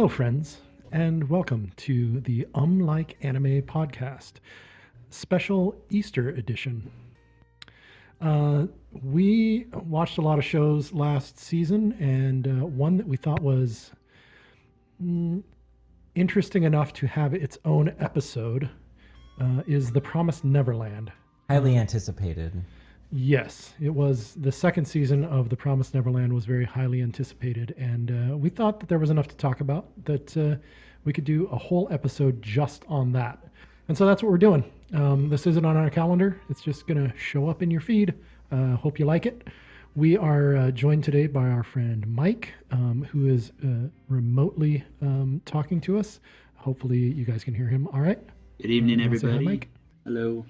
Hello, friends, and welcome to the Like Anime podcast, special Easter edition. We watched a lot of shows last season, and one that we thought was interesting enough to have its own episode is The Promised Neverland. Highly anticipated. Yes, it was the second season of The Promised Neverland was very highly anticipated, and we thought that there was enough to talk about that we could do a whole episode just on that. And so that's what we're doing. This isn't on our calendar. It's just going to show up in your feed. Hope you like it. We are joined today by our friend Mike, who is remotely talking to us. Hopefully you guys can hear him all right. Good evening, Wanna say hi, everybody. Mike? Hello.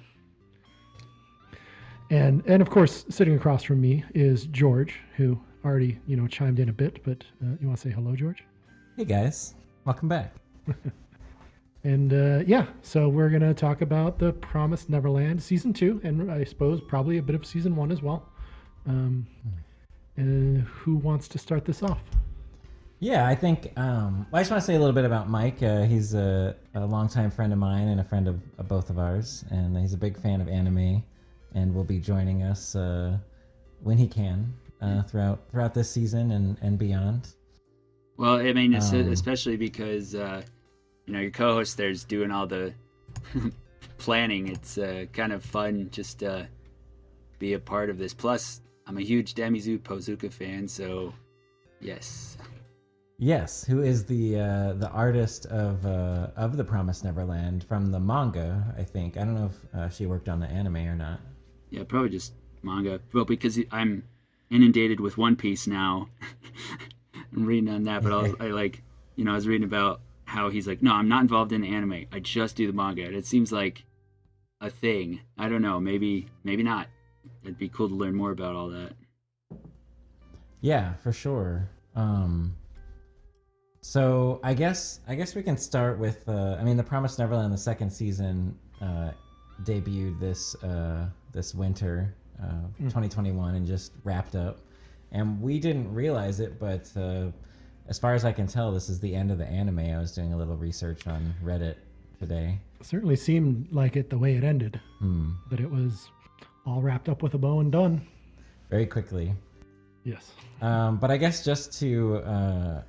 And of course, sitting across from me is George, who already chimed in a bit. But you want to say hello, George? Hey guys, welcome back. And so we're gonna talk about The Promised Neverland season 2, and I suppose probably a bit of season 1 as well. Who wants to start this off? Yeah, I think I just want to say a little bit about Mike. He's a longtime friend of mine and a friend of both of ours, and he's a big fan of anime, and will be joining us when he can throughout this season and beyond. Well, I mean, it's especially because your co-host there's doing all the planning. It's kind of fun just to be a part of this. Plus, I'm a huge Demizu Pozuka fan, so yes. Yes, who is the artist of The Promised Neverland from the manga? I think I don't know if she worked on the anime or not. Yeah, probably just manga. Well, because I'm inundated with One Piece now. I'm reading on that, but I was reading about how he's like, no, I'm not involved in the anime. I just do the manga. And it seems like a thing. I don't know. Maybe not. It'd be cool to learn more about all that. Yeah, for sure. So I guess we can start with The Promised Neverland, the second season, debuted this winter, 2021, and just wrapped up. And we didn't realize it, but as far as I can tell, this is the end of the anime. I was doing a little research on Reddit today. It certainly seemed like it the way it ended. That it was all wrapped up with a bow and done. Very quickly. Yes. But I guess just to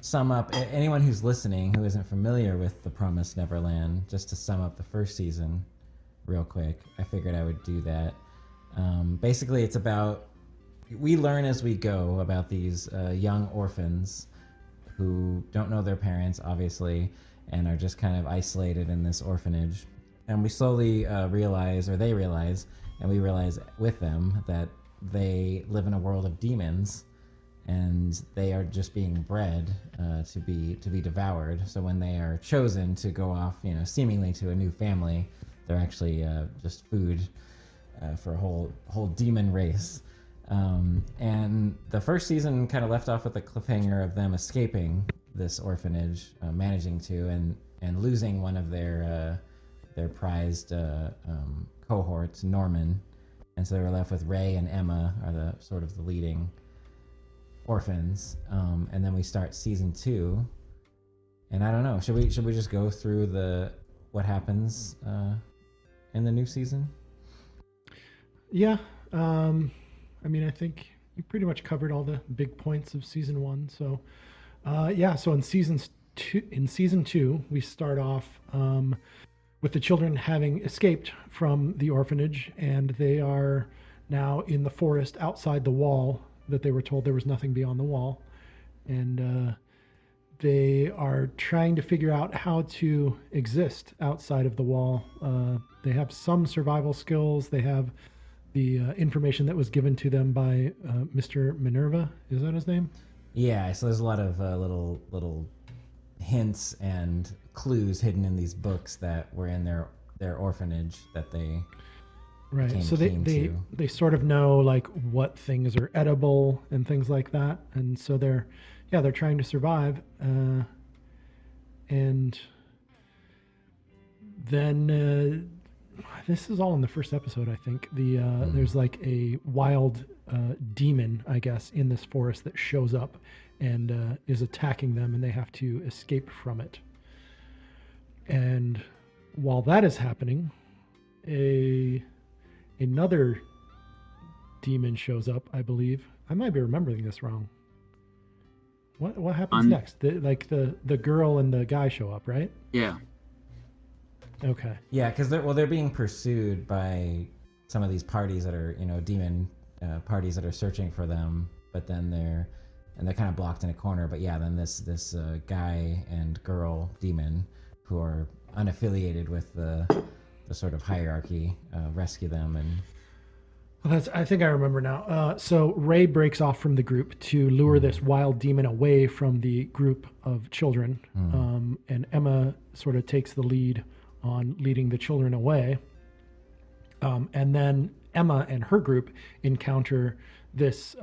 sum up, anyone who's listening who isn't familiar with The Promised Neverland, just to sum up the first season real quick, I figured I would do that. Basically, it's about, we learn as we go about these young orphans who don't know their parents, obviously, and are just kind of isolated in this orphanage. And we slowly realize, or they realize, and we realize with them, that they live in a world of demons, and they are just being bred to be devoured. So when they are chosen to go off, seemingly to a new family, they're actually just food for a whole demon race. And the first season kind of left off with a cliffhanger of them escaping this orphanage, managing to, and losing one of their prized cohorts, Norman. And so they were left with Ray and Emma are the sort of the leading orphans. And then we start season 2. And I don't know, should we just go through what happens in the new season? Yeah. I think you pretty much covered all the big points of season 1. So, so in season 2, we start off with the children having escaped from the orphanage, and they are now in the forest outside the wall that they were told there was nothing beyond the wall. And they are trying to figure out how to exist outside of the wall. They have some survival skills. They have the information that was given to them by Mr. Minerva. Is that his name? Yeah, so there's a lot of little hints and clues hidden in these books that were in their orphanage that they right. So they sort of know like what things are edible and things like that, and so they're trying to survive, and then this is all in the first episode, I think. There's like a wild demon, I guess, in this forest that shows up, and is attacking them, and they have to escape from it. And while that is happening, another demon shows up, I believe. I might be remembering this wrong. What happens next? The girl and the guy show up, right? Yeah. Okay. Yeah, because they're being pursued by some of these parties that are, demon parties that are searching for them, but then they're kind of blocked in a corner. But yeah, then this guy and girl demon who are unaffiliated with the sort of hierarchy rescue them. And Well, I think I remember now. So Ray breaks off from the group to lure this wild demon away from the group of children, and Emma sort of takes the lead on leading the children away. And then Emma and her group encounter this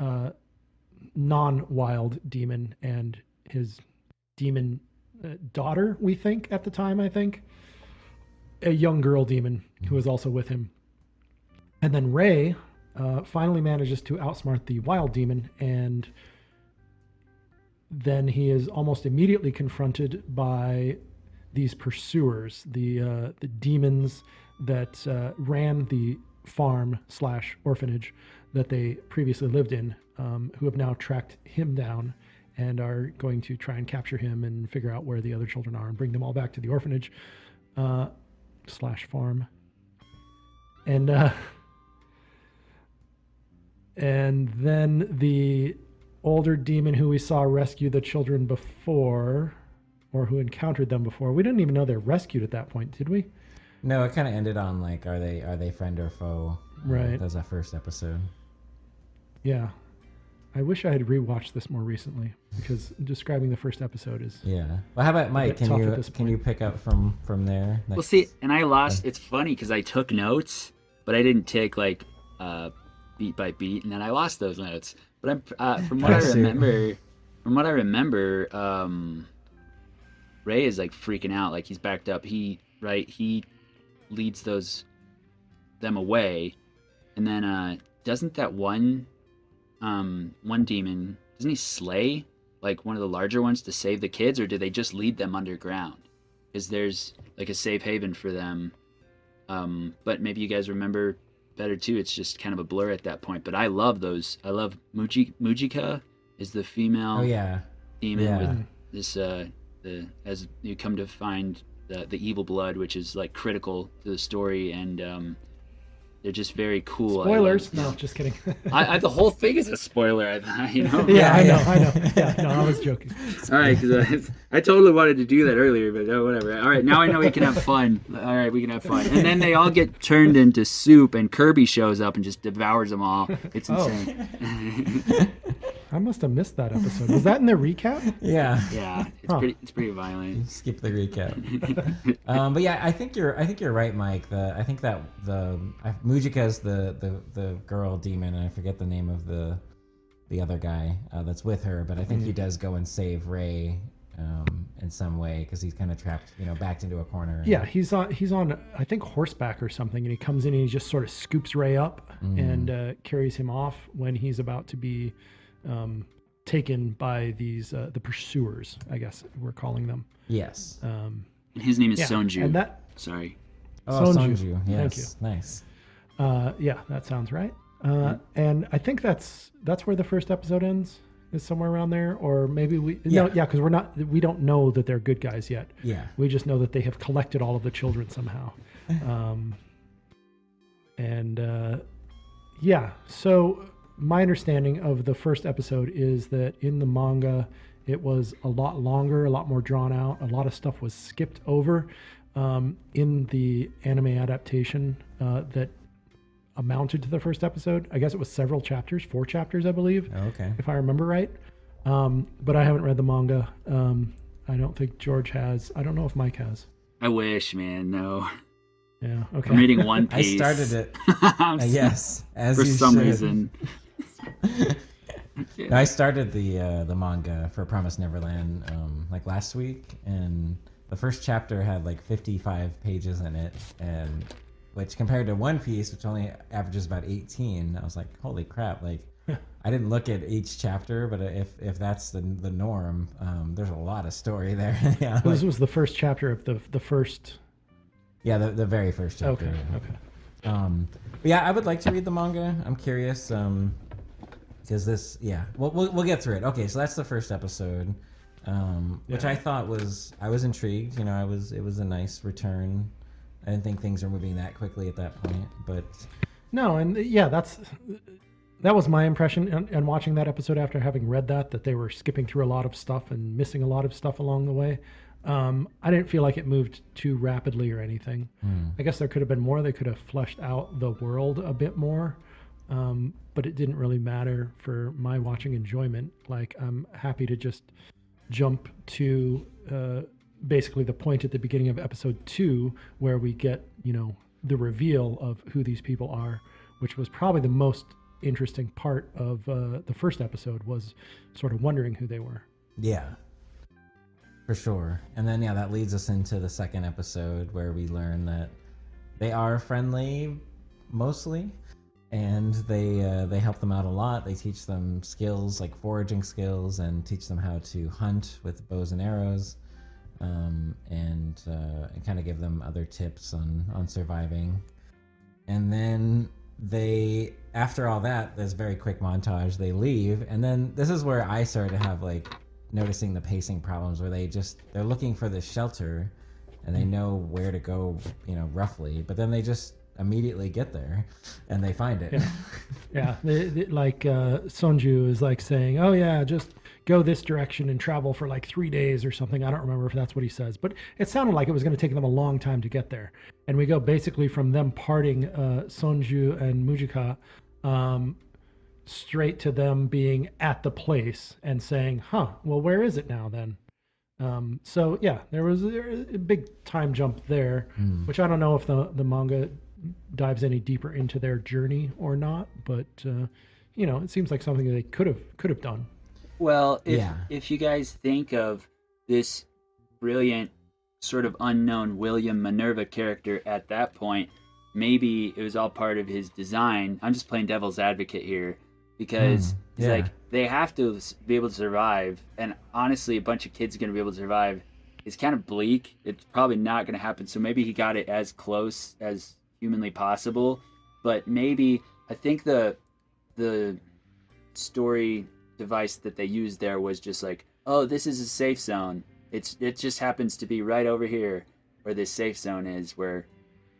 non-wild demon and his demon daughter, we think, at the time, I think. A young girl demon who is also with him. And then Ray finally manages to outsmart the wild demon, and then he is almost immediately confronted by these pursuers, the demons that ran the farm/orphanage that they previously lived in, who have now tracked him down and are going to try and capture him and figure out where the other children are and bring them all back to the orphanage /farm. And then the older demon who we saw rescue the children before, or who encountered them before, we didn't even know they're rescued at that point, did we? no, it kind of ended on like, are they friend or foe? Right. That was that first episode. Yeah. I wish I had rewatched this more recently, because describing the first episode is... Yeah. Well, how about Mike? Can you pick up from there? Well, see, and I lost. It's funny because I took notes, but I didn't take like beat by beat, and then I lost those notes. But I'm from what I remember, Ray is like freaking out, like he's backed up. He leads them away, and then doesn't that one demon, doesn't he slay like one of the larger ones to save the kids, or do they just lead them underground? Because there's like a safe haven for them. But maybe you guys remember better too. It's just kind of a blur at that point. But I love those. I love Mujika is the female demon with this as you come to find the evil blood, which is like critical to the story, and they're just very cool. Spoilers. No, just kidding. The whole thing is a spoiler, you know? Yeah, I know. Yeah, no, I was joking. All right, because I totally wanted to do that earlier, but whatever. All right, now I know we can have fun. All right, we can have fun. And then they all get turned into soup, and Kirby shows up and just devours them all. It's insane. I must have missed that episode. Was that in the recap? Yeah. Yeah, it's pretty violent. Skip the recap. But yeah, I think you're right, Mike. I think that Mujika is the girl demon, and I forget the name of the other guy that's with her. But I think he does go and save Ray in some way, because he's kind of trapped, backed into a corner. Yeah, he's on I think horseback or something, and he comes in and he just sort of scoops Ray up and carries him off when he's about to be taken by these the pursuers, I guess we're calling them. Yes. And his name is Sonju. And that, sorry. Oh, Sonju. Yes. Thank you. Nice. Yeah, that sounds right. And I think that's where the first episode ends, is somewhere around there, or maybe because we don't know that they're good guys yet. Yeah. We just know that they have collected all of the children somehow. So my understanding of the first episode is that in the manga, it was a lot longer, a lot more drawn out. A lot of stuff was skipped over in the anime adaptation that amounted to the first episode. I guess it was several chapters, 4 chapters, I believe. Oh, okay. If I remember right. But I haven't read the manga. I don't think George has. I don't know if Mike has. I wish, man. No. Yeah. Okay. I'm reading One Piece. I started it. Yes, as for you some should. reason. No, I started the manga for Promised Neverland like last week, and the first chapter had like 55 pages in it, and which compared to One Piece, which only averages about 18, I was like, holy crap! Like I didn't look at each chapter, but if that's the norm, there's a lot of story there. Yeah, This was the first chapter of the first. yeah, the very first chapter. Okay. Yeah. Okay. But yeah, I would like to read the manga. I'm curious. Because this, yeah, we'll get through it. Okay, so that's the first episode, which I thought I was intrigued. You know, it was a nice return. I didn't think things were moving that quickly at that point, but No, and yeah, that was my impression. And watching that episode after having read that they were skipping through a lot of stuff and missing a lot of stuff along the way. I didn't feel like it moved too rapidly or anything. I guess there could have been more. They could have fleshed out the world a bit more. But it didn't really matter for my watching enjoyment. Like, I'm happy to just jump to basically the point at the beginning of episode 2 where we get, the reveal of who these people are, which was probably the most interesting part of the first episode, was sort of wondering who they were. yeah, for sure. And then that leads us into the second episode where we learn that they are friendly, mostly. And they help them out a lot. They teach them skills like foraging skills and teach them how to hunt with bows and arrows, and kind of give them other tips on surviving. And then after all that, this very quick montage, they leave. And then this is where I started to have like noticing the pacing problems, where they're looking for this shelter and they know where to go, roughly, but then they just immediately get there and they find it. Yeah. Like Sonju is like saying, oh yeah, just go this direction and travel for like 3 days or something. I don't remember if that's what he says, but it sounded like it was going to take them a long time to get there. And we go basically from them parting, Sonju and Mujika, straight to them being at the place and saying, well, where is it now then? So yeah, there was a big time jump there, which I don't know if the manga dives any deeper into their journey or not, but it seems like something that they could have done. Well, if you guys think of this brilliant sort of unknown William Minerva character at that point, maybe it was all part of his design. I'm just playing devil's advocate here, because it's like they have to be able to survive, and honestly a bunch of kids are going to be able to survive. It's kind of bleak. It's probably not going to happen, so maybe he got it as close as humanly possible. But maybe, I think the story device that they used there was just like, oh, this is a safe zone. It just happens to be right over here where this safe zone is, where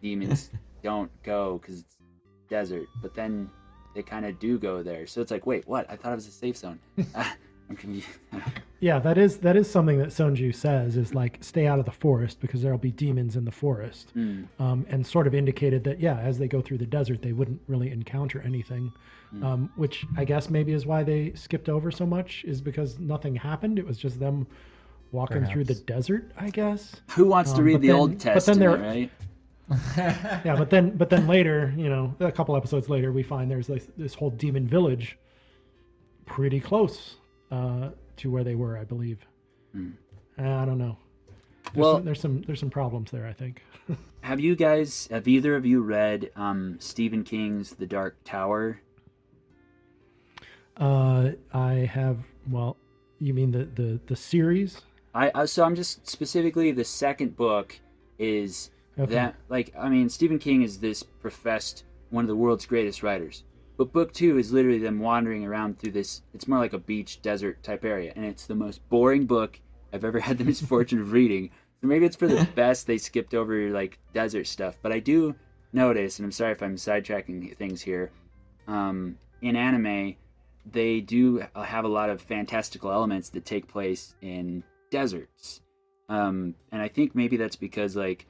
demons don't go because it's desert. But then they kind of do go there. So it's like, wait, what? I thought it was a safe zone. I'm confused. Yeah, that is something that Sonju says, is like, stay out of the forest because there'll be demons in the forest. And sort of indicated that, as they go through the desert, they wouldn't really encounter anything, which I guess maybe is why they skipped over so much, is because nothing happened. It was just them walking through the desert, I guess. Who wants to read the Old Testament, right? Yeah, but then later, a couple episodes later, we find there's like this whole demon village pretty close to where they were, I believe. I don't know. There's some problems there, I think. Have either of you read Stephen King's The Dark Tower? I have. Well, you mean the series? So I'm just specifically, the second book is that, like, I mean, Stephen King is this professed one of the world's greatest writers. But book 2 is literally them wandering around through this, it's more like a beach desert type area. And it's the most boring book I've ever had the misfortune of reading. So maybe it's for the best they skipped over like desert stuff. But I do notice, and I'm sorry if I'm sidetracking things here, in anime, they do have a lot of fantastical elements that take place in deserts. And I think maybe that's because, like,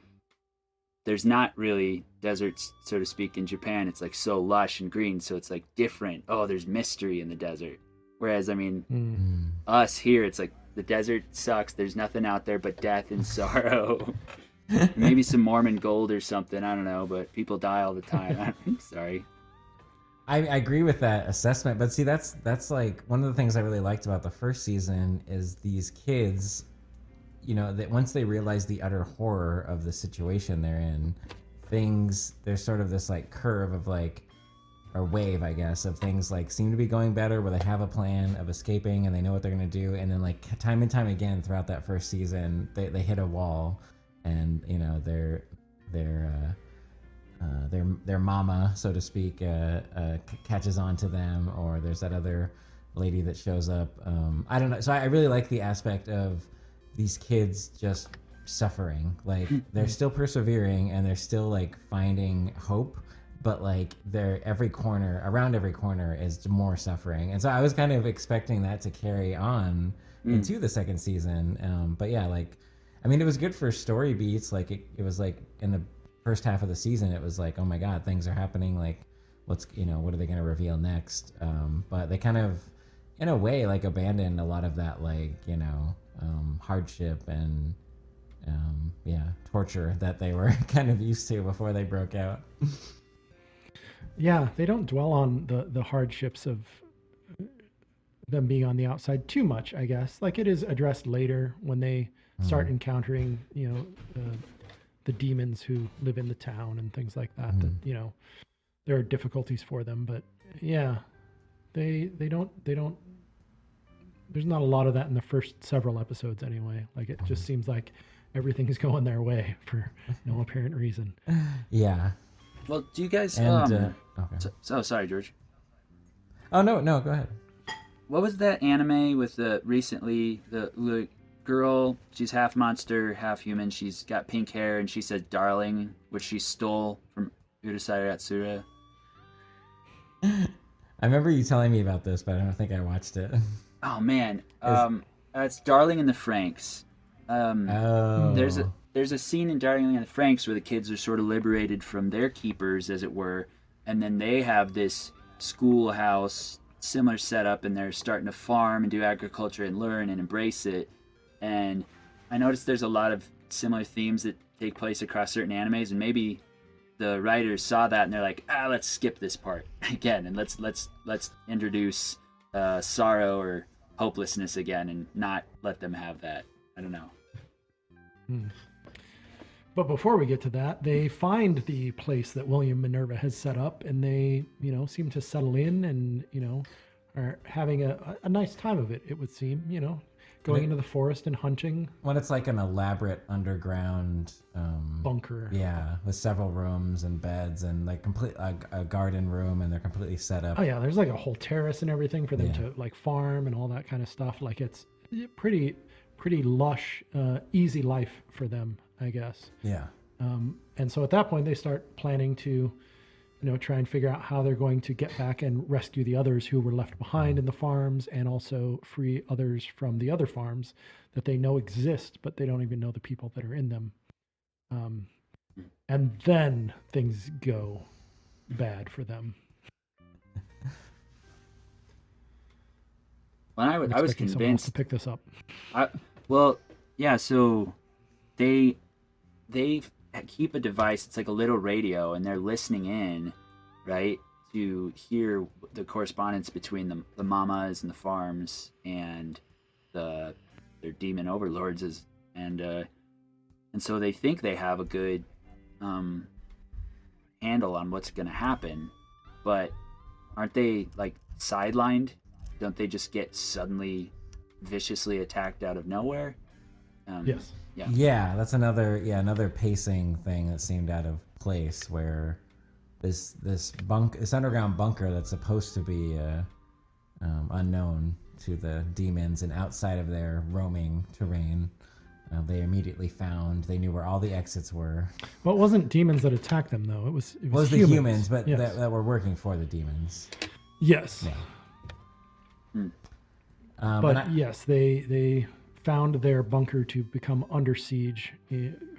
there's not really deserts, so to speak, in Japan. It's like so lush and green, so it's like different. Oh, there's mystery in the desert. Whereas, I mean, us here, it's like the desert sucks. There's nothing out there but death and sorrow. Maybe some Mormon gold or something. I don't know, but people die all the time. I'm sorry. I agree with that assessment, but see, that's like one of the things I really liked about the first season is these kids, that once they realize the utter horror of the situation they're in, there's sort of this like curve of like, or wave, I guess, of things like seem to be going better, where they have a plan of escaping and they know what they're going to do, and then like time and time again throughout that first season, they hit a wall, and you know their mama, so to speak, catches on to them, or there's that other lady that shows up. I don't know. So I really like the aspect of these kids just suffering. Like they're still persevering and they're still like finding hope, but like around every corner is more suffering. And so I was kind of expecting that to carry on into the second season. But yeah, like, I mean, it was good for story beats. Like it was like in the first half of the season, it was like, oh my God, things are happening. Like what are they going to reveal next? But they kind of, in a way, like abandoned a lot of that, like, hardship and torture that they were kind of used to before they broke out. Yeah, they don't dwell on the hardships of them being on the outside too much, I guess. Like it is addressed later when they start encountering, the demons who live in the town and things like that. That there are difficulties for them, but yeah, they don't. There's not a lot of that in the first several episodes anyway. Like it just seems like everything is going their way for no apparent reason. Yeah. Well, do you guys? Okay. Sorry, George. Oh no, go ahead. What was that anime with the girl? She's half monster, half human. She's got pink hair, and she says "darling," which she stole from Urusei Yatsura. I remember you telling me about this, but I don't think I watched it. Oh man, it's "Darling in the Franxx." There's a scene in "Darling in the Franxx" where the kids are sort of liberated from their keepers, as it were, and then they have this schoolhouse similar setup, and they're starting to farm and do agriculture and learn and embrace it. And I noticed there's a lot of similar themes that take place across certain animes, and maybe the writers saw that and they're like, let's skip this part again, and let's introduce sorrow or hopelessness again, and not let them have that. I don't know. But before we get to that, they find the place that William Minerva has set up, and they, seem to settle in and, are having a nice time of it, it would seem, going into the forest and hunting. When it's like an elaborate underground bunker. Yeah, with several rooms and beds and like a garden room, and they're completely set up. Oh yeah, there's like a whole terrace and everything for them to like farm and all that kind of stuff. Like it's pretty lush, easy life for them, I guess. Yeah. And so at that point, they start planning to, try and figure out how they're going to get back and rescue the others who were left behind in the farms, and also free others from the other farms that they know exist, but they don't even know the people that are in them. And then things go bad for them. Well, I was convinced to pick this up. So they keep a device. It's like a little radio, and they're listening in, right, to hear the correspondence between the mamas and the farms and their demon overlords, and so they think they have a good handle on what's going to happen, but aren't they like sidelined? Don't they just get suddenly viciously attacked out of nowhere? Yes. Yeah, that's another pacing thing that seemed out of place, where this underground bunker that's supposed to be unknown to the demons and outside of their roaming terrain, they immediately found. They knew where all the exits were. Well, it wasn't demons that attacked them, though. It was the humans, but yes, that were working for the demons. Yes. Yeah. Yes, they found their bunker to become under siege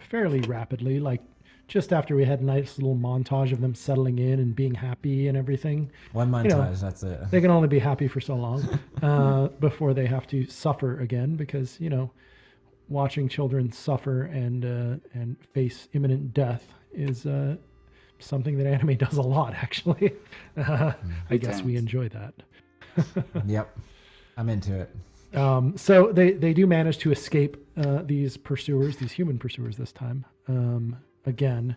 fairly rapidly, like just after we had a nice little montage of them settling in and being happy and everything. One montage, that's it. They can only be happy for so long before they have to suffer again, because, watching children suffer and face imminent death is something that anime does a lot, actually. I guess we enjoy that. Yep. I'm into it. So they do manage to escape these human pursuers this time, again.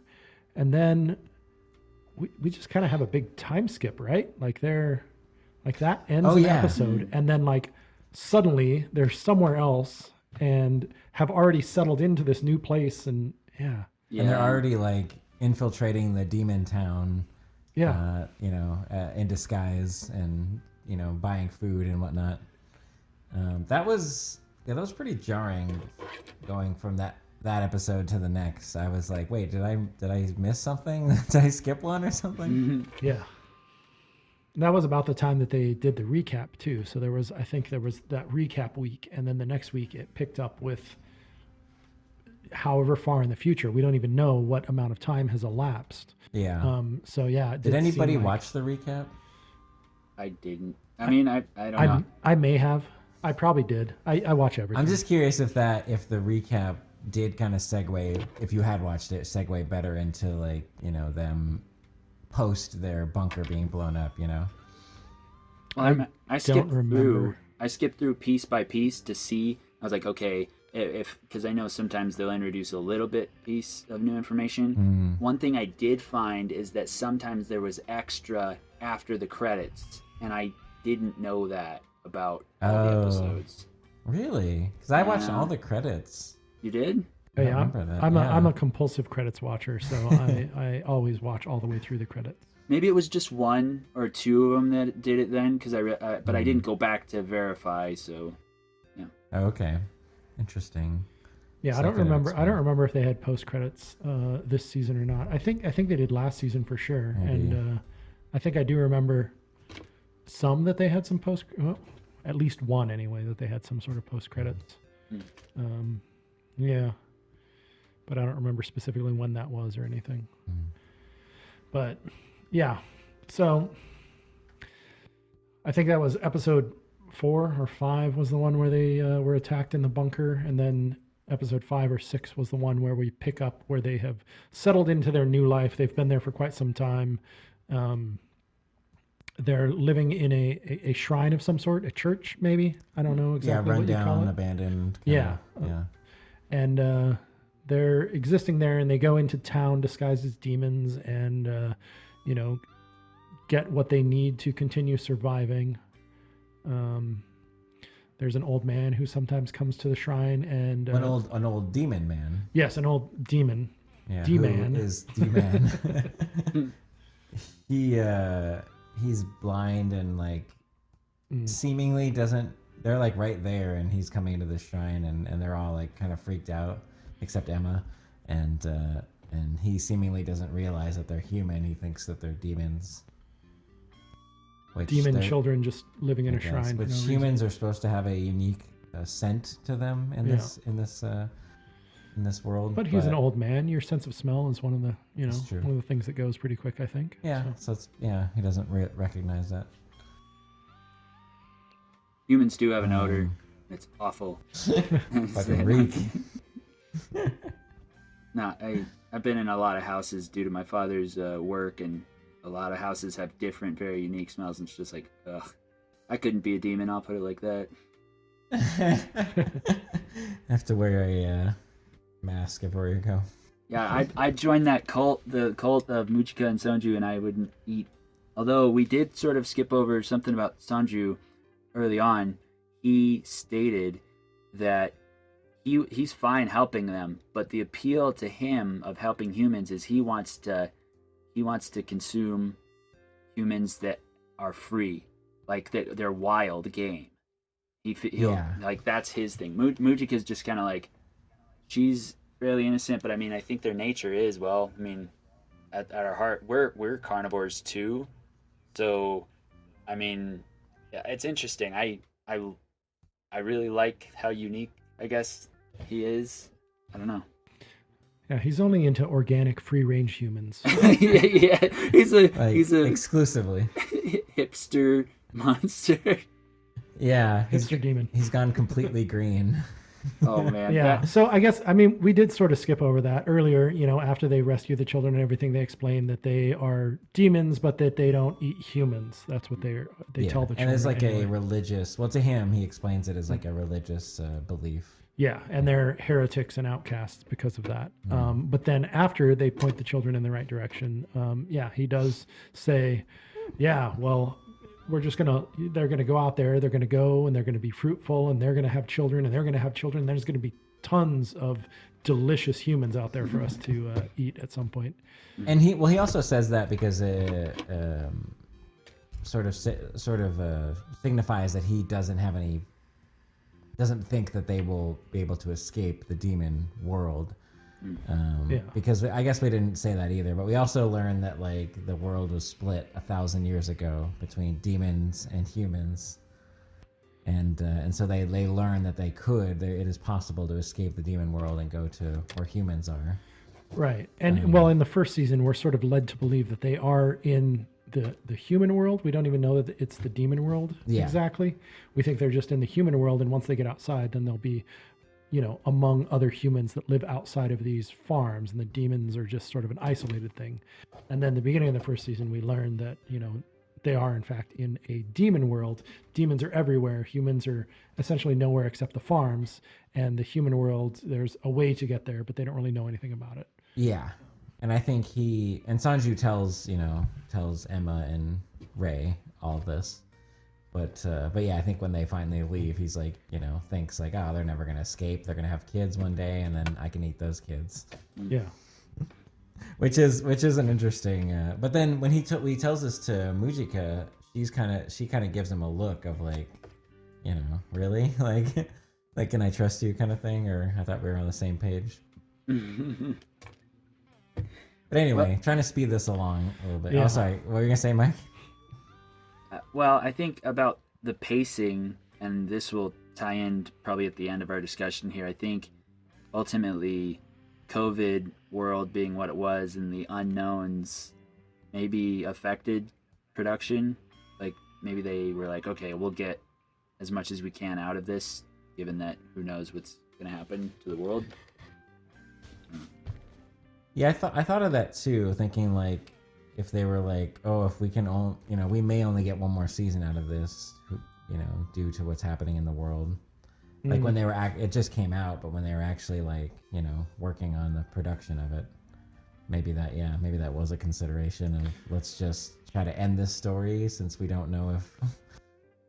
And then we just kind of have a big time skip, right? Like that ends Oh, an yeah. episode, and then like suddenly they're somewhere else and have already settled into this new place, and yeah, And they're Yeah. already like infiltrating the demon town, yeah, in disguise, and buying food and whatnot. That was pretty jarring, going from that episode to the next. I was like, wait, did I miss something? Did I skip one or something? yeah. And that was about the time that they did the recap too. So I think there was that recap week, and then the next week it picked up with however far in the future. We don't even know what amount of time has elapsed. Yeah. So yeah, it Did did anybody seem like- watch the recap? I didn't. I mean, I don't know. I may have. I probably did. I watch everything. I'm just curious if the recap did kind of segue, if you had watched it, segue better into like, them post their bunker being blown up, Well, I skipped remember. through. I skipped through piece by piece to see. I was like, okay, if because I know sometimes they'll introduce a little bit piece of new information. One thing I did find is that sometimes there was extra after the credits, and I didn't know that about all the episodes. Really? Because I watched Yeah. all the credits. You did? Oh, I yeah, remember that, I'm yeah. a compulsive credits watcher, so I always watch all the way through the credits. Maybe it was just one or two of them that did it then, because but I didn't go back to verify. So Oh, okay. Interesting. Yeah, I Second don't remember. episode. I don't remember if they had post credits this season or not. I think they did last season for sure, Maybe. and I think I do remember some that they had some post. Well, at least one anyway that they had some sort of post credits. Yeah, but I don't remember specifically when that was or anything. But yeah, so I think that was episode 4 or 5 was the one where they were attacked in the bunker, and then episode 5 or 6 was the one where we pick up where they have settled into their new life. They've been there for quite some time. They're living in a shrine of some sort, a church maybe. I don't know exactly run what you call down, it. abandoned. Yeah. Yeah. And they're existing there, and they go into town disguised as demons, and get what they need to continue surviving. There's an old man who sometimes comes to the shrine, and An old demon man. yes, an old demon. Yeah. D-Man. Who is D-Man. He's blind and like seemingly doesn't. They're like right there, and he's coming into the shrine, and they're all like kind of freaked out, except Emma, and he seemingly doesn't realize that they're human. He thinks that they're demons. Which Demon they're- children just living in I a guess, shrine. which for no reason. humans are supposed to have a unique scent to them in this world. But he's an old man. Your sense of smell is one of the That's true. one of the things that goes pretty quick, I think. Yeah, So, so it's he doesn't recognize that. humans do have an odor. It's awful. Fucking reek. No, I've been in a lot of houses due to my father's work, and a lot of houses have different, very unique smells, and it's just like, ugh. I couldn't be a demon, I'll put it like that. Have to wear a mask everywhere you go. Yeah, I joined that cult, the cult of Muchika and Sonju, and I wouldn't eat. Although we did sort of skip over something about Sonju early on. He stated that he's fine helping them, but the appeal to him of helping humans is he wants to consume humans that are free, like they're wild game. He'll like that's his thing. Mujika's just kind of like, she's fairly innocent, but I mean I think their nature is, well, I mean at our heart we're carnivores too, so I mean yeah, it's interesting. I really like how unique I guess he is. I don't know. yeah, he's only into organic, free-range humans. Yeah, he's a exclusively. hipster monster. Yeah, Hipster demon. he's gone completely green. Oh man. Yeah. So I guess we did sort of skip over that earlier. After they rescue the children and everything, they explain that they are demons, but that they don't eat humans. That's what they tell the children. And it's like anyway. a religious. Well, to him, he explains it as like a religious belief. Yeah, and they're heretics and outcasts because of that. But then after they point the children in the right direction, yeah, he does say, yeah, well, they're gonna go out there, they're gonna go and they're gonna be fruitful and they're gonna have children and they're gonna have children. There's gonna be tons of delicious humans out there for us to eat at some point. And he also says that because sort of signifies that he doesn't think that they will be able to escape the demon world. Yeah. Because I guess we didn't say that either, but we also learned that like the world was split 1,000 years ago between demons and humans, and so they learned that it is possible to escape the demon world and go to where humans are. Right. And well, in the first season, we're sort of led to believe that they are in the human world. We don't even know that it's the demon world exactly. We think they're just in the human world, and once they get outside, then they'll be, among other humans that live outside of these farms, and the demons are just sort of an isolated thing. And then the beginning of the first season, we learned that, they are in fact in a demon world. Demons are everywhere. Humans are essentially nowhere except the farms, and the human world, there's a way to get there, but they don't really know anything about it. Yeah. And I think Sanju tells Emma and Ray all of this. But yeah, I think when they finally leave, he's like, thinks like, oh, they're never going to escape. They're going to have kids one day, and then I can eat those kids. Yeah. Which is an interesting. But then when he tells this to Mujika, she kind of gives him a look of like, really, like can I trust you kind of thing, or I thought we were on the same page. But anyway, trying to speed this along a little bit. Yeah. Oh, sorry. What were you gonna say, Mike? Well, I think about the pacing, and this will tie in probably at the end of our discussion here. I think ultimately, COVID world being what it was and the unknowns maybe affected production. Like maybe they were like, okay, we'll get as much as we can out of this, given that who knows what's going to happen to the world. Yeah, I thought of that too, thinking like if they were like, oh, if we can only, we may only get one more season out of this, due to what's happening in the world. Like when they were it just came out, but when they were actually like, working on the production of it, maybe that was a consideration of let's just try to end this story since we don't know if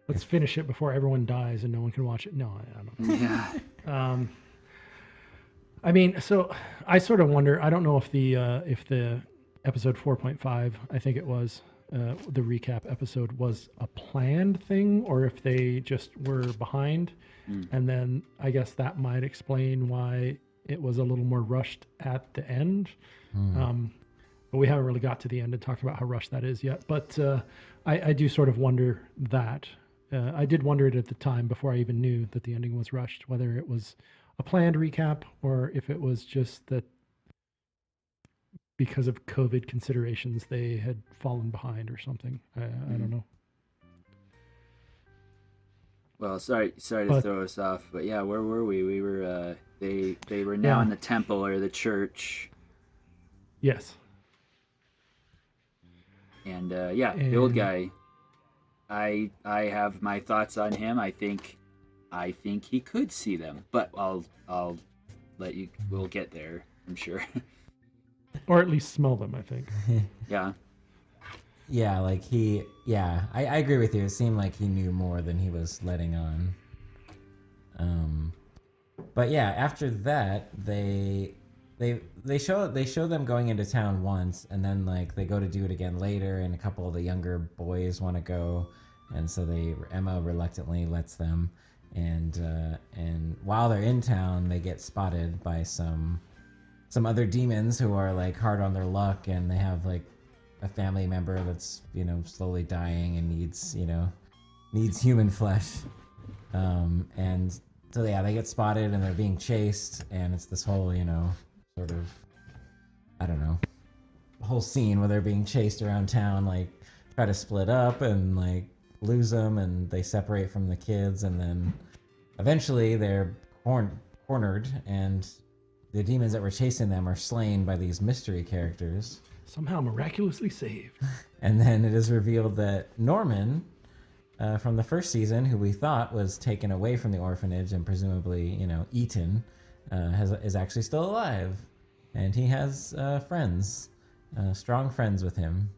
let's finish it before everyone dies and no one can watch it. No, I don't know. Yeah. I mean, so I sort of wonder, I don't know if the episode 4.5, I think it was, the recap episode was a planned thing or if they just were behind. And then I guess that might explain why it was a little more rushed at the end. But we haven't really got to the end and talked about how rushed that is yet. But I do sort of wonder that. I did wonder it at the time before I even knew that the ending was rushed, whether it was a planned recap or if it was just that because of COVID considerations, they had fallen behind or something. I don't know. Well, sorry to throw us off, but yeah, where were we? We were they were now in the temple or the church. Yes. And the old guy. I have my thoughts on him. I think he could see them, but I'll let you. We'll get there, I'm sure. Or at least smell them, I think. Yeah. Yeah, like I agree with you. It seemed like he knew more than he was letting on. But yeah, after that, they show them going into town once, and then like they go to do it again later, and a couple of the younger boys want to go, and so Emma reluctantly lets them, and while they're in town, they get spotted by some other demons who are like hard on their luck, and they have like a family member that's slowly dying and needs human flesh, and so yeah, they get spotted and they're being chased, and it's this whole sort of, I don't know, whole scene where they're being chased around town, like try to split up and like lose them, and they separate from the kids, and then eventually they're cornered, and the demons that were chasing them are slain by these mystery characters. Somehow miraculously saved. And then it is revealed that Norman from the first season, who we thought was taken away from the orphanage and presumably, eaten, is actually still alive, and he has friends, strong friends with him.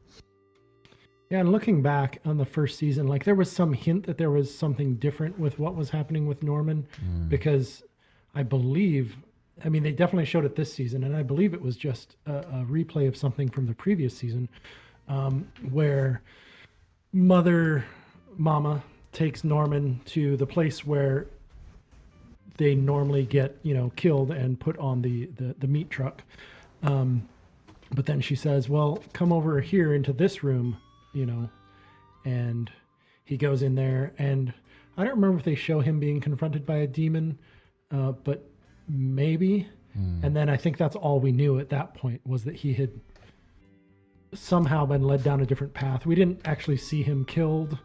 Yeah, and looking back on the first season, like there was some hint that there was something different with what was happening with Norman, because I believe, I mean, they definitely showed it this season, and I believe it was just a replay of something from the previous season, where Mama takes Norman to the place where they normally get, killed and put on the meat truck. But then she says, well, come over here into this room, and he goes in there, and I don't remember if they show him being confronted by a demon, but maybe. And then I think that's all we knew at that point, was that he had somehow been led down a different path. We didn't actually see him killed,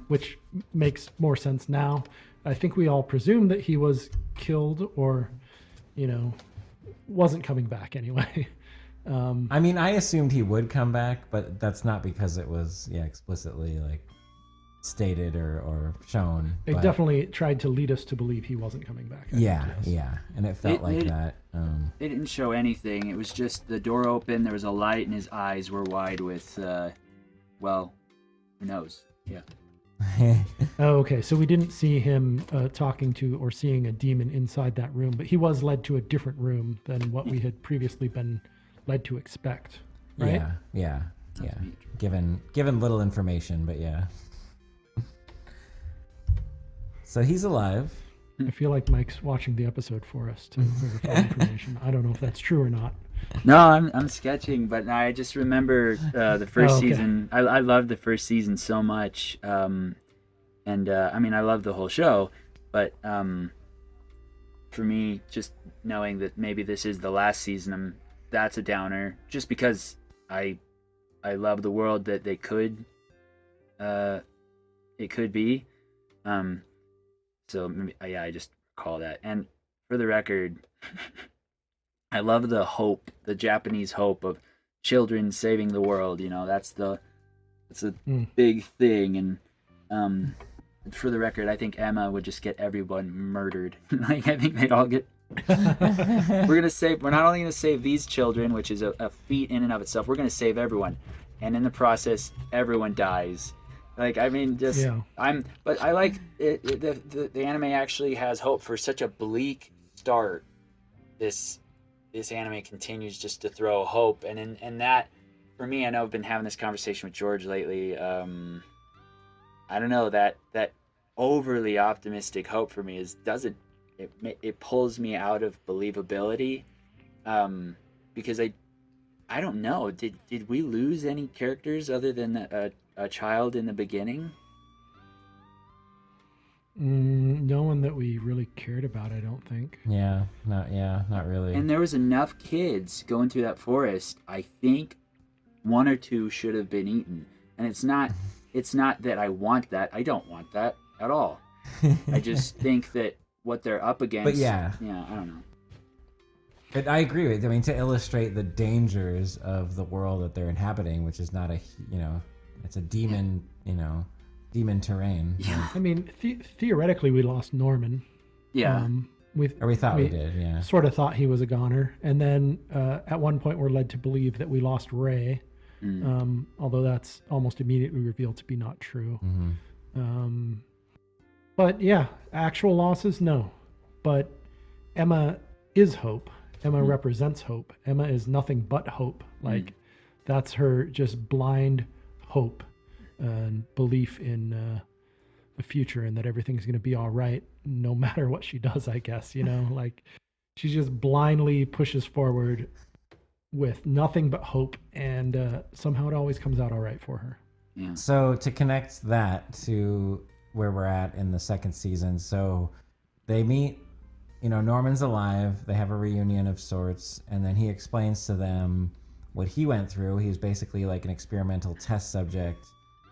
which makes more sense now. I think we all presumed that he was killed, or, wasn't coming back anyway. I mean, I assumed he would come back, but that's not because it was explicitly stated or shown. They definitely tried to lead us to believe he wasn't coming back. Yeah, and it felt like that. They didn't show anything. It was just the door open, there was a light, and his eyes were wide with, well, who knows? Yeah. Oh, okay. So we didn't see him talking to or seeing a demon inside that room, but he was led to a different room than what we had previously been led to expect, right? Yeah. Given little information, but yeah. So he's alive. I feel like Mike's watching the episode for us to verify information. I don't know if that's true or not. No, I'm sketching, but I just remember the first season. I loved the first season so much, and I mean, I love the whole show, but for me, just knowing that maybe this is the last season, that's a downer. Just because I love the world that it could be. So maybe, I just recall that. And for the record, I love the hope, the Japanese hope of children saving the world. That's a big thing. And for the record, I think Emma would just get everyone murdered. I think they'd all get. We're not only gonna save these children, which is a feat in and of itself. We're gonna save everyone, and in the process, everyone dies. But I like it. The anime actually has hope for such a bleak start. This anime continues just to throw hope, and that, for me, I know I've been having this conversation with George lately. I don't know, that overly optimistic hope for me it pulls me out of believability, because I don't know, did we lose any characters other than a child in the beginning? No one that we really cared about, I don't think. Not really. And there was enough kids going through that forest. I think one or two should have been eaten. And it's not that I want that. I don't want that at all. I just think that what they're up against. But yeah, I don't know. But I agree with. I mean, to illustrate the dangers of the world that they're inhabiting, which is not it's a demon, demon terrain. Yeah. I mean, theoretically, we lost Norman. Yeah. We thought we did. Yeah. Sort of thought he was a goner, and then at one point we're led to believe that we lost Ray, although that's almost immediately revealed to be not true. Mm-hmm. But yeah, actual losses, no. But Emma is hope. Emma represents hope. Emma is nothing but hope. That's her just blind hope and belief in the future, and that everything's going to be all right no matter what she does, I guess. She just blindly pushes forward with nothing but hope, and somehow it always comes out all right for her. Yeah. So to connect that to where we're at in the second season, so they meet, Norman's alive, they have a reunion of sorts, and then he explains to them what he went through. He was basically like an experimental test subject.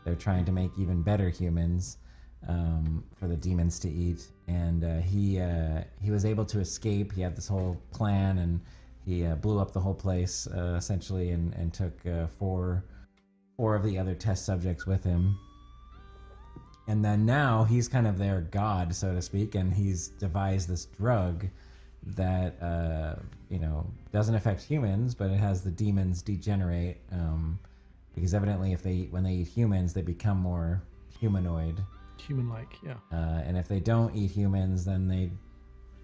They're trying to make even better humans for the demons to eat, and he was able to escape. He had this whole plan, and he blew up the whole place essentially, and took four of the other test subjects with him. And then now he's kind of their god, so to speak, and he's devised this drug that doesn't affect humans, but it has the demons degenerate, because evidently when they eat humans, they become more humanoid. Human-like, yeah. And if they don't eat humans, then they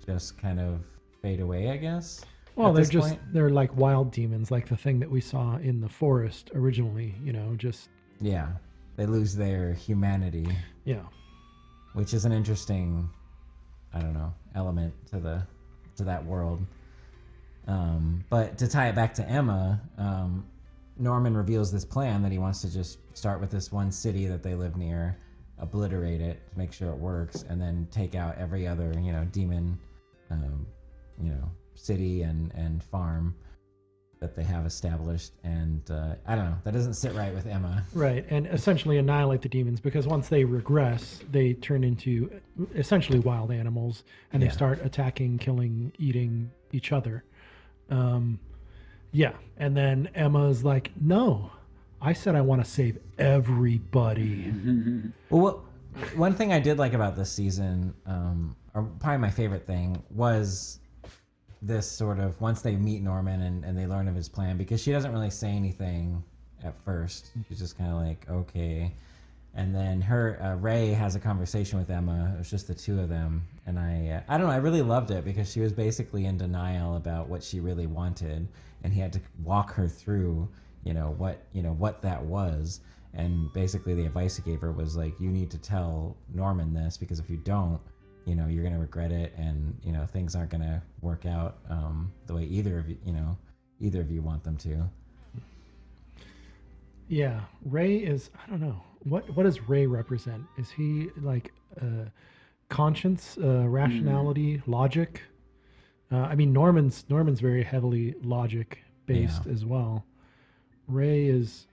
just kind of fade away, I guess. Well, they're like wild demons, like the thing that we saw in the forest originally, just... Yeah, they lose their humanity. Yeah. Which is an interesting, I don't know, element to that world. But to tie it back to Emma, Norman reveals this plan that he wants to just start with this one city that they live near, obliterate it to make sure it works, and then take out every other, demon, city and farm that they have established. And I don't know, that doesn't sit right with Emma. Right, and essentially annihilate the demons, because once they regress, they turn into essentially wild animals, and they start attacking, killing, eating each other. And then Emma's like, no, I said I want to save everybody. Well, one thing I did like about this season, or probably my favorite thing, was this sort of, once they meet Norman and they learn of his plan, because she doesn't really say anything at first. She's just kind of like, okay. And then Ray has a conversation with Emma. It was just the two of them. And I don't know, I really loved it, because she was basically in denial about what she really wanted. And he had to walk her through, what that was. And basically the advice he gave her was like, you need to tell Norman this, because if you don't, you're going to regret it. And, things aren't going to work out the way either of you want them to. Yeah, Ray is, I don't know. What does Ray represent? Is he like conscience, rationality, logic? Norman's very heavily logic based as well. Ray is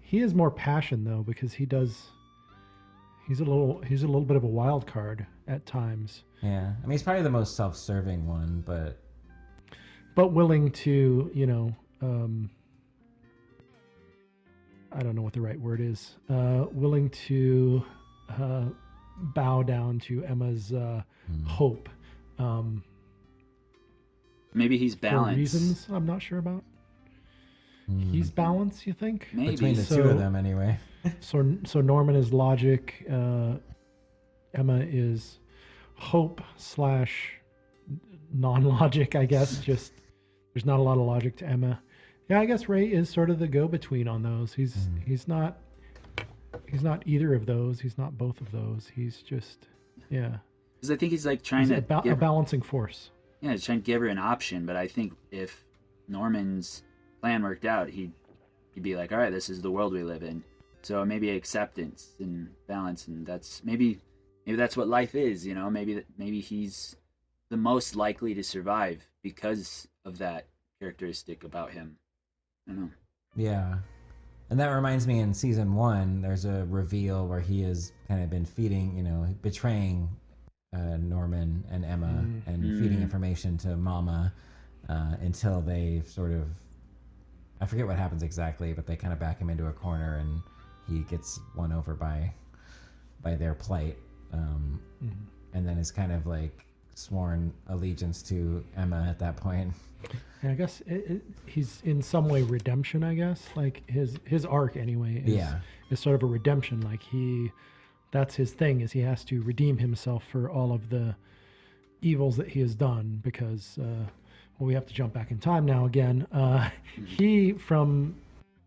he has more passion though, because he's a little bit of a wild card at times. Yeah, he's probably the most self-serving one, but willing to I don't know what the right word is. Willing to bow down to Emma's hope. Maybe he's balanced. For reasons I'm not sure about. He's balanced, you think? Maybe. Between the two of them, anyway. So Norman is logic. Emma is hope / non-logic, I guess. Just there's not a lot of logic to Emma. Yeah, I guess Ray is sort of the go-between on those. He's not either of those. He's not both of those. He's just Because I think he's like trying a balancing force. Yeah, he's trying to give her an option. But I think if Norman's plan worked out, he'd be like, all right, this is the world we live in. So maybe acceptance and balance, and that's maybe that's what life is. Maybe he's the most likely to survive because of that characteristic about him. I don't know. Yeah. And that reminds me, in season 1, there's a reveal where he has kind of been betraying Norman and Emma and feeding information to Mama until they sort of, I forget what happens exactly, but they kind of back him into a corner and he gets won over by their plight. And then is kind of like sworn allegiance to Emma at that point. And I guess he's in some way redemption, I guess. Like his arc anyway is sort of a redemption. Like that's his thing, is he has to redeem himself for all of the evils that he has done, because we have to jump back in time now again. He, from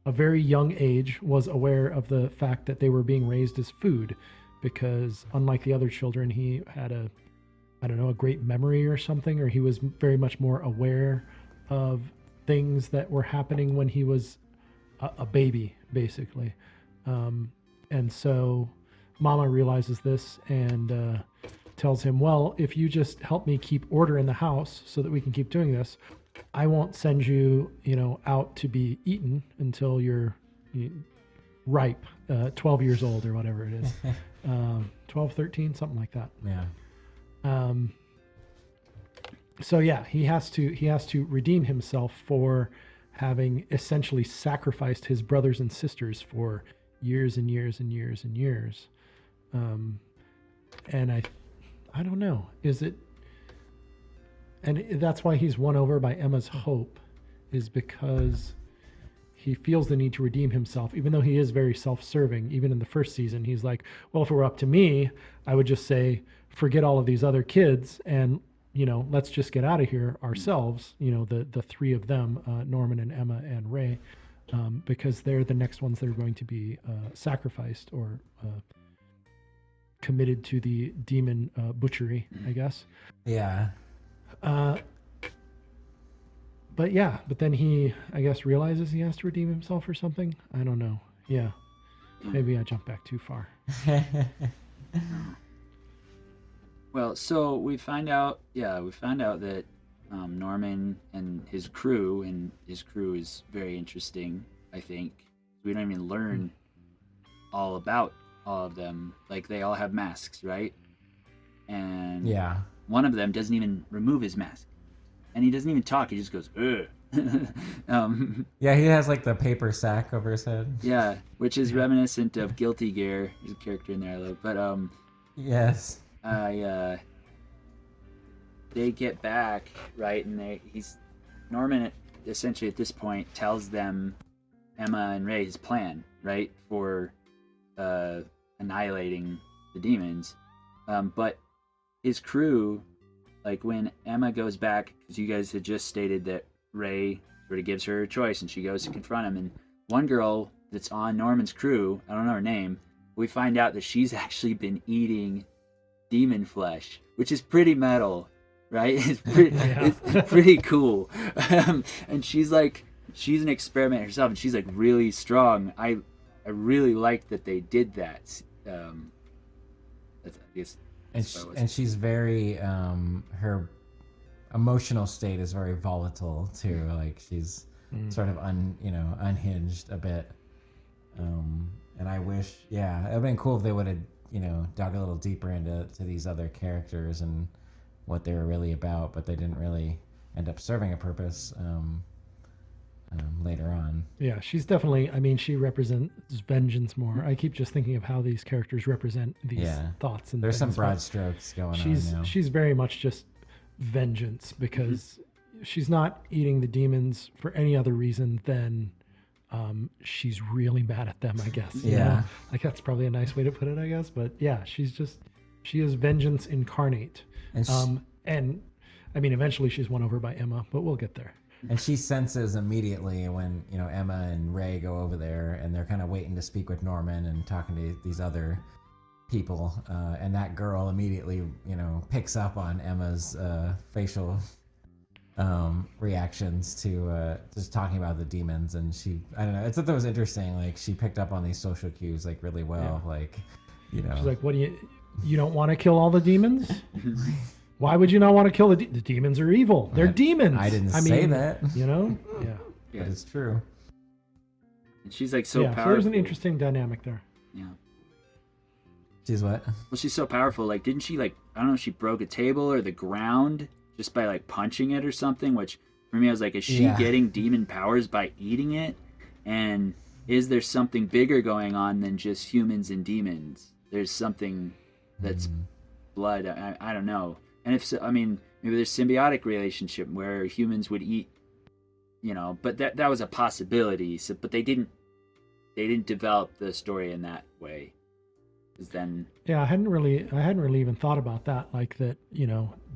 a very young age, was aware of the fact that they were being raised as food, because unlike the other children, he had a great memory or something, or he was very much more aware of things that were happening when he was a baby, basically. And so Mama realizes this and tells him, well, if you just help me keep order in the house so that we can keep doing this, I won't send you, out to be eaten until you're ripe, 12 years old or whatever it is. 12, 13, something like that. Yeah. So yeah, he has to redeem himself for having essentially sacrificed his brothers and sisters for years and years and years and years. And I don't know. Is it? And that's why he's won over by Emma's hope, is because he feels the need to redeem himself, even though he is very self-serving. Even in the first season, he's like, well, if it were up to me, I would just say, forget all of these other kids and, let's just get out of here ourselves. The three of them, Norman and Emma and Ray, because they're the next ones that are going to be sacrificed or committed to the demon butchery, I guess. Yeah. But then he, I guess, realizes he has to redeem himself or something. I don't know. Yeah. Maybe I jumped back too far. Well, so we find out that Norman and his crew is very interesting, I think. We don't even learn all about all of them. Like, they all have masks, right? And yeah, one of them doesn't even remove his mask. And he doesn't even talk. He just goes, ugh. Yeah, he has like the paper sack over his head. Yeah, which is reminiscent of Guilty Gear. There's a character in there I love. But yes. They get back, right, and Norman essentially at this point tells them, Emma and Ray, his plan, right, for annihilating the demons. But his crew, like when Emma goes back, because you guys had just stated that Ray sort of gives her a choice and she goes to confront him, and one girl that's on Norman's crew, I don't know her name, we find out that she's actually been eating demon flesh, which is pretty metal, right? It's pretty cool. And she's an experiment herself, and she's like really strong. I really like that they did that. That's, I guess, and she's very her emotional state is very volatile too. Like she's sort of unhinged a bit. And I wish, it'd been cool if they would have, dug a little deeper into these other characters and what they were really about, but they didn't really end up serving a purpose later on. Yeah, she's definitely, she represents vengeance more. I keep just thinking of how these characters represent these thoughts. And there's some things, broad strokes going on now. She's very much just vengeance, because she's not eating the demons for any other reason than she's really mad at them, I guess. You know? Like that's probably a nice way to put it, I guess. But yeah, she is vengeance incarnate. And eventually she's won over by Emma, but we'll get there. And she senses immediately when, Emma and Ray go over there and they're kind of waiting to speak with Norman and talking to these other people. And that girl immediately, picks up on Emma's facial reactions to just talking about the demons. And I don't know, I thought that was interesting. Like she picked up on these social cues like really well. Like, she's like, what you don't want to kill all the demons? Why would you not want to kill the demons are evil? They're demons. I didn't say that. Yeah. But it's true. And she's like so powerful. So there's an interesting dynamic there. Yeah. She's what? Well, she's so powerful. Like, didn't she I don't know if she broke a table or the ground just by punching it or something, which for me I was like, is she getting demon powers by eating it? And is there something bigger going on than just humans and demons? There's something that's blood. I don't know. And if so, maybe there's symbiotic relationship where humans would eat, but that was a possibility. So, but they didn't develop the story in that way. Because then, I hadn't really even thought about that. Like that,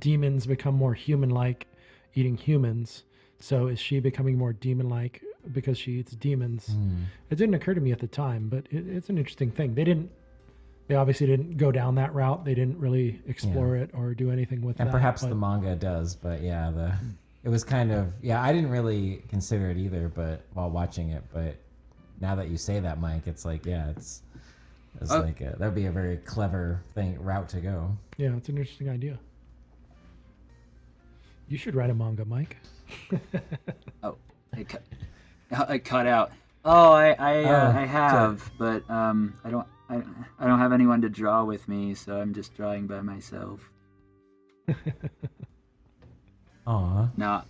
demons become more human-like, eating humans. So is she becoming more demon-like because she eats demons? It didn't occur to me at the time, but it's an interesting thing. They obviously didn't go down that route. They didn't really explore it or do anything with that. And perhaps the manga does, but it was kind of, I didn't really consider it either, but while watching it, but now that you say that, Mike, it's like, it's like, that'd be a very clever route to go. Yeah, it's an interesting idea. You should write a manga, Mike. Oh, I cut out. Oh, I have, but I don't have anyone to draw with me, so I'm just drawing by myself. Aw. Nah.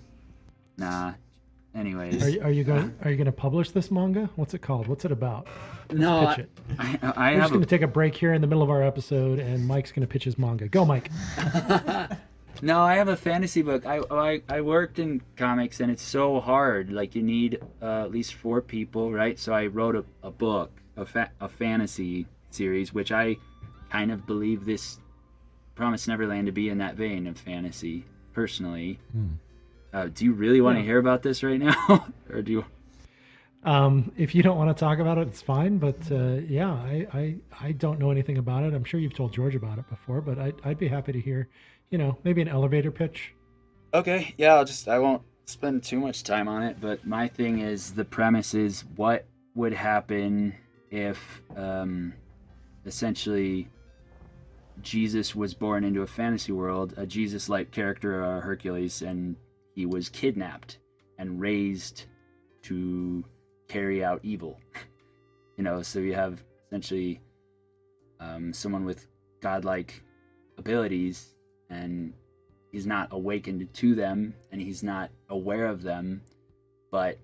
anyways, Are you going to publish this manga? What's it called? What's it about? Let's no, pitch it. I We're just have going to take a break here in the middle of our episode, and Mike's going to pitch his manga. Go, Mike. no, I have a fantasy book. I worked in comics, and it's so hard. Like you need at least 4 people, right? So I wrote a book, a fantasy series, which I kind of believe this Promised Neverland to be in that vein of fantasy. Personally, do you really want to hear about this right now, or do you? If you don't want to talk about it, it's fine. But yeah, I don't know anything about it. I'm sure you've told George about it before, but I'd be happy to hear, maybe an elevator pitch. Okay, yeah, I won't spend too much time on it, but my thing is the premise is what would happen if essentially Jesus was born into a fantasy world, a Jesus-like character, Hercules, and he was kidnapped and raised to carry out evil. So you have essentially someone with godlike abilities, and he's not awakened to them, and he's not aware of them, but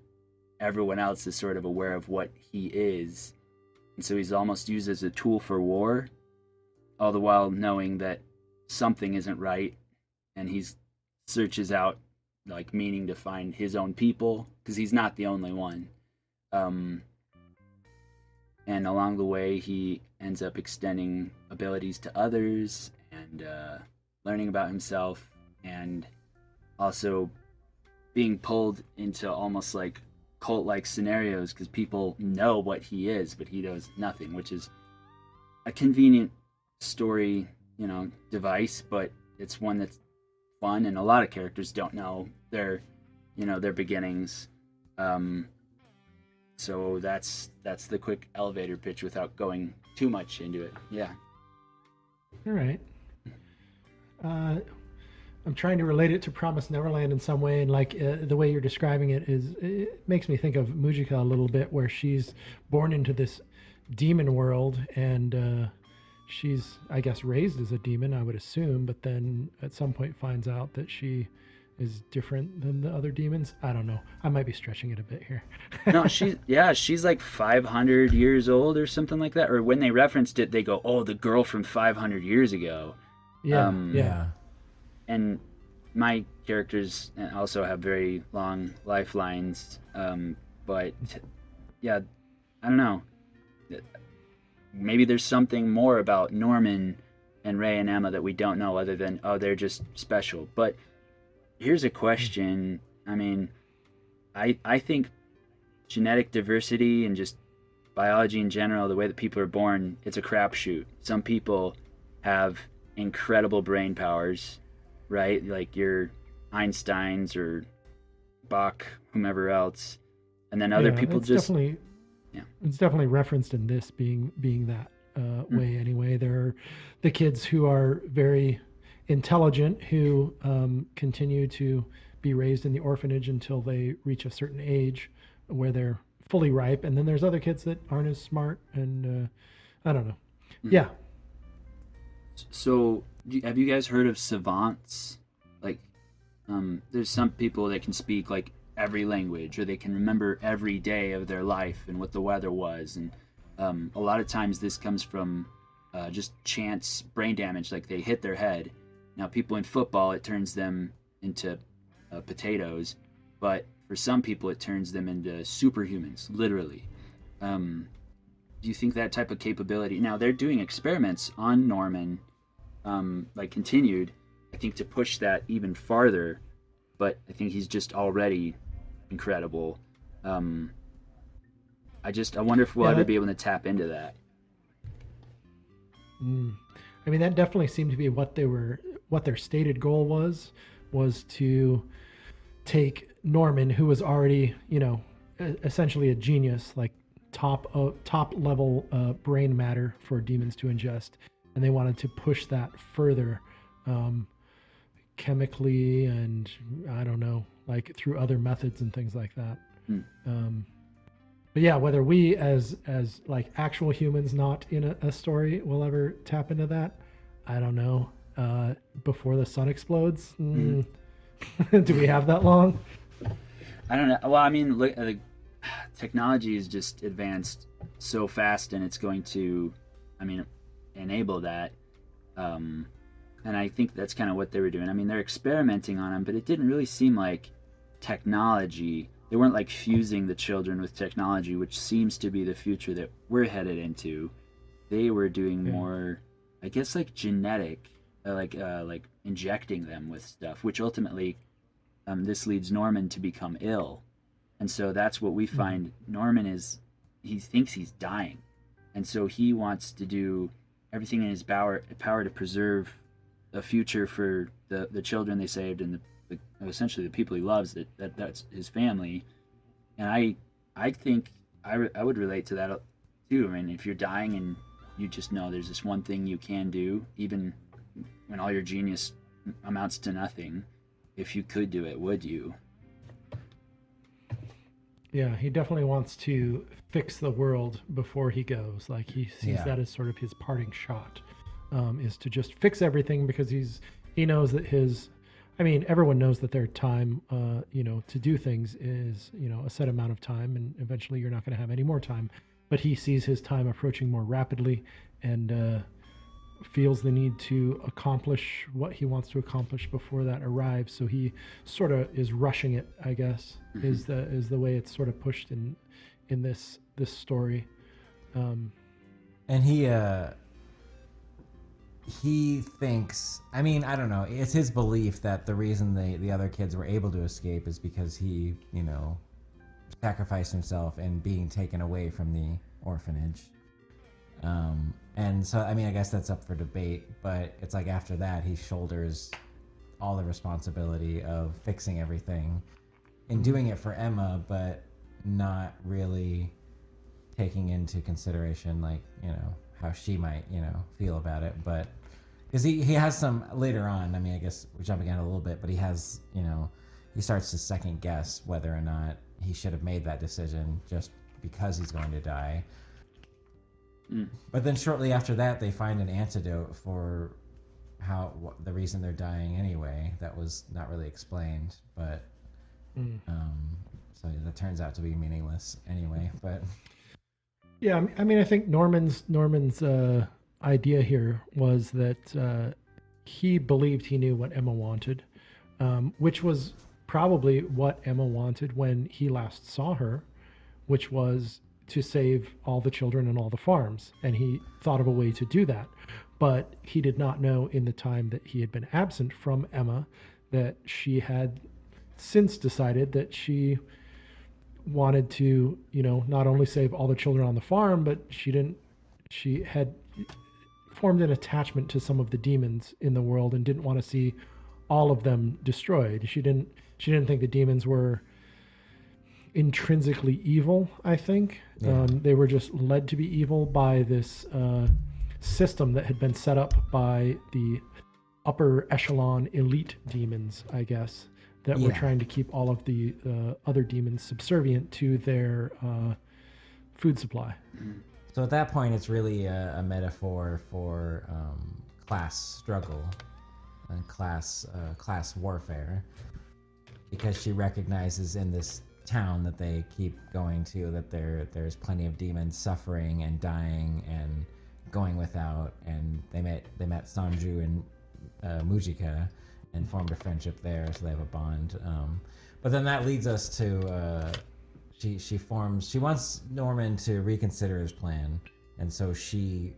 everyone else is sort of aware of what he is. And so he's almost used as a tool for war, all the while knowing that something isn't right, and he searches out like meaning to find his own people, because he's not the only one. And along the way he ends up extending abilities to others, and learning about himself, and also being pulled into almost like cult-like scenarios, because people know what he is, but he knows nothing, which is a convenient story, device, but it's one that's fun, and a lot of characters don't know their beginnings. So that's the quick elevator pitch without going too much into it. Yeah. All right. I'm trying to relate it to Promised Neverland in some way, and like the way you're describing it makes me think of Mujika a little bit, where she's born into this demon world, and she's, I guess, raised as a demon, I would assume, but then at some point finds out that she is different than the other demons. I don't know. I might be stretching it a bit here. No, she's like 500 years old or something like that. Or when they referenced it, they go, "Oh, the girl from 500 years ago." Yeah, Yeah. And my characters also have very long lifelines, but yeah, I don't know. Maybe there's something more about Norman and Ray and Emma that we don't know, other than, oh, they're just special. But here's a question. I mean, I think genetic diversity and just biology in general, the way that people are born, it's a crapshoot. Some people have incredible brain powers, right? Like your Einsteins or Bach, whomever else. And then other people just... It's definitely referenced in this being that way anyway. There are the kids who are very intelligent, who continue to be raised in the orphanage until they reach a certain age where they're fully ripe, and then there's other kids that aren't as smart, and I don't know. Yeah. So have you guys heard of savants? Like there's some people that can speak like every language, or they can remember every day of their life and what the weather was, and a lot of times this comes from just chance brain damage, like they hit their head. Now people in football, it turns them into potatoes, but for some people it turns them into superhumans, literally. Do you think that type of capability, now they're doing experiments on Norman, like continued, I think, to push that even farther, but I think he's just already incredible. I wonder if we'll ever be able to tap into that. I mean, that definitely seemed to be what their stated goal was to take Norman, who was already, essentially a genius, like top level brain matter for demons to ingest, and they wanted to push that further, chemically, and I don't know, like through other methods and things like that. But yeah, whether we as like actual humans not in a story will ever tap into that, I don't know. Before the sun explodes, do we have that long? I don't know. Well, I mean, look, technology is just advanced so fast, and it's going to, I mean, enable that. Um, and I think that's kind of what they were doing. I mean, they're experimenting on them, but it didn't really seem like technology. They weren't like fusing the children with technology, which seems to be the future that we're headed into. They were doing Yeah. more, I guess, like genetic, like injecting them with stuff, which ultimately this leads Norman to become ill, and so that's what we Mhm. find. Norman is, he thinks he's dying, and so he wants to do everything in his power to preserve a future for the children they saved and essentially the people he loves. That's his family, and I think I would relate to that too. I mean, if you're dying and you just know there's this one thing you can do, even when all your genius amounts to nothing, if you could do it, would you? Yeah, he definitely wants to fix the world before he goes. Like he sees Yeah. that as sort of his parting shot, is to just fix everything because he knows that his, I mean, everyone knows that their time, to do things is a set amount of time, and eventually you're not going to have any more time. But he sees his time approaching more rapidly, and feels the need to accomplish what he wants to accomplish before that arrives. So he sort of is rushing it, I guess, Mm-hmm. is the way it's sort of pushed in this story. Um, And he thinks, I mean, I don't know, it's his belief that the reason the other kids were able to escape is because he, sacrificed himself and being taken away from the orphanage. And so, I mean, I guess that's up for debate, but it's like after that, he shoulders all the responsibility of fixing everything and doing it for Emma, but not really taking into consideration, like, how she might, feel about it. But because he has some later on, I mean, I guess we're jumping ahead a little bit, but he has, he starts to second guess whether or not he should have made that decision just because he's going to die. Mm. But then shortly after that, they find an antidote for the reason they're dying anyway. That was not really explained, but mm. um, so that turns out to be meaningless anyway. But Yeah, I mean, I think Norman's idea here was that he believed he knew what Emma wanted, which was probably what Emma wanted when he last saw her, which was to save all the children and all the farms. And he thought of a way to do that. But he did not know in the time that he had been absent from Emma that she had since decided that she wanted to, not only save all the children on the farm, but she had formed an attachment to some of the demons in the world and didn't want to see all of them destroyed. She didn't think the demons were intrinsically evil. I think yeah, they were just led to be evil by this system that had been set up by the upper echelon elite demons, I guess, that were yeah. trying to keep all of the other demons subservient to their food supply. Mm. So at that point, it's really a metaphor for class struggle and class warfare, because she recognizes in this town that they keep going to that there's plenty of demons suffering and dying and going without, and they met Sanju and Mujika and formed a friendship there, so they have a bond. But then that leads us to she wants Norman to reconsider his plan, and so she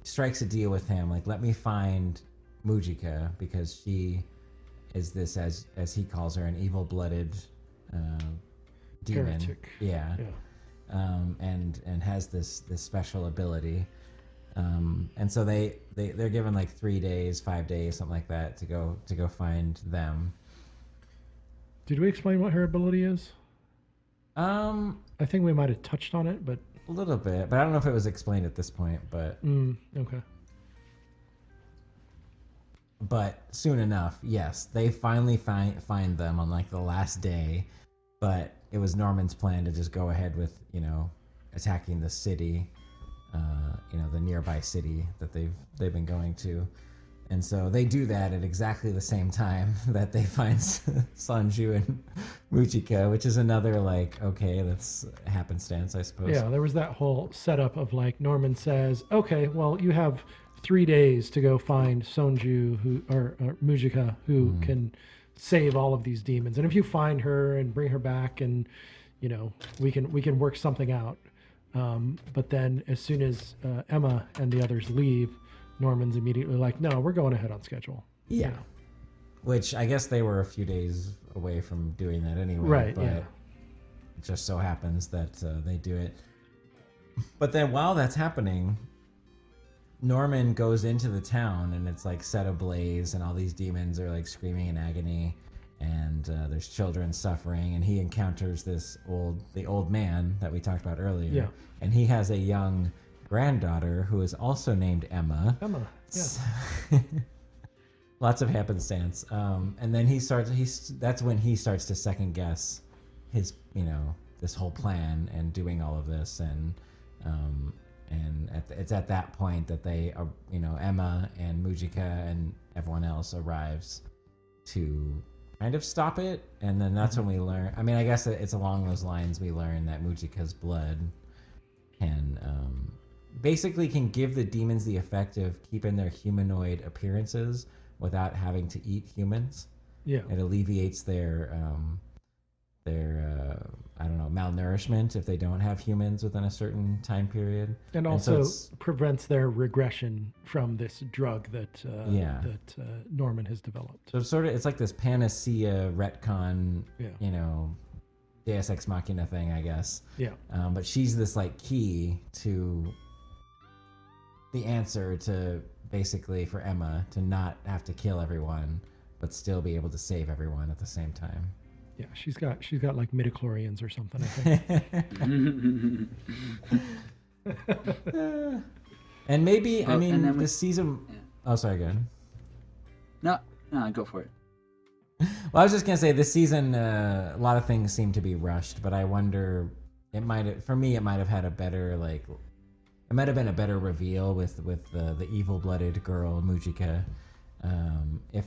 strikes a deal with him, like, let me find Mujika because she is this, as he calls her, an evil-blooded uh, demon. Heretic. Yeah. Yeah. And has this special ability. And so they're given like 3 days, 5 days, something like that, to go find them. Did we explain what her ability is? Um, I think we might have touched on it, but a little bit, but I don't know if it was explained at this point. okay. But soon enough, yes, they finally find them on like the last day. But it was Norman's plan to just go ahead with attacking the city, the nearby city that they've been going to. And so they do that at exactly the same time that they find Sanju and Mujika, which is another like, okay, that's happenstance, I suppose. Yeah, there was that whole setup of like Norman says, "Okay, well, you have 3 days to go find Sonju or Mujika who can save all of these demons, and if you find her and bring her back, and we can work something out." But then as soon as Emma and the others leave, Norman's immediately like, "No, we're going ahead on schedule." Yeah. Which I guess they were a few days away from doing that anyway. Right, But yeah. it just so happens that they do it. But then while that's happening, Norman goes into the town and it's like set ablaze and all these demons are like screaming in agony and there's children suffering and he encounters the old man that we talked about earlier. Yeah. And he has a young granddaughter who is also named Emma. Emma, yeah. Lots of happenstance. And then that's when he starts to second guess his, this whole plan and doing all of this. And it's at that point that they are, Emma and Mujika and everyone else arrives to kind of stop it. And then that's when we learn, I guess it's along those lines we learn that Mujika's blood can give the demons the effect of keeping their humanoid appearances without having to eat humans. Yeah. It alleviates their malnourishment if they don't have humans within a certain time period. And also prevents their regression from this drug that Norman has developed. So it's like this panacea retcon, Deus Ex Machina thing, I guess. Yeah. But she's this like key to the answer to basically for Emma to not have to kill everyone, but still be able to save everyone at the same time. Yeah, she's got like midichlorians or something, I think. And maybe this season. Yeah. Oh, sorry, go ahead. No, go for it. Well, I was just gonna say this season, a lot of things seem to be rushed, but I wonder it might have had a better it might have been a better reveal with the evil-blooded girl Mujika, if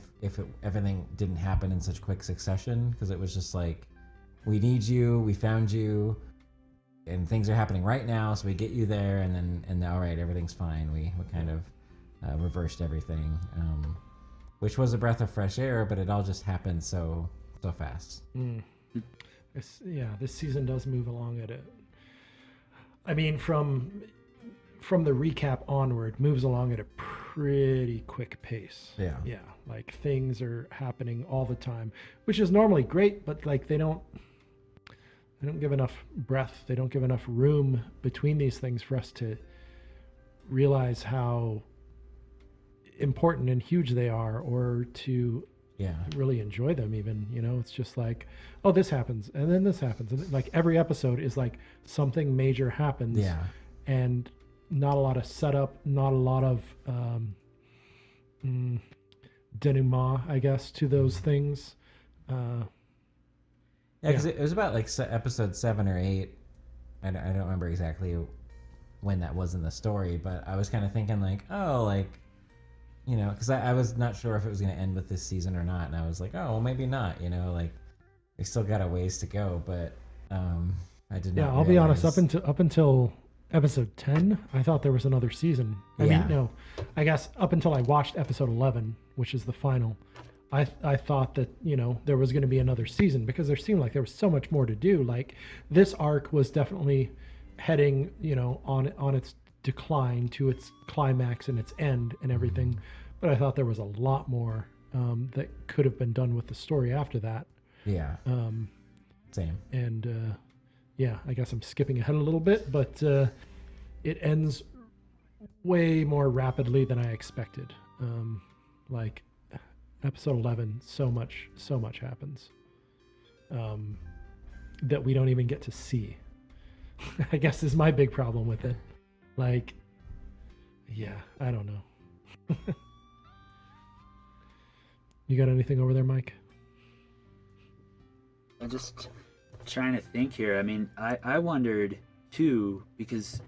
everything didn't happen in such quick succession, because it was just like, we need you, we found you, and things are happening right now, so we get you there, and then all right, everything's fine. We kind of reversed everything, which was a breath of fresh air, but it all just happened so fast. This season does move along at it. From the recap onward, moves along at a pretty quick pace. Yeah. Yeah. Like things are happening all the time, which is normally great, but like they don't give enough breath. They don't give enough room between these things for us to realize how important and huge they are, or to really enjoy them even. It's just like, oh, this happens and then this happens. And like every episode is like something major happens. Yeah. And not a lot of setup, not a lot of denouement, I guess, to those things. Because it was about like episode 7 or 8. I don't remember exactly when that was in the story, but I was kind of thinking like, oh, like, because I was not sure if it was going to end with this season or not, and I was like, oh, well, maybe not. Like we still got a ways to go, but I did not. Yeah, I'll be honest. Up until episode 10, I thought there was another season. I guess up until I watched episode 11, which is the final, I thought that there was going to be another season, because there seemed like there was so much more to do. Like this arc was definitely heading on its decline to its climax and its end and everything, but I thought there was a lot more that could have been done with the story after that. Same. And I guess I'm skipping ahead a little bit, but it ends way more rapidly than I expected. Like episode 11, so much happens that we don't even get to see. I guess is my big problem with it. Like, I don't know. You got anything over there, Mike? I'm just trying to think here. I wondered too, because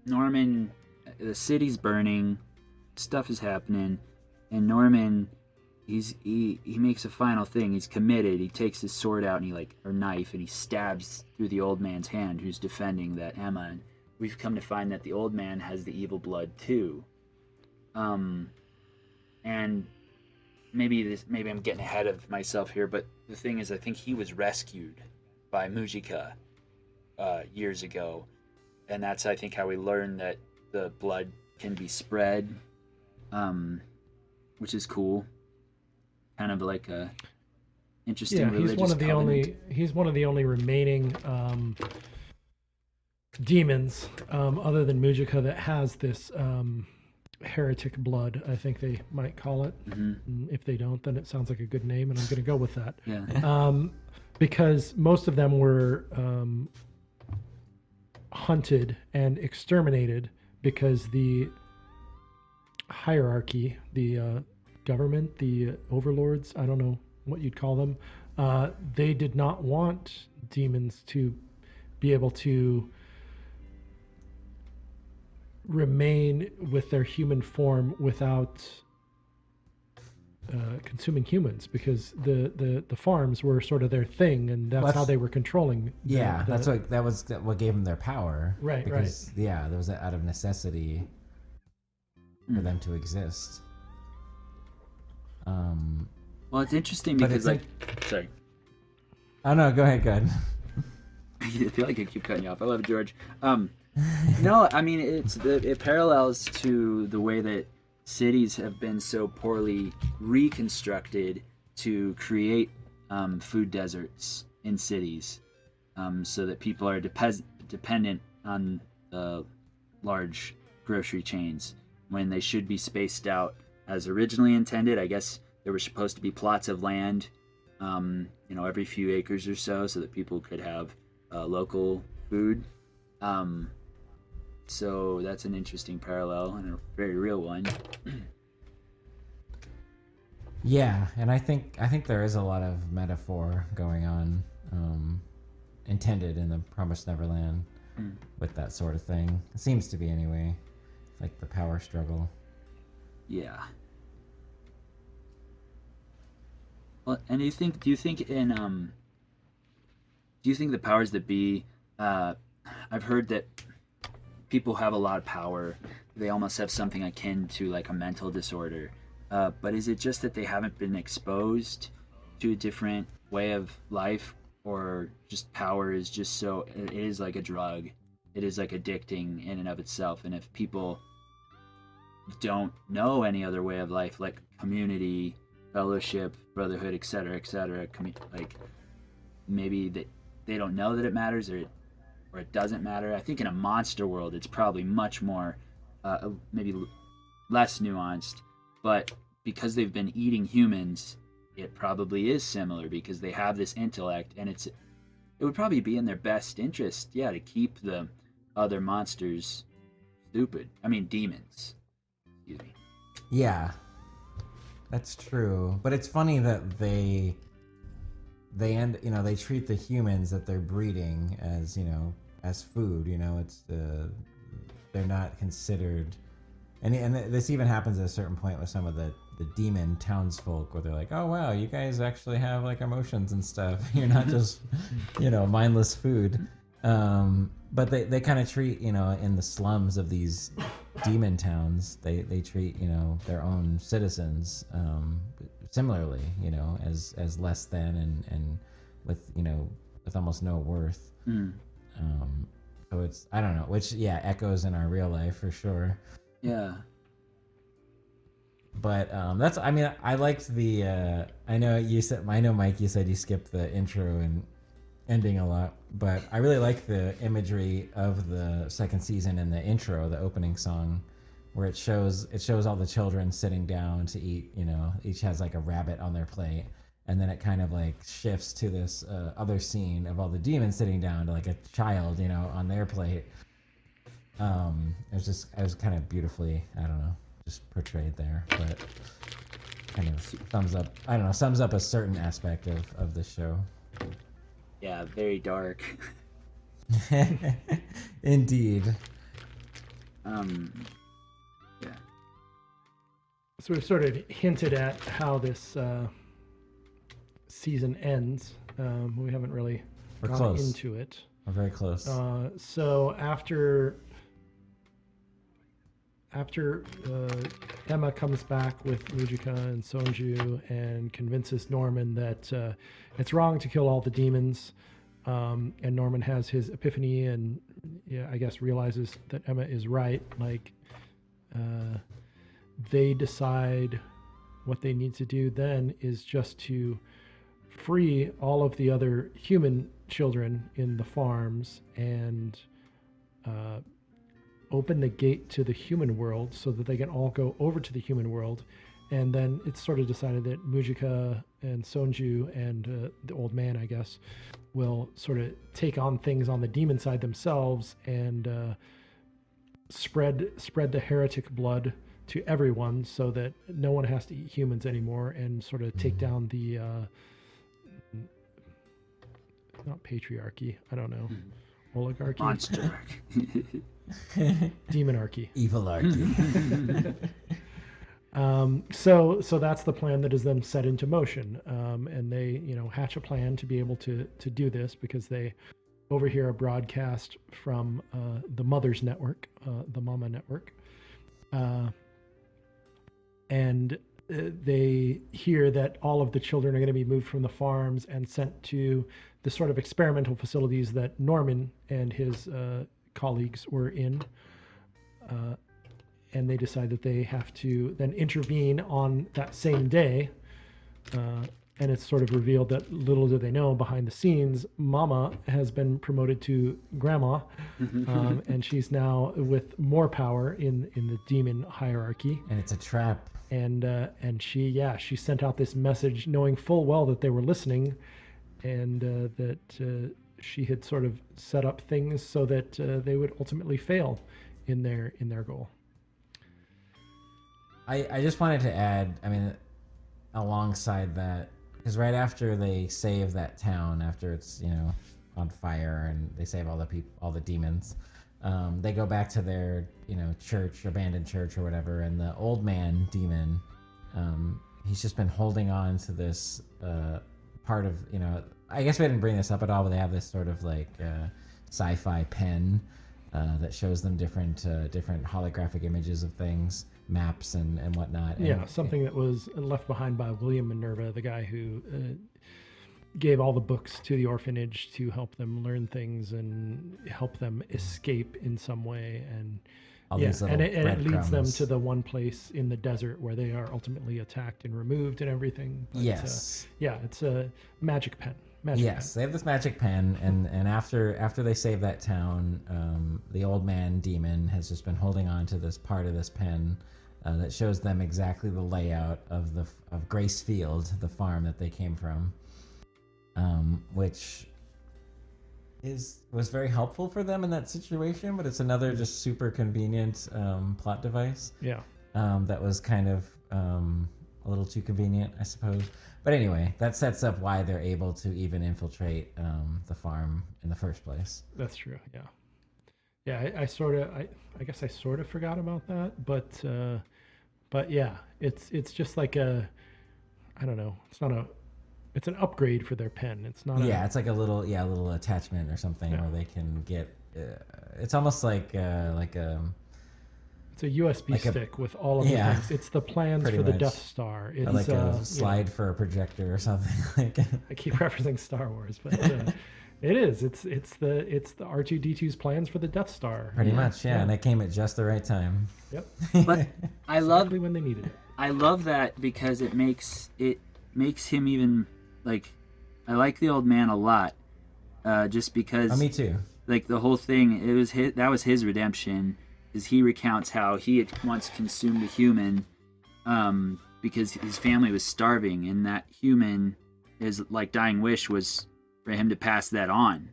Norman, the city's burning, stuff is happening, and Norman, he makes a final thing. He's committed. He takes his sword out and or knife, and he stabs through the old man's hand who's defending that Emma. And we've come to find that the old man has the evil blood too. And maybe I'm getting ahead of myself here, but the thing is, I think he was rescued by Mujika years ago, and that's, I think, how we learn that the blood can be spread, which is cool. Kind of like a interesting religious covenant. He's one of the only remaining demons, other than Mujika, that has this heretic blood, I think they might call it. Mm-hmm. If they don't, then it sounds like a good name, and I'm going to go with that. Yeah. Because most of them were hunted and exterminated because the hierarchy, the government, the overlords, I don't know what you'd call them, they did not want demons to be able to remain with their human form without consuming humans, because the farms were sort of their thing, and that's how they were controlling. That's what gave them their power. Right. Because, right. Yeah, there was out of necessity for them to exist. Well, it's interesting because, sorry. Oh no, go ahead. I feel like I keep cutting you off. I love it, George. No, I mean it parallels to the way that cities have been so poorly reconstructed to create food deserts in cities, so that people are dependent on large grocery chains when they should be spaced out as originally intended. I guess there were supposed to be plots of land, every few acres or so that people could have local food. So that's an interesting parallel and a very real one. Yeah, and I think there is a lot of metaphor going on, intended in the Promised Neverland with that sort of thing. It seems to be anyway, like the power struggle. Yeah. Well, and do you think the powers that be? I've heard that people have a lot of power. They almost have something akin to like a mental disorder. But is it just that they haven't been exposed to a different way of life, or just power is just so, it is like a drug. It is like addicting in and of itself. And if people don't know any other way of life, like community, fellowship, brotherhood, etc., like maybe they don't know that it matters, or it doesn't matter. I think in a monster world, it's probably much more, maybe less nuanced. But because they've been eating humans, it probably is similar, because they have this intellect, and it would probably be in their best interest, to keep the other monsters stupid. I mean, demons. Excuse me. Yeah, that's true. But it's funny that they treat the humans that they're breeding as, as food. They're not considered. And this even happens at a certain point with some of the demon townsfolk, where they're like, oh wow, you guys actually have like emotions and stuff. You're not just mindless food. But they kind of treat, in the slums of these demon towns, they treat their own citizens similarly, as less than and with almost no worth. So it's, I don't know, which echoes in our real life for sure. Yeah. But that's, I mean, I liked the I know Mike, you said you skipped the intro and ending a lot, but I really like the imagery of the second season in the intro, the opening song, where it shows all the children sitting down to eat. Each has like a rabbit on their plate, and then it kind of like shifts to this other scene of all the demons sitting down to like a child, on their plate. It was kind of beautifully, I don't know, just portrayed there, but kind of sums up a certain aspect of the show. Yeah, very dark. Indeed. Yeah. So we've sort of hinted at how this season ends. We haven't really We're gone close. into it. We're very close. So after Emma comes back with Mujika and Sonju and convinces Norman that it's wrong to kill all the demons, and Norman has his epiphany and I guess realizes that Emma is right. Like they decide what they need to do then is just to free all of the other human children in the farms and open the gate to the human world so that they can all go over to the human world. And then it's sort of decided that Mujika and Sonju and the old man, I guess, will sort of take on things on the demon side themselves and spread the heretic blood to everyone so that no one has to eat humans anymore and sort of take down the not patriarchy, I don't know, oligarchy, Monster. demonarchy. Evilarchy. So that's the plan that is then set into motion, and they hatch a plan to be able to do this because they overhear a broadcast from the Mother's Network, the Mama Network, and they hear that all of the children are going to be moved from the farms and sent to the sort of experimental facilities that Norman and his colleagues were in. And they decide that they have to then intervene on that same day. And it's sort of revealed that little do they know behind the scenes, Mama has been promoted to grandma, and she's now with more power in the demon hierarchy. And it's a trap. And she sent out this message knowing full well that they were listening, and that she had sort of set up things so that they would ultimately fail in their goal. I just wanted to add, I mean, alongside that, because right after they save that town, after it's on fire and they save all the people, all the demons, they go back to their church, abandoned church or whatever, and the old man demon, he's just been holding on to this part of I guess we didn't bring this up at all, but they have this sort of like sci-fi pen that shows them different holographic images of things, maps and whatnot. And, something that was left behind by William Minerva, the guy who gave all the books to the orphanage to help them learn things and help them escape in some way. And it leads them to the one place in the desert where they are ultimately attacked and removed and everything. But, yes. It's a magic pen. They have this magic pen, and after they save that town, the old man demon has just been holding on to this part of this pen that shows them exactly the layout of Grace Field, the farm that they came from, which was very helpful for them in that situation. But it's another just super convenient plot device. Yeah. That was kind of a little too convenient, I suppose. But anyway, that sets up why they're able to even infiltrate the farm in the first place. That's true. Yeah. Yeah. I guess I sort of forgot about that, but yeah, it's just like I don't know. It's an upgrade for their pen. It's not. It's like a little attachment or something where they can get. It's almost like it's a USB stick with all of the things. It's the plans for the Death Star. It's like a slide for a projector or something. I keep referencing Star Wars, but it is. It's the R2-D2's plans for the Death Star. Pretty much, yeah. And it came at just the right time. Yep. But I love exactly when they needed it. I love that because it makes him even like. I like the old man a lot, just because. Oh, me too. Like the whole thing, that was his redemption. Is he recounts how he had once consumed a human because his family was starving, and that human, his like dying wish was for him to pass that on.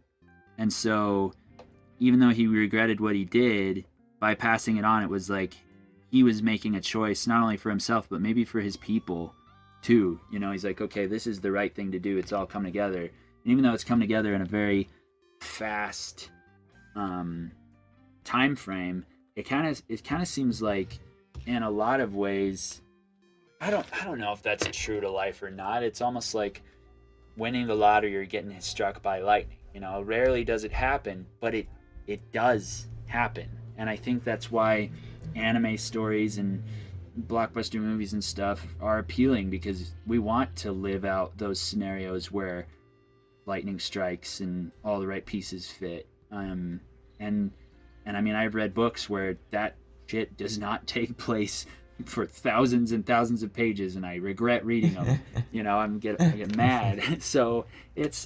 And so even though he regretted what he did, by passing it on, it was like he was making a choice not only for himself but maybe for his people too. He's like, okay, this is the right thing to do. It's all come together. And even though it's come together in a very fast time frame, it kind of seems like in a lot of ways I don't know if that's true to life or not. It's almost like winning the lottery or getting struck by lightning. Rarely does it happen, but it does happen. And I think that's why anime stories and blockbuster movies and stuff are appealing, because we want to live out those scenarios where lightning strikes and all the right pieces fit. And I mean, I've read books where that shit does not take place for thousands and thousands of pages, and I regret reading them. I get mad. So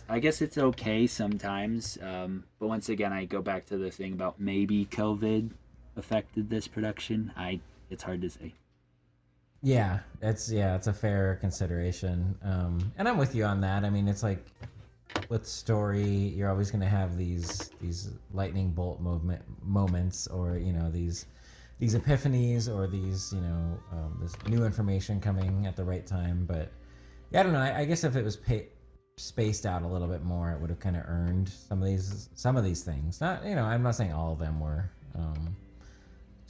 I guess it's okay sometimes. But once again, I go back to the thing about maybe COVID affected this production. It's hard to say. Yeah, it's a fair consideration, and I'm with you on that. I mean, it's like with story, you're always going to have these lightning bolt moments, or these epiphanies, or these this new information coming at the right time. But yeah, I don't know. I guess if it was spaced out a little bit more, it would have kind of earned some of these things. Not I'm not saying all of them were.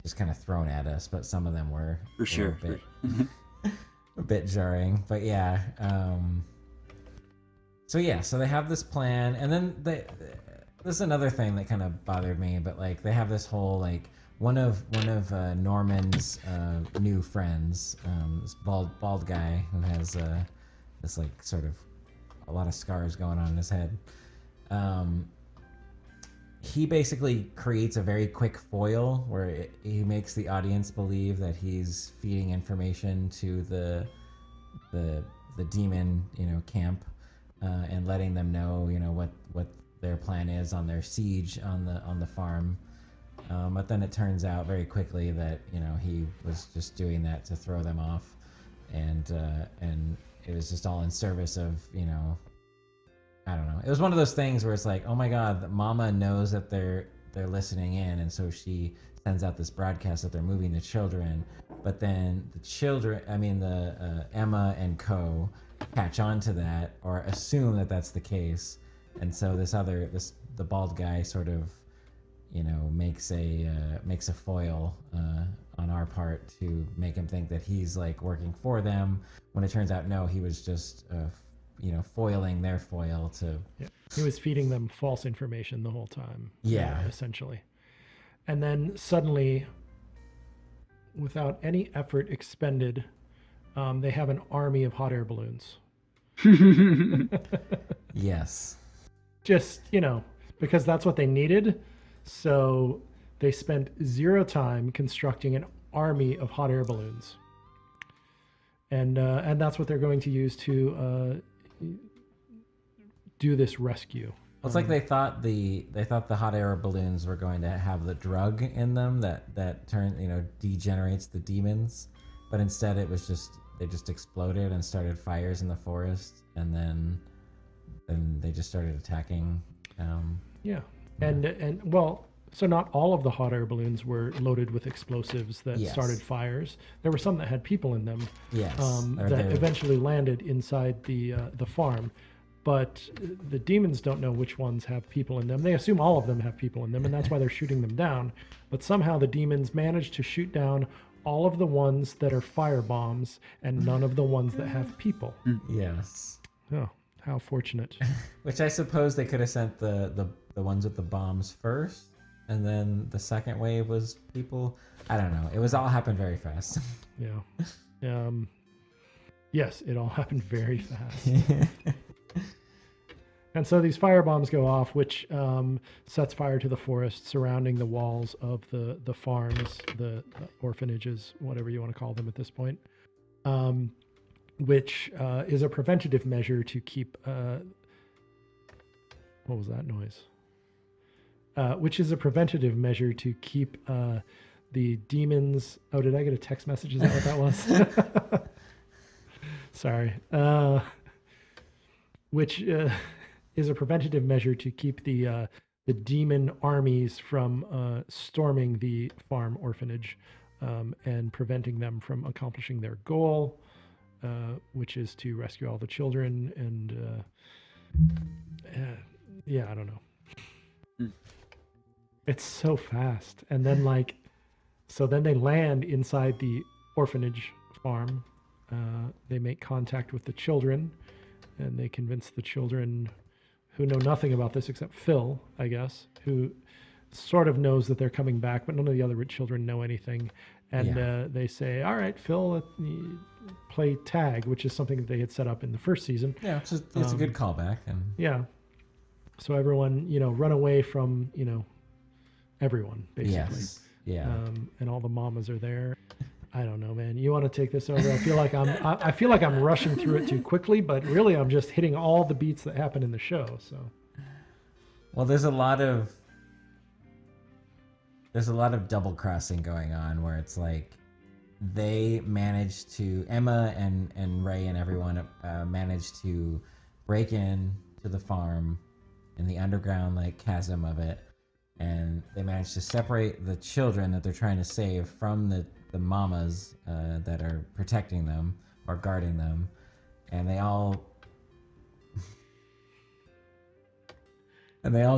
Just kind of thrown at us, but some of them were For sure. a bit jarring. But yeah, so they have this plan, and then this is another thing that kind of bothered me. But like, they have this whole like one of Norman's new friends, this bald guy who has this like sort of a lot of scars going on in his head. He basically creates a very quick foil where he makes the audience believe that he's feeding information to the demon camp, and letting them know what their plan is on their siege on the farm. But then it turns out very quickly that he was just doing that to throw them off, and it was just all in service of I don't know. It was one of those things where it's like, oh my God, Mama knows that they're listening in, and so she sends out this broadcast that they're moving the children. But then the children, Emma and Co. catch on to that, or assume that that's the case, and so the bald guy sort of makes a foil on our part to make him think that he's like working for them, when it turns out no, he was just foiling their foil to. Yeah. He was feeding them false information the whole time. Yeah. Essentially. And then suddenly, without any effort expended, they have an army of hot air balloons. Yes. Just, because that's what they needed. So they spent zero time constructing an army of hot air balloons. And that's what they're going to use to do this rescue. It's like they thought the hot air balloons were going to have the drug in them that degenerates the demons, but instead it was they just exploded and started fires in the forest, and then they just started attacking. So not all of the hot air balloons were loaded with explosives that started fires. There were some that had people in them. Yes. That eventually landed inside the farm. But the demons don't know which ones have people in them. They assume all of them have people in them, and that's why they're shooting them down. But somehow the demons manage to shoot down all of the ones that are fire bombs and none of the ones that have people. Yes. Oh, how fortunate. Which I suppose they could have sent the ones with the bombs first, and then the second wave was people. I don't know. It was all happened very fast. Yeah. Yes, it all happened very fast. And so these fire bombs go off, which sets fire to the forest surrounding the walls of the farms, the orphanages, whatever you want to call them at this point, which is a preventative measure to keep... what was that noise? Which is a preventative measure to keep the demons... Oh, did I get a text message? Is that what that was? Sorry. Which... is a preventative measure to keep the demon armies from storming the farm orphanage and preventing them from accomplishing their goal, which is to rescue all the children. And I don't know. It's so fast. And then so then they land inside the orphanage farm, they make contact with the children, and they convince the children, who know nothing about this except Phil, I guess, who sort of knows that they're coming back, but none of the other children know anything. And they say, "All right, Phil, play tag," which is something that they had set up in the first season. Yeah, it's a good callback. And Yeah. So everyone, run away from, everyone, basically. yes, yeah. And all the mamas are there. I don't know, man. You want to take this over? I feel like I'm rushing through it too quickly, but really I'm just hitting all the beats that happen in the show. So, Well, there's a lot of double crossing going on where it's like they managed to, Emma and Ray and everyone managed to break in to the farm in the underground like chasm of it, and they managed to separate the children that they're trying to save from the mamas that are protecting them or guarding them, and they all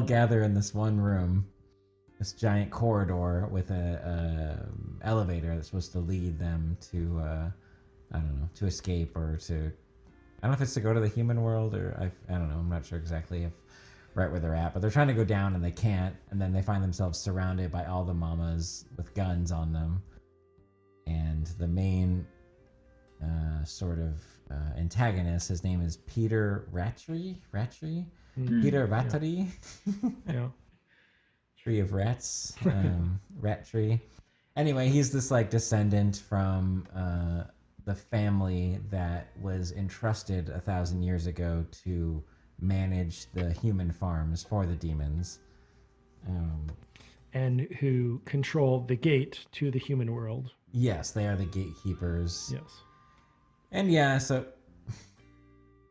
gather in this one room, this giant corridor with a elevator that's supposed to lead them to I don't know, to escape or to, I don't know if it's to go to the human world or I don't know, I'm not sure exactly if right where they're at, but they're trying to go down and they can't, and then they find themselves surrounded by all the mamas with guns on them, and the main sort of antagonist, his name is Peter Rattray. Peter Rattray. yeah. Tree of Rats, Rat Tree. Anyway, he's this like descendant from the family that was entrusted 1,000 years ago to manage the human farms for the demons. And who control the gate to the human world. Yes, they are the gatekeepers. Yes. And yeah, so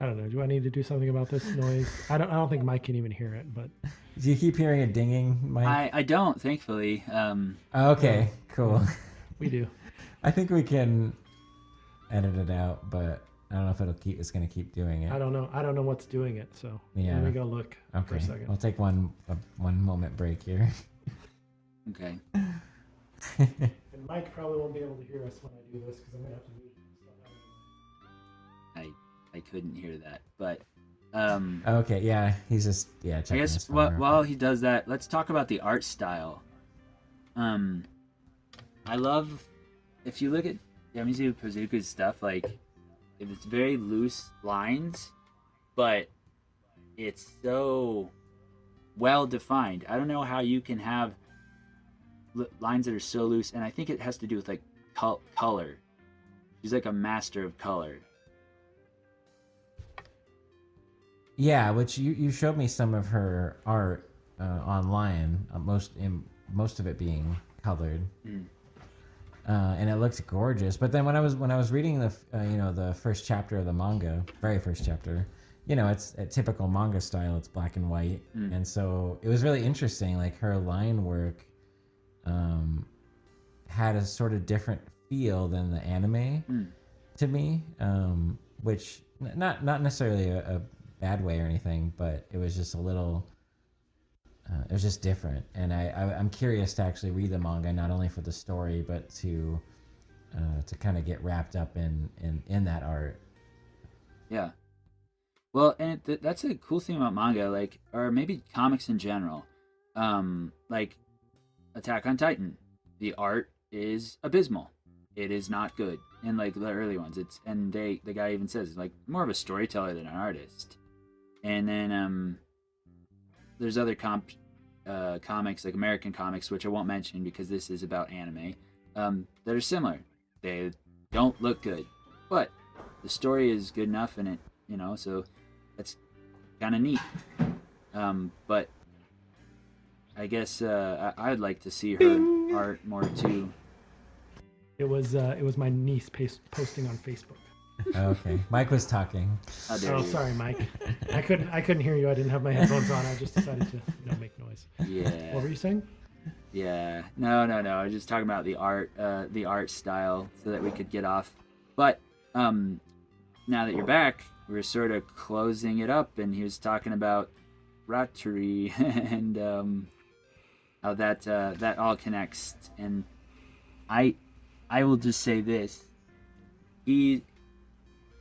I don't know. Do I need to do something about this noise? I don't think Mike can even hear it, but do you keep hearing a dinging, Mike? I don't, thankfully. Okay, cool. We do. I think we can edit it out, but I don't know if it's going to keep doing it. I don't know what's doing it, so Yeah. let me go look for a second. We'll take one moment break here. Okay. And Mike probably won't be able to hear us when I do this because I'm gonna have to mute stuff. I couldn't hear that, but Okay, yeah, he's just checking I his guess phone. while he does that, let's talk about the art style. I love, if you look at Yamizu Pazuka's stuff, like it's very loose lines, but it's so well defined. I don't know how you can have lines that are so loose, and I think it has to do with like color. She's like a master of color. Yeah, which you showed me some of her art online, most of it being colored, and it looked gorgeous. But then when I was reading the first chapter of the manga, very first chapter, it's a typical manga style. It's black and white, and so it was really interesting. Like her line work had a sort of different feel than the anime to me, which not necessarily a bad way or anything, but it was just a little it was just different, and I'm curious to actually read the manga, not only for the story but to kind of get wrapped up in that art. Yeah, well, and that's a cool thing about manga, like, or maybe comics in general, like Attack on Titan, the art is abysmal. It is not good. And like the early ones, the guy even says like more of a storyteller than an artist. And then there's other comics, like American comics, which I won't mention because this is about anime, that are similar. They don't look good, but the story is good enough in it, so that's kind of neat. But I guess I'd like to see her art more too. It was my niece posting on Facebook. Okay, Mike was talking. How dare you. Sorry, Mike. I couldn't hear you. I didn't have my headphones on. I just decided to make noise. Yeah. What were you saying? Yeah. No. I was just talking about the art style, so that we could get off. But now that you're back, we're sort of closing it up, and he was talking about Ratri and how that all connects. And I will just say this: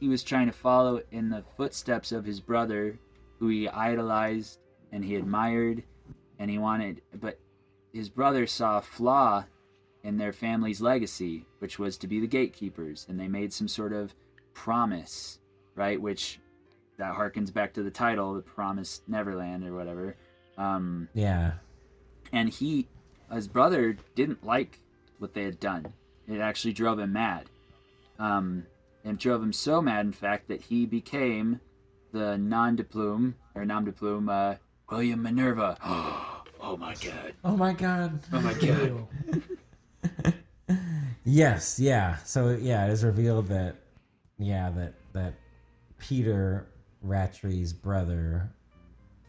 he was trying to follow in the footsteps of his brother, who he idolized and he admired, and he wanted, but his brother saw a flaw in their family's legacy, which was to be the gatekeepers, and they made some sort of promise, right? Which that harkens back to the title, The Promised Neverland or whatever. Yeah. And his brother didn't like what they had done. It actually drove him mad. It drove him so mad, in fact, that he became the nom de plume William Minerva. Oh my god. Oh my god. Oh my god. Yes, yeah. So yeah, it is revealed that that Peter Rattray's brother,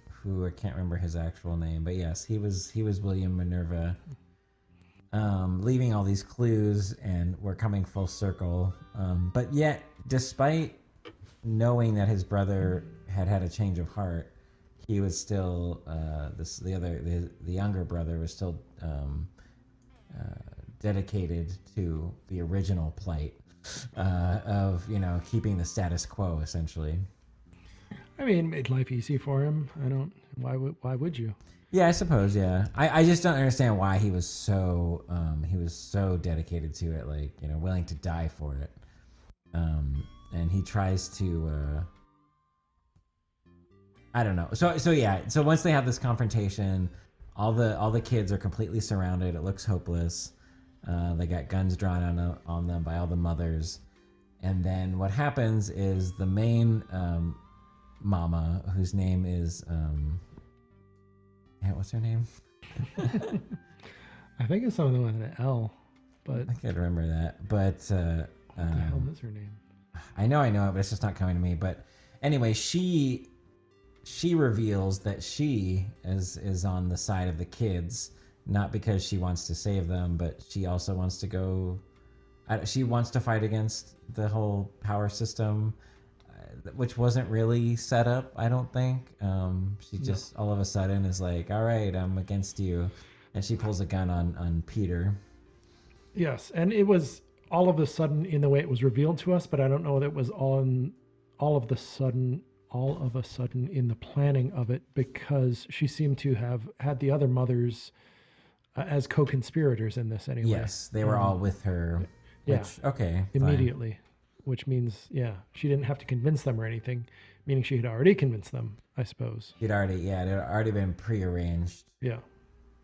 who I can't remember his actual name, but yes, he was William Minerva, leaving all these clues, and we're coming full circle. But yet, despite knowing that his brother had a change of heart, he was still the younger brother was still dedicated to the original plight of keeping the status quo, essentially. I mean, made life easy for him. Why would you? Yeah, I suppose. Yeah, I just don't understand why he was so dedicated to it, like willing to die for it. And he tries to. I don't know. So yeah. So once they have this confrontation, all the kids are completely surrounded. It looks hopeless. They got guns drawn on them by all the mothers, and then what happens is the main mama, whose name is what's her name? I think it's something with an L, but I can't remember that. But what the hell is her name? I know it, but it's just not coming to me. But anyway, she reveals that she is on the side of the kids, not because she wants to save them, but she also wants to go. She wants to fight against the whole power system, which wasn't really set up, I don't think. She just all of a sudden is like, "All right, I'm against you," and she pulls a gun on Peter. Yes, and it was all of a sudden in the way it was revealed to us, but I don't know that it was all of a sudden in the planning of it, because she seemed to have had the other mothers as co-conspirators in this anyway. Yes, they were all with her. Which, Yeah. Okay. Immediately. Fine. Which means, she didn't have to convince them or anything, meaning she had already convinced them, I suppose. It had already been prearranged. Yeah.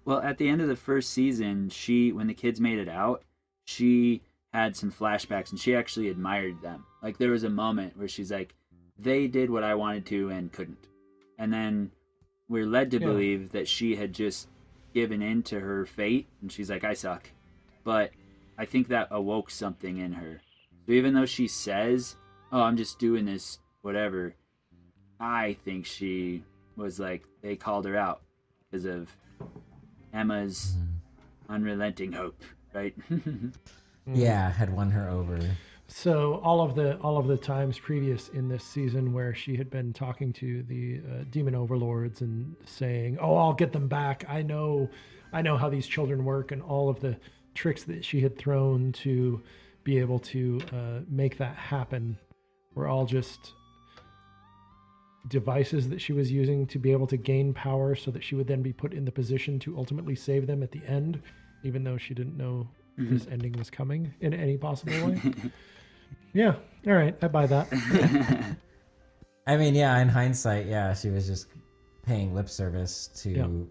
Well, at the end of the first season, when the kids made it out, she had some flashbacks and she actually admired them. Like, there was a moment where she's like, they did what I wanted to and couldn't. And then we're led to believe that she had just given in to her fate, and she's like, I suck. But I think that awoke something in her. So even though she says, oh, I'm just doing this, whatever, I think she was like, they called her out because of Emma's unrelenting hope, right? Yeah, had won her over. So all of the times previous in this season where she had been talking to the demon overlords and saying, "Oh, I'll get them back. I know how these children work," and all of the tricks that she had thrown to be able to make that happen were all just devices that she was using to be able to gain power, so that she would then be put in the position to ultimately save them at the end, even though she didn't know this ending was coming in any possible way. Yeah, all right, I buy that. I mean, yeah, in hindsight, yeah, she was just paying lip service to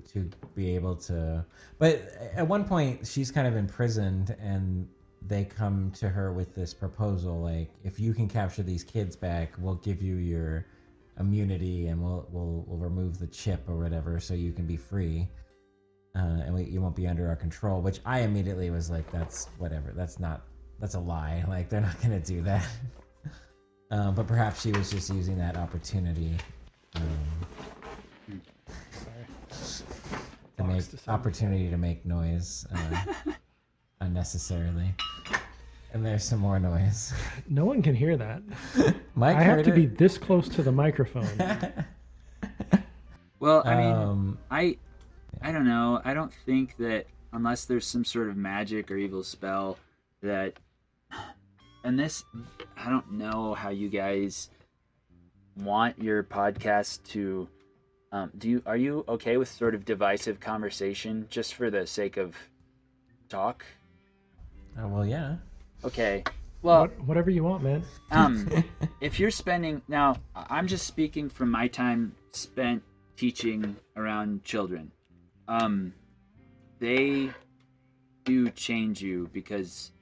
be able to. But at one point, she's kind of imprisoned, and they come to her with this proposal, like, if you can capture these kids back, we'll give you your immunity, and we'll remove the chip or whatever, so you can be free, and you won't be under our control. Which I immediately was like, that's whatever. That's a lie. Like, they're not gonna do that. But perhaps she was just using that opportunity to make noise unnecessarily. And there's some more noise. No one can hear that. Mike, I have to be this close to the microphone. Well, I mean, I don't know. I don't think that unless there's some sort of magic or evil spell that and this, I don't know how you guys want your podcast to. Are you okay with sort of divisive conversation just for the sake of talk? Well, yeah. Okay. Well, Whatever you want, man. if you're spending now, I'm just speaking from my time spent teaching around children. They do change you because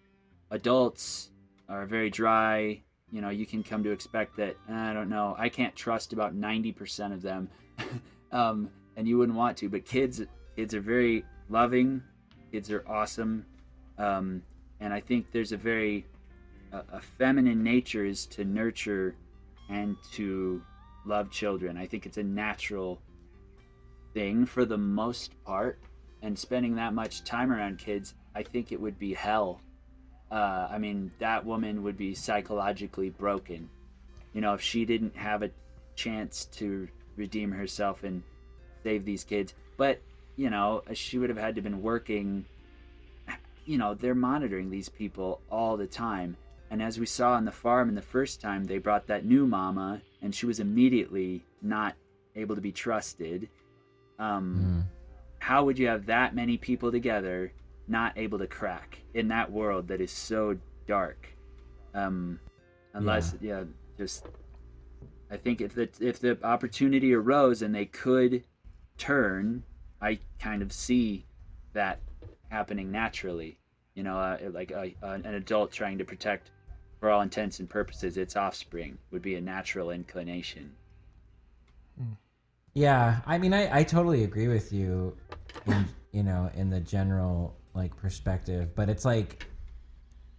adults are very dry. You know, you can come to expect that. I don't know. I can't trust about 90% of them, and you wouldn't want to. But kids are very loving. Kids are awesome, and I think there's a feminine nature is to nurture and to love children. I think it's a natural thing for the most part. And spending that much time around kids, I think it would be hell. I mean, that woman would be psychologically broken. You know, if she didn't have a chance to redeem herself and save these kids. But, you know, she would have had to have been working. You know, they're monitoring these people all the time. And as we saw on the farm in the first time, they brought that new mama, and she was immediately not able to be trusted. How would you have that many people together not able to crack in that world that is so dark? Unless, just I think if the opportunity arose and they could turn, I kind of see that happening naturally. You know, like an adult trying to protect, for all intents and purposes, its offspring would be a natural inclination. Yeah, I mean, I totally agree with you, in the general like perspective, but it's like,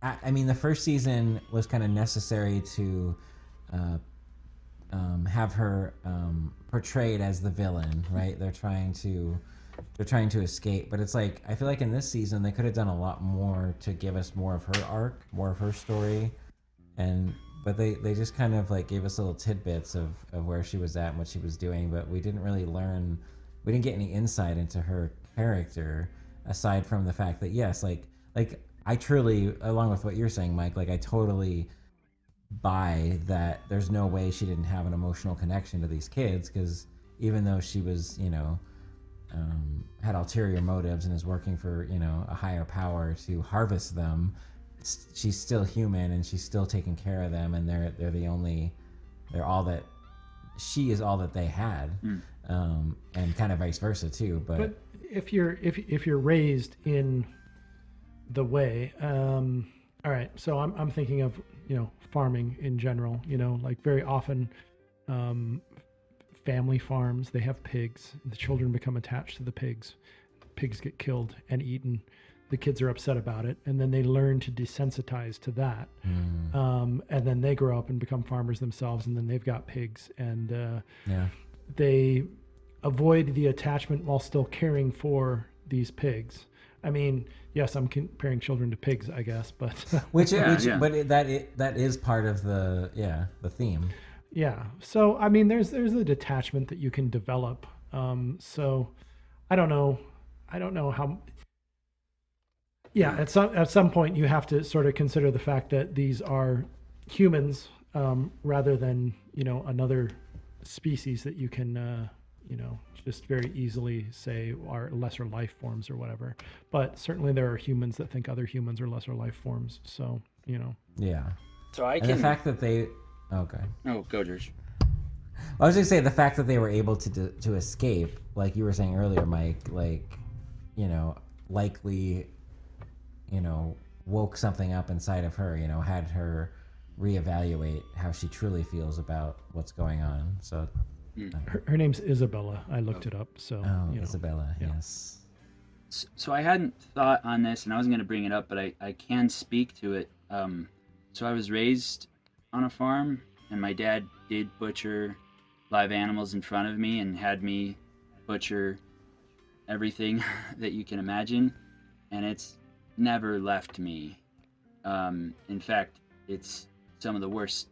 I mean, the first season was kind of necessary to have her portrayed as the villain, right? They're trying to escape, but it's like I feel like in this season they could have done a lot more to give us more of her arc, more of her story, but they just kind of like gave us little tidbits of where she was at and what she was doing, but we didn't get any insight into her character aside from the fact that yes, like I truly, along with what you're saying, Mike, like I totally buy that there's no way she didn't have an emotional connection to these kids, because even though she was, had ulterior motives and is working for, a higher power to harvest them, she's still human and she's still taking care of them, and she is all that they had. And kind of vice versa too. But if you're raised in the way, all right, so I'm thinking of, farming in general, like very often, family farms, they have pigs, the children become attached to the pigs get killed and eaten, the kids are upset about it, and then they learn to desensitize to that. And then they grow up and become farmers themselves, and then they've got pigs, and they avoid the attachment while still caring for these pigs. I mean, yes, I'm comparing children to pigs, I guess, but but that is part of the theme. Yeah. So I mean, there's a detachment that you can develop. So I don't know how. Yeah, at some point you have to sort of consider the fact that these are humans, rather than another species that you can just very easily say are lesser life forms or whatever. But certainly there are humans that think other humans are lesser life forms. So Yeah. So and the fact that they. Okay. Oh, go, George. I was going to say the fact that they were able to escape, like you were saying earlier, Mike, like, likely, woke something up inside of her, had her reevaluate how she truly feels about what's going on. So her name's Isabella. I looked it up. So Isabella, yes. So I hadn't thought on this, and I wasn't going to bring it up, but I can speak to it. So I was raised on a farm, and my dad did butcher live animals in front of me and had me butcher everything that you can imagine, and it's never left me. In fact, it's some of the worst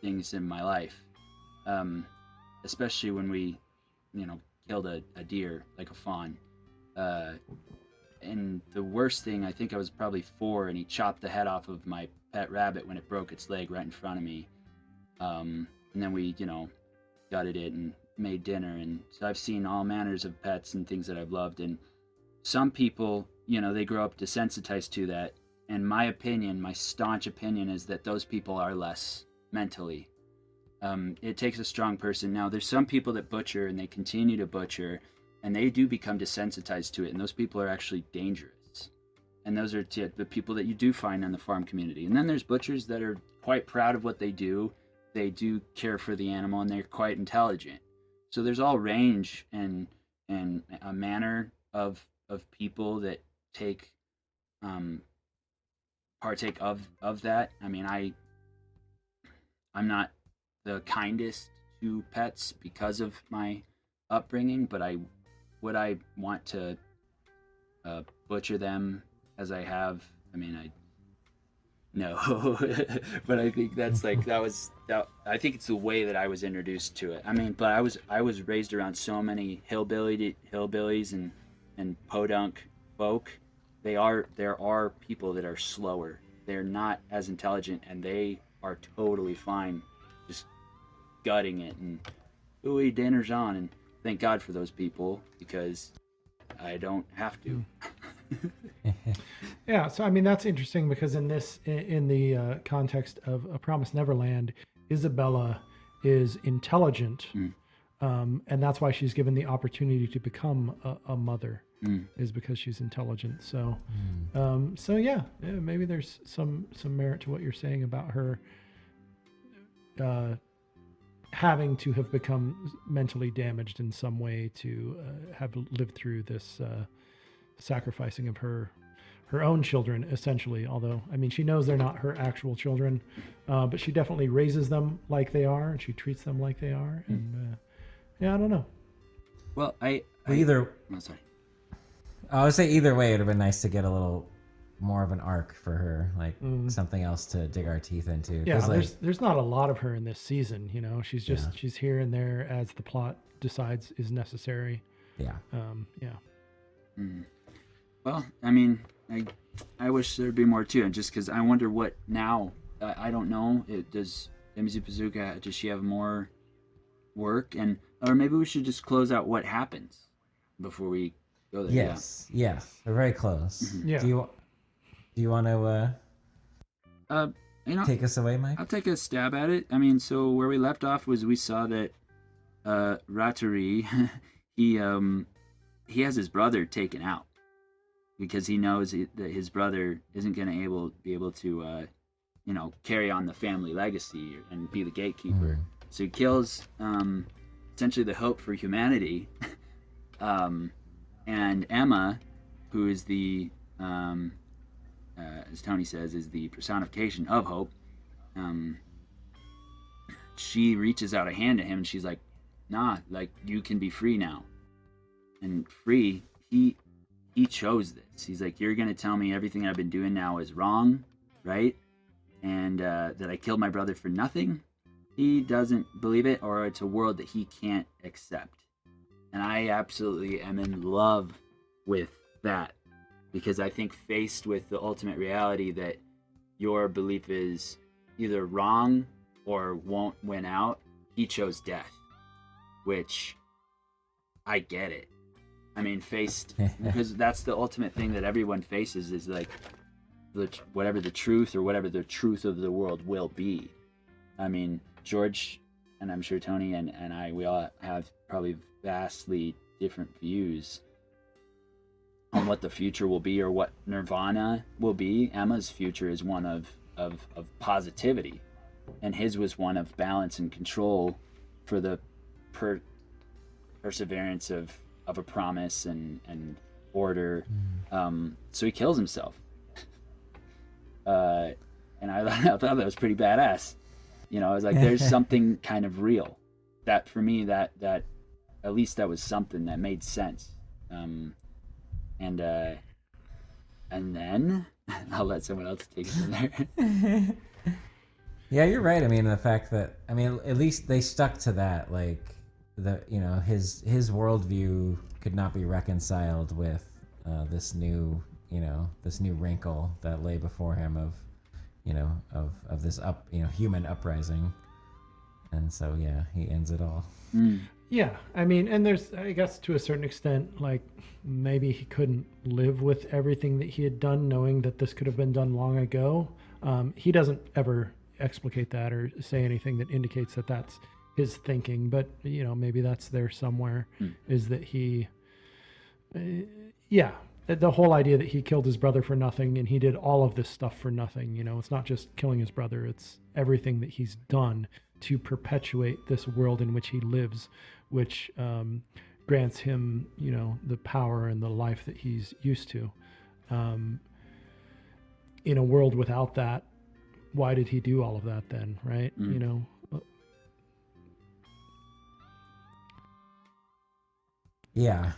things in my life, especially when we killed a deer, like a fawn, and the worst thing, I think I was probably 4, and he chopped the head off of my pet rabbit when it broke its leg right in front of me. And then we, gutted it and made dinner. And so I've seen all manners of pets and things that I've loved. And some people, they grow up desensitized to that. And my opinion, my staunch opinion, is that those people are less mentally. It takes a strong person. Now, there's some people that butcher and they continue to butcher, and they do become desensitized to it. And those people are actually dangerous. And those are the people that you do find in the farm community. And then there's butchers that are quite proud of what they do. They do care for the animal, and they're quite intelligent. So there's all range and a manner of people that partake of that. I mean, I'm not the kindest to pets because of my upbringing, but would I want to butcher them as I have? I mean, no, but I think that's like I think it's the way that I was introduced to it. I mean, but I was raised around so many hillbillies and podunk folk. There are people that are slower. They're not as intelligent, and they are totally fine just gutting it and ooey, dinner's on. And thank God for those people, because I don't have to. Yeah, so I mean that's interesting, because in the context of A Promised Neverland, Isabella is intelligent, and that's why she's given the opportunity to become a mother, is because she's intelligent. So, yeah, maybe there's some merit to what you're saying about her having to have become mentally damaged in some way to have lived through this sacrificing of her own children, essentially. Although, I mean, she knows they're not her actual children, but she definitely raises them like they are, and she treats them like they are. And yeah, I don't know. Well, sorry. I would say either way, it'd have been nice to get a little more of an arc for her, like something else to dig our teeth into. Yeah, there's not a lot of her in this season. She's just she's here and there as the plot decides is necessary. Yeah. Yeah. Well, I mean, I wish there'd be more too, and just because I wonder what now. I don't know. Does Emily Pazuka, does she have more work, or maybe we should just close out what happens before we go there. Yes, we're very close. Yeah. Do you want to take us away, Mike? I'll take a stab at it. I mean, so where we left off was we saw that Ratari, he has his brother taken out because he knows that his brother isn't going to be able to carry on the family legacy and be the gatekeeper. So he kills essentially the hope for humanity. And Emma, who is the as Tony says, is the personification of hope. She reaches out a hand to him, and she's like, "Nah, like, you can be free now." And free, he chose this. He's like, "You're gonna tell me everything I've been doing now is wrong, right? And that I killed my brother for nothing." He doesn't believe it, or it's a world that he can't accept. And I absolutely am in love with that, because I think faced with the ultimate reality that your belief is either wrong or won't win out, he chose death, which I get it. I mean, faced, because that's the ultimate thing that everyone faces, is like whatever the truth or whatever the truth of the world will be. I mean, George, and I'm sure Tony and I, we all have probably vastly different views on what the future will be or what Nirvana will be. Emma's future is one of positivity, and his was one of balance and control for the perseverance of a promise and order. So he kills himself. And I thought that was pretty badass. I was like, there's something kind of real. That for me, that at least that was something that made sense. And then I'll let someone else take it from there. Yeah, you're right. I mean, the fact that, at least they stuck to that. Like, his worldview could not be reconciled with this new wrinkle that lay before him of, of this human uprising. And so yeah, he ends it all. Yeah, I mean, and there's, I guess, to a certain extent, like maybe he couldn't live with everything that he had done, knowing that this could have been done long ago. He doesn't ever explicate that or say anything that indicates that that's his thinking, but maybe that's there somewhere. Is that he, yeah, the whole idea that he killed his brother for nothing and he did all of this stuff for nothing. It's not just killing his brother; it's everything that he's done to perpetuate this world in which he lives, which grants him, the power and the life that he's used to. In a world without that, why did he do all of that then, right? Yeah.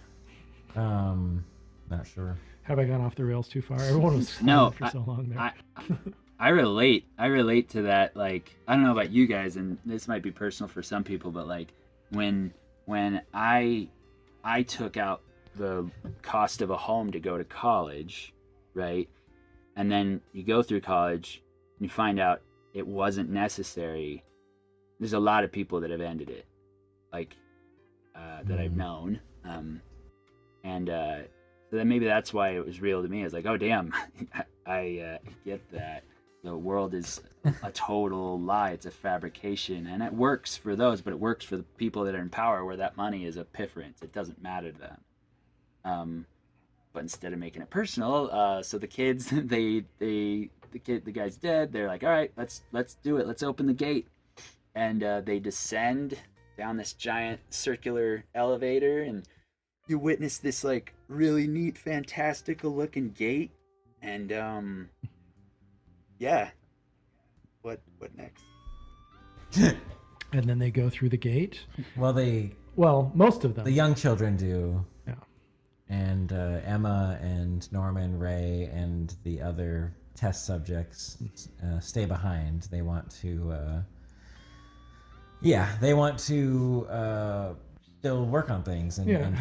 Not sure. Have I gone off the rails too far? Everyone was No, for so long there. I relate to that. Like, I don't know about you guys, and this might be personal for some people, but like when I took out the cost of a home to go to college, right? And then you go through college and you find out it wasn't necessary. There's a lot of people that have ended it, like that I've known, and so then maybe that's why it was real to me. It's like, oh damn, I get that. The world is a total lie. It's a fabrication. And it works for those, but it works for the people that are in power where that money is a piffrance. It doesn't matter to them. But instead of making it personal, so the kids, the guy's dead. They're like, all right, let's do it. Let's open the gate. And they descend down this giant circular elevator. And you witness this like really neat, fantastical looking gate. And, yeah. What next? And then they go through the gate. Well, most of them. The young children do. Yeah. And Emma and Norman, Ray, and the other test subjects stay behind. They want to. They want to still work on things and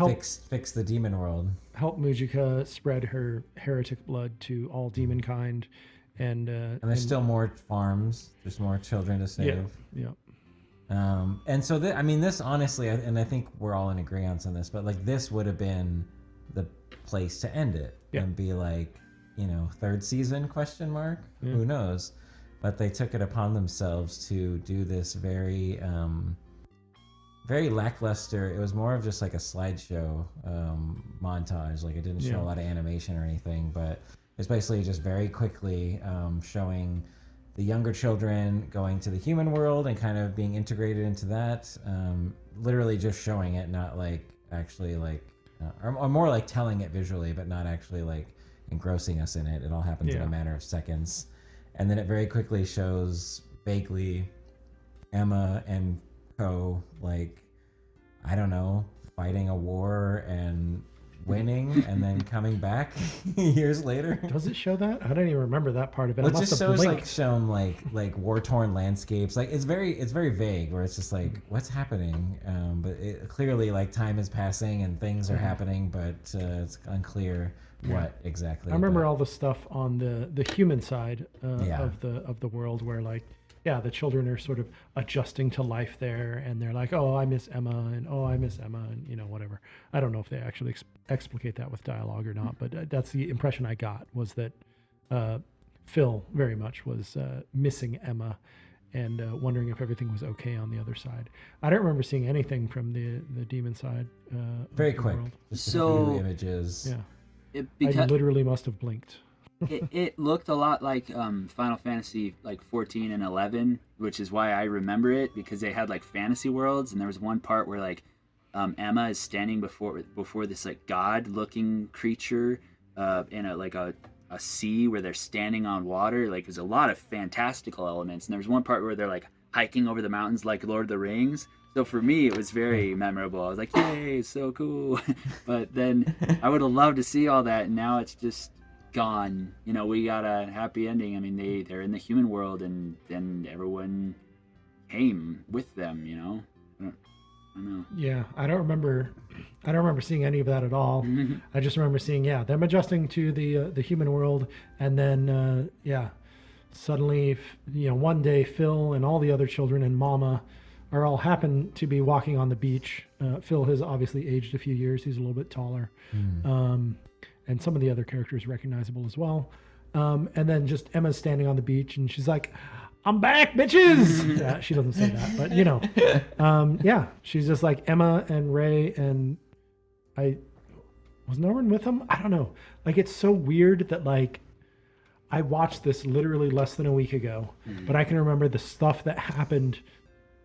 fix the demon world. Help Mujika spread her heretic blood to all demon kind. And there's still more farms. There's more children to save. Yeah. And so, this honestly, and I think we're all in agreement on this, but like this would have been the place to end it and be like, third season ? Who knows? But they took it upon themselves to do this very, very lackluster. It was more of just like a slideshow montage. Like it didn't show a lot of animation or anything, but it's basically just very quickly showing the younger children going to the human world and kind of being integrated into that. Literally just showing it, not like actually like, or more like telling it visually, but not actually like engrossing us in it. It all happens in a matter of seconds. And then it very quickly shows vaguely Emma and co, like, I don't know, fighting a war and winning and then coming back years later. Does it show that? I don't even remember that part of it. Well, it just shows like shown like war-torn landscapes. Like it's very vague where it's just like what's happening. But it, clearly like time is passing and things are happening, but it's unclear what exactly. I remember all the stuff on the human side of the world where like the children are sort of adjusting to life there, and they're like, oh, I miss Emma, and oh, I miss Emma, and whatever. I don't know if they actually explicate that with dialogue or not, but that's the impression I got, was that Phil very much was missing Emma and wondering if everything was okay on the other side. I don't remember seeing anything from the demon side. Very quick. World. Just a few images. Yeah. I literally must have blinked. it looked a lot like Final Fantasy like 14 and 11, which is why I remember it, because they had like fantasy worlds, and there was one part where like Emma is standing before this like god-looking creature in a sea where they're standing on water. Like there's a lot of fantastical elements, and there's one part where they're like hiking over the mountains like Lord of the Rings. So for me, it was very memorable. I was like, yay, so cool. But then I would have loved to see all that, and now it's just gone. We got a happy ending. I mean, they're in the human world, and then everyone came with them. I don't know. Yeah, I don't remember seeing any of that at all. I just remember seeing them adjusting to the human world, and then suddenly, one day Phil and all the other children and Mama are all happen to be walking on the beach. Phil has obviously aged a few years. He's a little bit taller. And some of the other characters recognizable as well. And then just Emma's standing on the beach and she's like, I'm back, bitches. Yeah, she doesn't say that, but yeah, she's just like Emma and Ray and was Norman with them? I don't know. Like, it's so weird that like I watched this literally less than a week ago, but I can remember the stuff that happened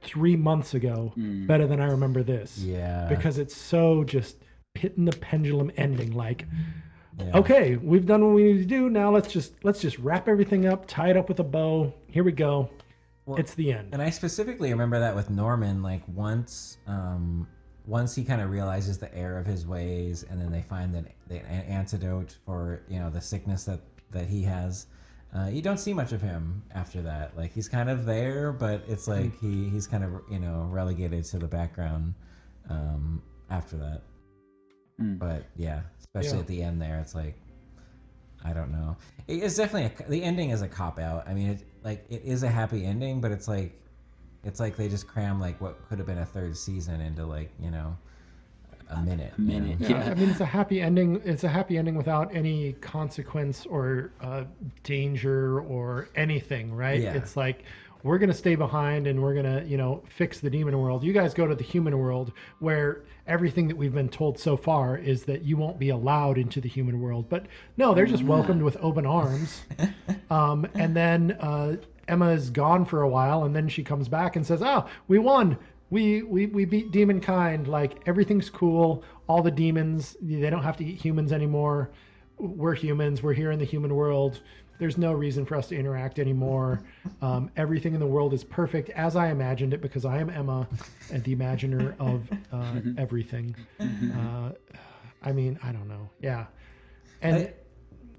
3 months ago better than I remember this. Yeah. Because it's so just hitting the pendulum ending. Like, okay, we've done what we need to do. Now let's just wrap everything up, tie it up with a bow. Here we go. Well, it's the end. And I specifically remember that with Norman, like once he kind of realizes the error of his ways, and then they find the antidote for the sickness that he has. You don't see much of him after that. Like, he's kind of there, but it's like he's kind of relegated to the background after that. But yeah, especially at the end there, it's like, I don't know. It's definitely the ending is a cop out. I mean, it is a happy ending, but it's like they just cram like what could have been a third season into like a minute. Yeah. I mean, it's a happy ending. It's a happy ending without any consequence or danger or anything, right? Yeah. It's like, we're going to stay behind and we're going to, fix the demon world. You guys go to the human world, where everything that we've been told so far is that you won't be allowed into the human world. But no, they're just welcomed with open arms. And then Emma is gone for a while, and then she comes back and says, "Oh, we won. We beat demon kind. Like, everything's cool. All the demons, they don't have to eat humans anymore. We're humans. We're here in the human world. There's no reason for us to interact anymore. Everything in the world is perfect as I imagined it, because I am Emma, and the imaginer of everything." I mean, I don't know. Yeah. And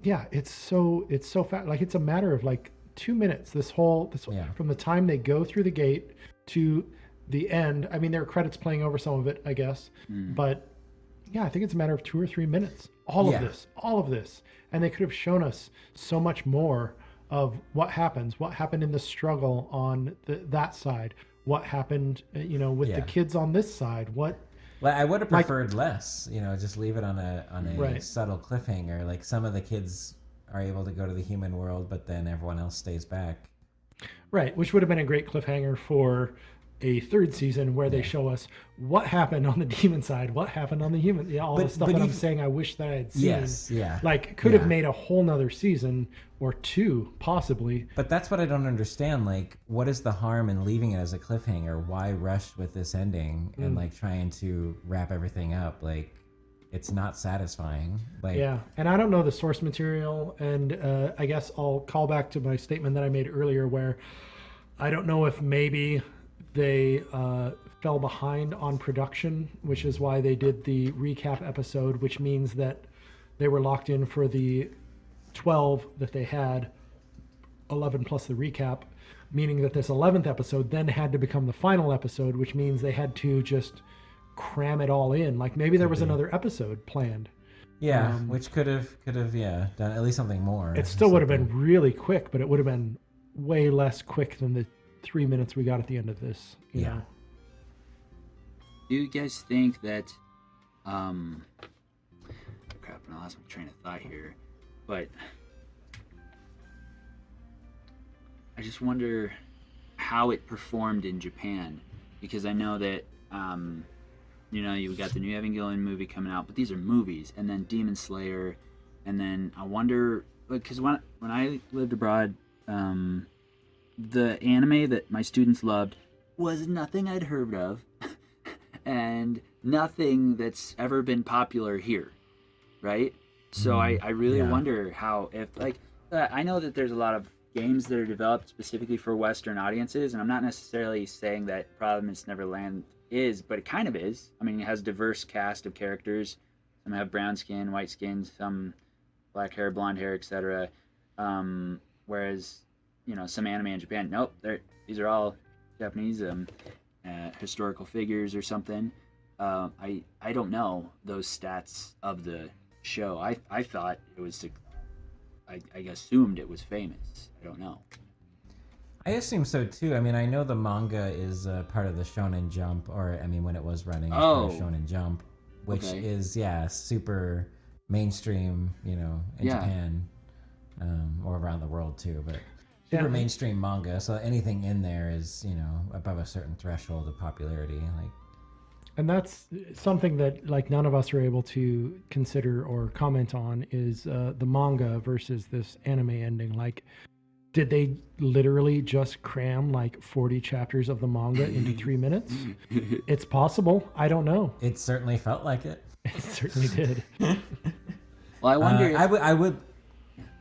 it's so fast. Like, it's a matter of like 2 minutes. This whole from the time they go through the gate to the end. I mean, there are credits playing over some of it, I guess, but yeah, I think it's a matter of 2 or 3 minutes. All of this. And they could have shown us so much more of what happened in the struggle on that side, what happened, with the kids on this side. Well, I would have preferred less, just leave it on a subtle cliffhanger. Like, some of the kids are able to go to the human world, but then everyone else stays back. Right, which would have been a great cliffhanger for a third season, where they show us what happened on the demon side, what happened on the human, all the stuff that I'm saying I wish that I had seen. Yes, yeah. Like, could have made a whole nother season or two, possibly. But that's what I don't understand. Like, what is the harm in leaving it as a cliffhanger? Why rush with this ending and like trying to wrap everything up? Like, it's not satisfying. Like, yeah, and I don't know the source material, and I guess I'll call back to my statement that I made earlier, where I don't know if maybe they fell behind on production, which is why they did the recap episode, which means that they were locked in for the 12 that they had, 11 plus the recap, meaning that this 11th episode then had to become the final episode, which means they had to just cram it all in. Like, maybe there was another episode planned. Yeah, which could have done at least something more. It still would have been really quick, but it would have been way less quick than the 3 minutes we got at the end of this. You know? Do you guys think that crap, I lost my train of thought here, but I just wonder how it performed in Japan, because I know that you got the new Evangelion movie coming out, but these are movies, and then Demon Slayer, and then I wonder, because when I lived abroad, the anime that my students loved was nothing I'd heard of, and nothing that's ever been popular here, right? So I really wonder how, if I know that there's a lot of games that are developed specifically for Western audiences, and I'm not necessarily saying that Promised Neverland is, but it kind of is. I mean, it has a diverse cast of characters. Some have brown skin, white skin, some black hair, blonde hair, etc. Whereas, some anime in Japan, nope, these are all Japanese historical figures or something. I don't know those stats of the show. I thought it was I assumed it was famous. I don't know. I assume so too. I mean, I know the manga is part of the Shonen Jump, or I mean, when it was running, it was part of Shonen Jump, which is super mainstream, in Japan, or around the world too. But super mainstream manga, so anything in there is above a certain threshold of popularity. Like, and that's something that like none of us are able to consider or comment on is the manga versus this anime ending. Like, did they literally just cram like 40 chapters of the manga into 3 minutes? It's possible. I don't know. It certainly felt like it. It certainly did. Well, I wonder. I would.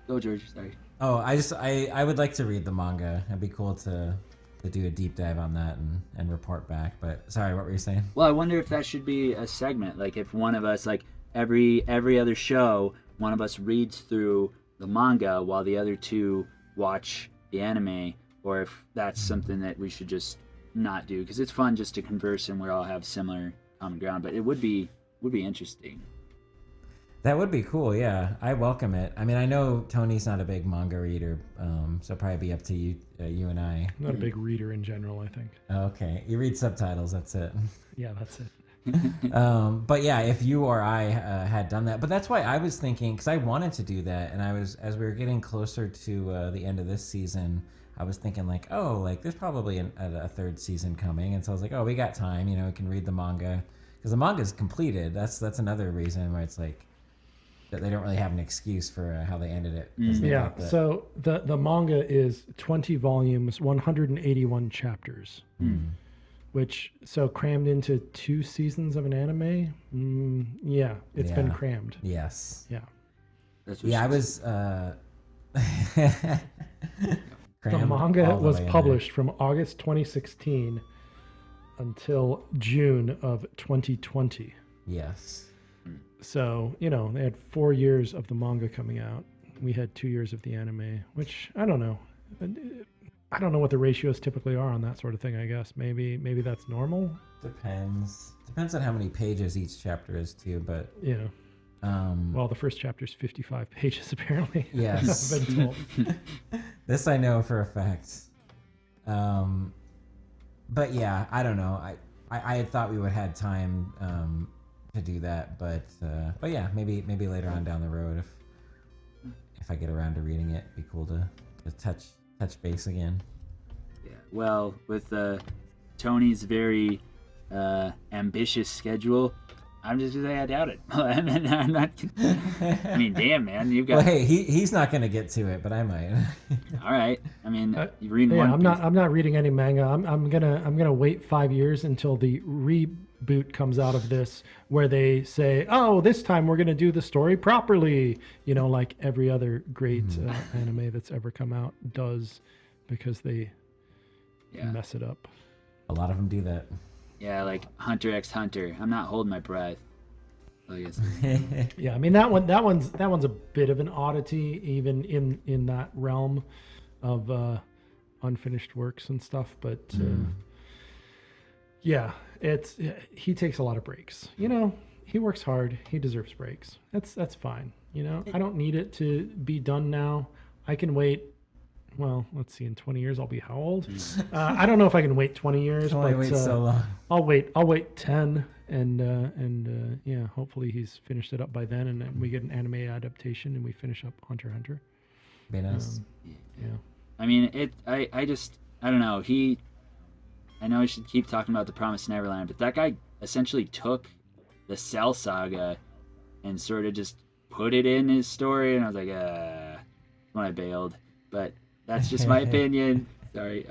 Go, George. Sorry. Oh, I would like to read the manga. It'd be cool to do a deep dive on that and report back. But sorry, what were you saying? Well, I wonder if that should be a segment. Like if one of us, like every other show, one of us reads through the manga while the other two watch the anime, or if that's something that we should just not do, because it's fun just to converse and we all have similar common ground. But it would be interesting. That would be cool. Yeah, I welcome it. I mean, I know Tony's not a big manga reader, so it'll probably be up to you and I. I'm not a big reader in general, I think. Okay, you read subtitles. That's it. Yeah, that's it. But yeah, if you or I had done that, but that's why I was thinking, because I wanted to do that, and as we were getting closer to the end of this season, I was thinking like, oh, like there's probably a third season coming, and so I was like, oh, we got time, we can read the manga, because the manga is completed. That's another reason why it's like that they don't really have an excuse for how they ended it. Yeah. So the manga is 20 volumes, 181 chapters. Which, so crammed into 2 seasons of an anime? Yeah, it's been crammed. Yes. Yeah. I was... the manga was published from August 2016 until June of 2020. Yes. So, they had 4 years of the manga coming out. We had 2 years of the anime, which, I don't know. I don't know what the ratios typically are on that sort of thing, I guess. Maybe that's normal. Depends on how many pages each chapter is too, but yeah. Well, the first chapter is 55 pages apparently. Yes. I've been told. This I know for a fact. But yeah, I don't know. I had thought we would have had time to do that, but yeah, maybe later on down the road if I get around to reading it, it'd be cool to touch base again. Yeah. Well, with Tony's very ambitious schedule, I'm just gonna say I doubt it. I'm not. I mean, damn, man, you've got. Well, hey, he's not gonna get to it, but I might. All right. I mean, you're reading one. I'm not reading any manga. I'm gonna wait 5 years until the reboot comes out of this, where they say, "Oh, this time we're gonna do the story properly." Like every other great anime that's ever come out does, because they mess it up. A lot of them do that. Yeah, like Hunter x Hunter. I'm not holding my breath. I guess. Yeah, I mean that one's a bit of an oddity, even in that realm of unfinished works and stuff. But yeah, he takes a lot of breaks. He works hard. He deserves breaks. That's fine. I don't need it to be done now. I can wait. Well, let's see. In 20 years, I'll be how old? I don't know if I can wait 20 years. Only wait so long. I'll wait 10, and yeah, hopefully he's finished it up by then, and then we get an anime adaptation, and we finish up Hunter x Hunter. Be nice. Yeah. I mean, I don't know. I know I should keep talking about the Promised Neverland, but that guy essentially took the Cell Saga and sort of just put it in his story, and I was like, when I bailed, but. That's just my opinion. Sorry.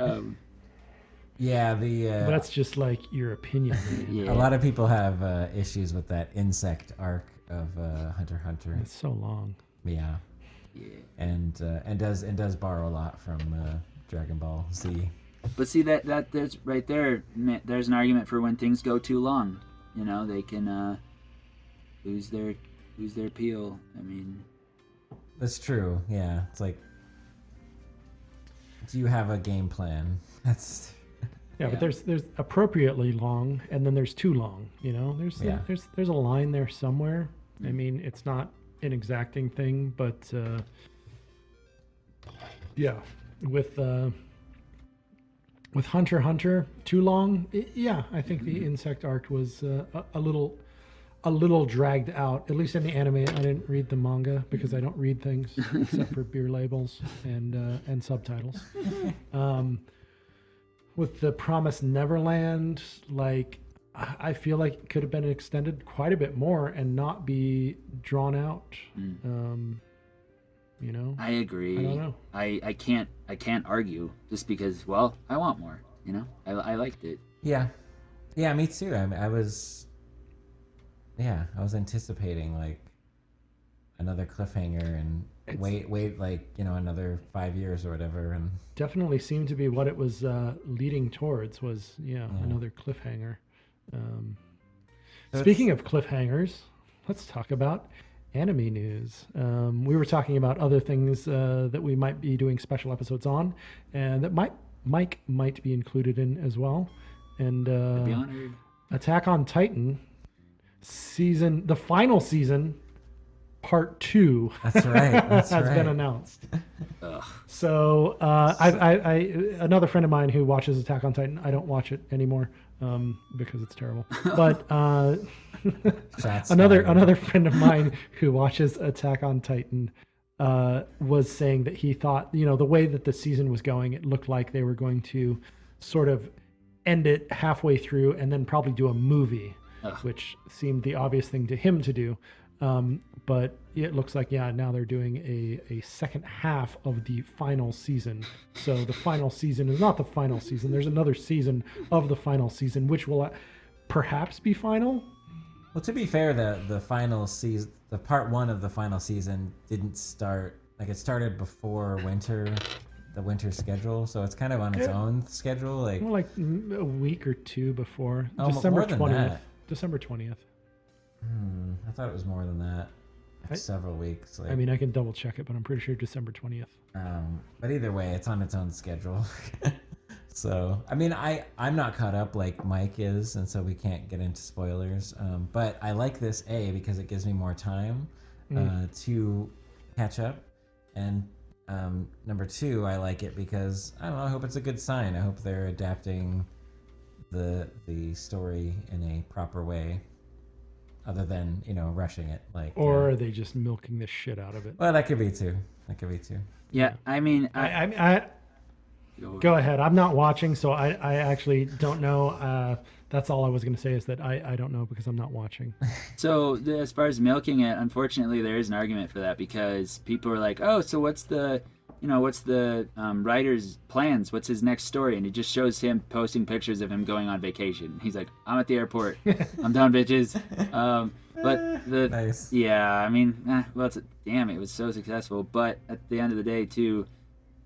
Yeah, that's just like your opinion. Yeah. A lot of people have issues with that insect arc of Hunter x Hunter. It's so long. Yeah. Yeah. And does borrow a lot from Dragon Ball Z. But see that's right there. There's an argument for when things go too long. They can lose their appeal. I mean. That's true. Yeah. It's like. Do you have a game plan? That's but there's appropriately long, and then there's too long. There's a line there somewhere. I mean, it's not an exacting thing, but Yeah, with Hunter x Hunter too long. Yeah, I think the insect arc was a little dragged out. At least in the anime, I didn't read the manga because I don't read things except for beer labels and subtitles. Um, with the Promised Neverland, like I feel like it could have been extended quite a bit more and not be drawn out. You know, I agree. I don't know. I can't argue just because, well, I want more. You know, I liked it. Yeah, yeah, me too. I was, yeah, I was anticipating like another cliffhanger and wait, like another 5 years or whatever, and Definitely seemed to be what it was leading towards was another cliffhanger. So Speaking of cliffhangers, let's talk about anime news. We were talking about other things that we might be doing special episodes on, and that Mike might be included in as well. And I'd be honored. Attack on Titan the final season, part 2. That's right. That's has right. been announced. Ugh. So I another friend of mine who watches Attack on Titan. I don't watch it anymore because it's terrible. But Shots another fired. friend of mine who watches Attack on Titan was saying that he thought the way that the season was going, it looked like they were going to sort of end it halfway through and then probably do a movie, Ugh. which seemed the obvious thing to him to do. But it looks like, now they're doing a second half of the final season. So the final season is not the final season. There's another season of the final season, which will perhaps be final. Well, to be fair, the final season, the part 1 of the final season didn't start, like it started before the winter schedule, so it's kind of on its own schedule. Like Well, like a week or two before. Oh, December more than 20th. that. December 20th. I thought it was more than that. Like several weeks. Like, I mean, I can double check it, but I'm pretty sure December 20th. but either way, it's on its own schedule. So, I mean, I'm not caught up like Mike is, and so we can't get into spoilers. But I like this because it gives me more time to catch up, and number 2, I like it because I don't know. I hope it's a good sign. I hope they're adapting the story in a proper way, other than rushing it. Like, Or are they just milking the shit out of it? well, that could be too. Yeah, I mean, I go ahead. I'm not watching, so I actually don't know. That's all I was going to say is that I don't know because I'm not watching. so as far as milking it, unfortunately, there is an argument for that because people are like, oh, so what's the writer's plans? What's his next story? And it just shows him posting pictures of him going on vacation. He's like, I'm at the airport. I'm done, bitches. But Nice. yeah, I mean, well, damn, it was so successful. But at the end of the day, too,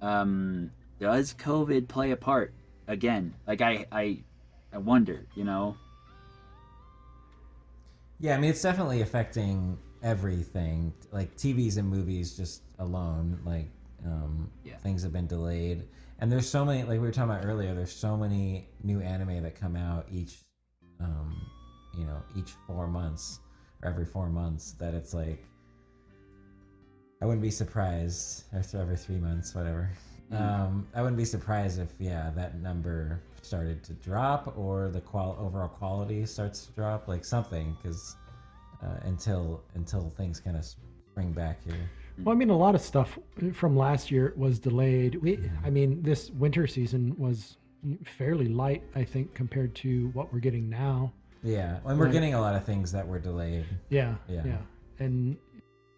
does COVID play a part again? Like I wonder, Yeah, I mean, it's definitely affecting everything, like TVs and movies just alone. Like, things have been delayed, and there's so many. Like we were talking about earlier, there's so many new anime that come out each 4 months or every 4 months that it's like I wouldn't be surprised, or every 3 months, whatever. I wouldn't be surprised if that number started to drop or the overall quality starts to drop, like something, because until things kind of spring back here. Well, I mean, a lot of stuff from last year was delayed. I mean, this winter season was fairly light, I think, compared to what we're getting now. Yeah, and we're getting a lot of things that were delayed. Yeah. Yeah. And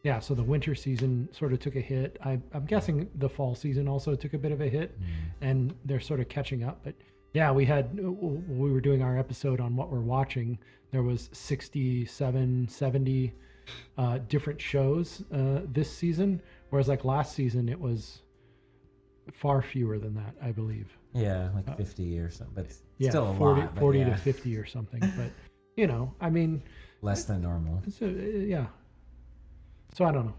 yeah, so the winter season sort of took a hit. I'm guessing the fall season also took a bit of a hit, and they're sort of catching up. But yeah, we were doing our episode on what we're watching. There was 67, 70 different shows this season, whereas like last season it was far fewer than that, I believe. Yeah, like 50 or something, but Yeah, still a 40, lot. But 40 yeah, to 50 or something. But I mean, less than normal. it's yeah. So I don't know.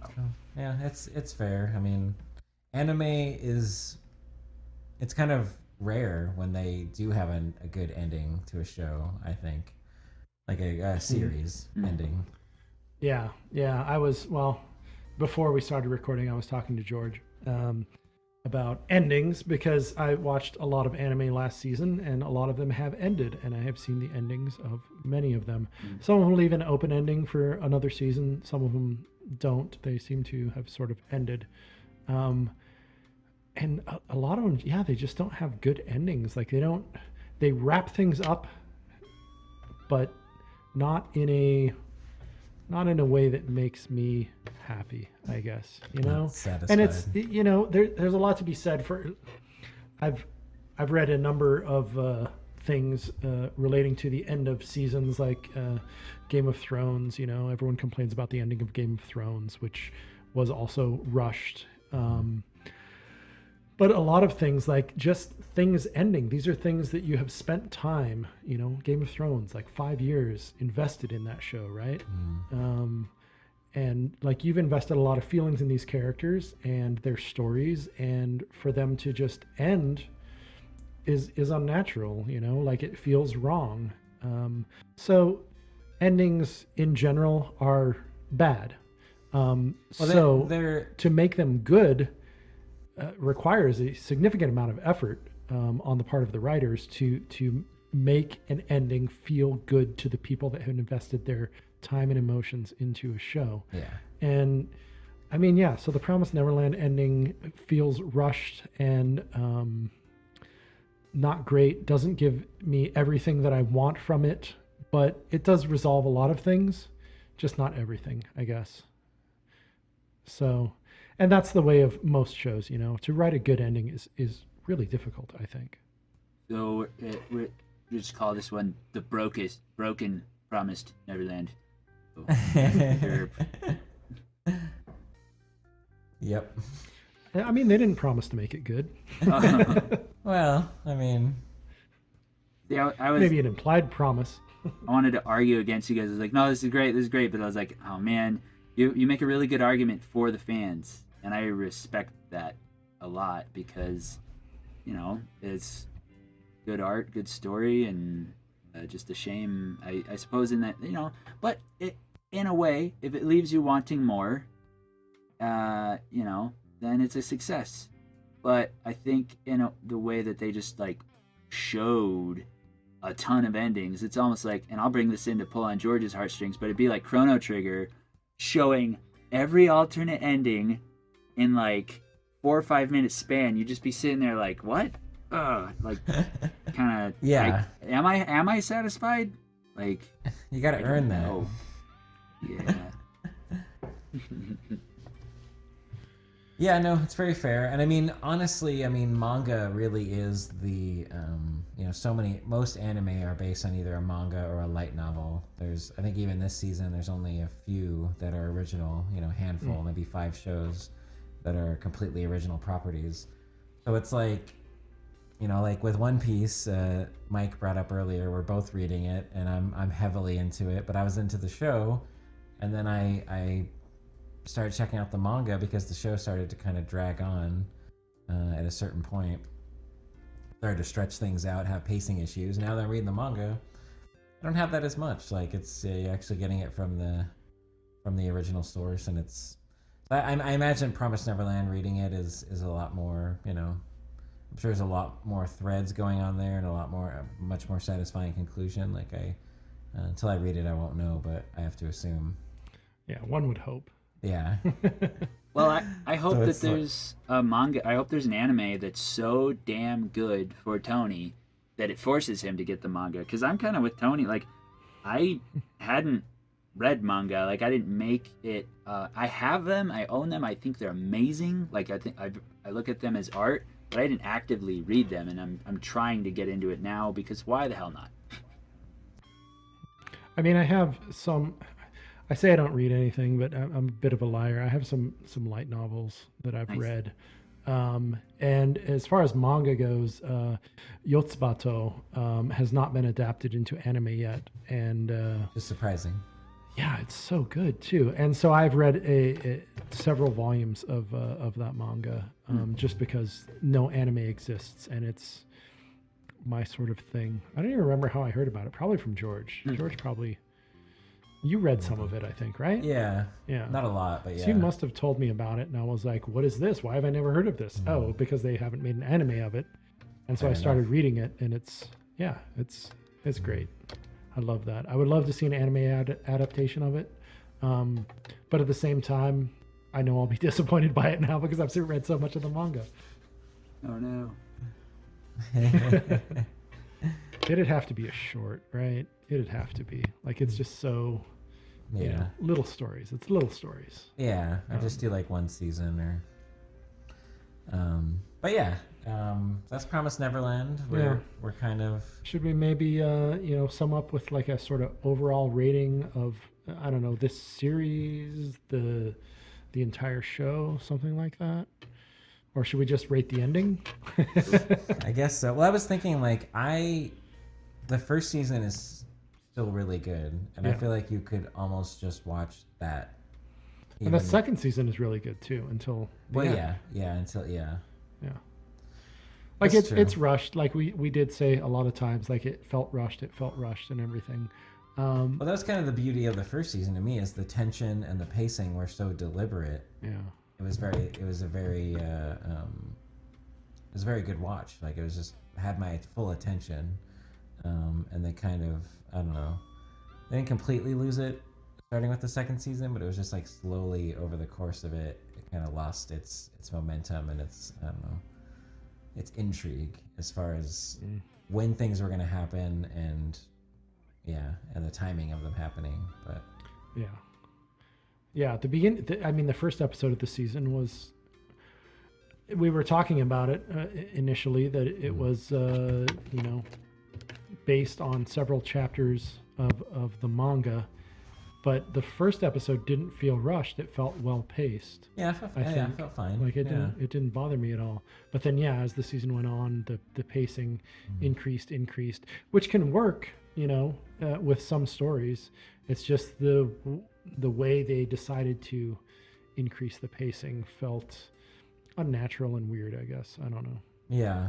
Yeah, it's fair. I mean, anime it's kind of rare when they do have a good ending to a show. I think, like a series ending. Yeah. I was before we started recording. I was talking to George, about endings because I watched a lot of anime last season and a lot of them have ended, and I have seen the endings of many of them. Some of them leave an open ending for another season, some of them don't. They seem to have sort of ended. Um, and a lot of them, yeah, they just don't have good endings. Like they wrap things up, but not in a way that makes me happy, I guess, Not and satisfied. it's, there's a lot to be said for, I've read a number of things relating to the end of seasons, like Game of Thrones. Everyone complains about the ending of Game of Thrones, which was also rushed. But a lot of things, like just things ending, these are things that you have spent time, Game of Thrones, like 5 years invested in that show, right? And like you've invested a lot of feelings in these characters and their stories, and for them to just end is unnatural, like it feels wrong. So endings in general are bad. Well, So they're to make them good requires a significant amount of effort on the part of the writers to make an ending feel good to the people that have invested their time and emotions into a show. yeah. And I mean, yeah, so the Promised Neverland ending feels rushed and not great, doesn't give me everything that I want from it, but it does resolve a lot of things, just not everything, I guess. So, and that's the way of most shows, to write a good ending is really difficult, I think. So we just call this one the broken Promised Neverland. So, derp. Yep. I mean, they didn't promise to make it good. Well, I mean, Yeah, I was. Maybe an implied promise. I wanted to argue against you guys. I was like, no, this is great. But I was like, oh man, you make a really good argument for the fans, and I respect that a lot because, it's good art, good story, and just a shame, I suppose, in that, but in a way, if it leaves you wanting more, then it's a success. But I think the way that they just like showed a ton of endings, it's almost like, and I'll bring this in to pull on George's heartstrings, but it'd be like Chrono Trigger showing every alternate ending in like 4 or 5 minute span. You'd just be sitting there like, what? Like kind of, yeah. like, am I satisfied? Like, You got to earn that. oh yeah. Yeah, no, it's very fair. And I mean, honestly, manga really is the, most anime are based on either a manga or a light novel. I think even this season, there's only a few that are original, handful, maybe 5 shows that are completely original properties. So it's like, like with One Piece, Mike brought up earlier, we're both reading it, and I'm heavily into it, but I was into the show, and then I started checking out the manga because the show started to kind of drag on at a certain point. Started to stretch things out, have pacing issues. Now that I'm reading the manga, I don't have that as much. Like it's you're actually getting it from the original source, and it's. I imagine Promised Neverland reading it is a lot more. I'm sure there's a lot more threads going on there, and a much more satisfying conclusion. Like until I read it, I won't know, but I have to assume. Yeah, one would hope. Yeah. Well, I hope So that it's there's a manga. I hope there's an anime that's so damn good for Tony that it forces him to get the manga. Because I'm kind of with Tony. Like, I hadn't read manga. Like, I didn't make it. I have them. I own them. I think they're amazing. Like, I think I look at them as art, but I didn't actively read them. And I'm trying to get into it now because why the hell not? I mean, I have some. I say I don't read anything, but I'm a bit of a liar. I have some light novels that I've Nice. read. And as far as manga goes, Yotsubato has not been adapted into anime yet. And Just surprising. yeah, it's so good too. And so I've read several volumes of that manga just because no anime exists, and it's my sort of thing. I don't even remember how I heard about it. Probably from George. George probably You read some of it, I think, right? Yeah. Yeah. Not a lot, but yeah. So you must have told me about it, and I was like, "What is this? Why have I never heard of this?" Oh, because they haven't made an anime of it, and so Fair I started enough. reading it, and it's great. I love that. I would love to see an anime adaptation of it, but at the same time, I know I'll be disappointed by it now because I've read so much of the manga. Oh no. It'd have to be a short, right? It'd have to be like it's just so, Yeah. little stories. It's little stories. Yeah. I just do like one season or. But yeah, that's Promised Neverland. We're kind of. Should we maybe sum up with like a sort of overall rating of I don't know this series, the entire show, something like that, or should we just rate the ending? I guess so. Well, I was thinking like the first season is still really good, and I Yeah. feel like you could almost just watch that. And the even- second season is really good too until the Well, end. yeah, until yeah. Like That's true. it's rushed. Like we did say a lot of times, like it felt rushed and everything. Well, that was kind of the beauty of the first season to me is the tension and the pacing were so deliberate. Yeah. It was a very good watch. Like it was just had my full attention, and they kind of I don't know, they didn't completely lose it starting with the second season, but it was just like slowly over the course of it, it kind of lost its momentum and its I don't know, its intrigue as far as when things were going to happen and the timing of them happening. But Yeah. At the beginning, the first episode of the season was. We were talking about it initially that it was, based on several chapters of the manga, but the first episode didn't feel rushed. It felt well paced. yeah, I think. felt fine. Like it didn't bother me at all. But then as the season went on, the pacing increased, which can work, with some stories. It's just the way they decided to increase the pacing felt unnatural and weird, I guess. I don't know. Yeah.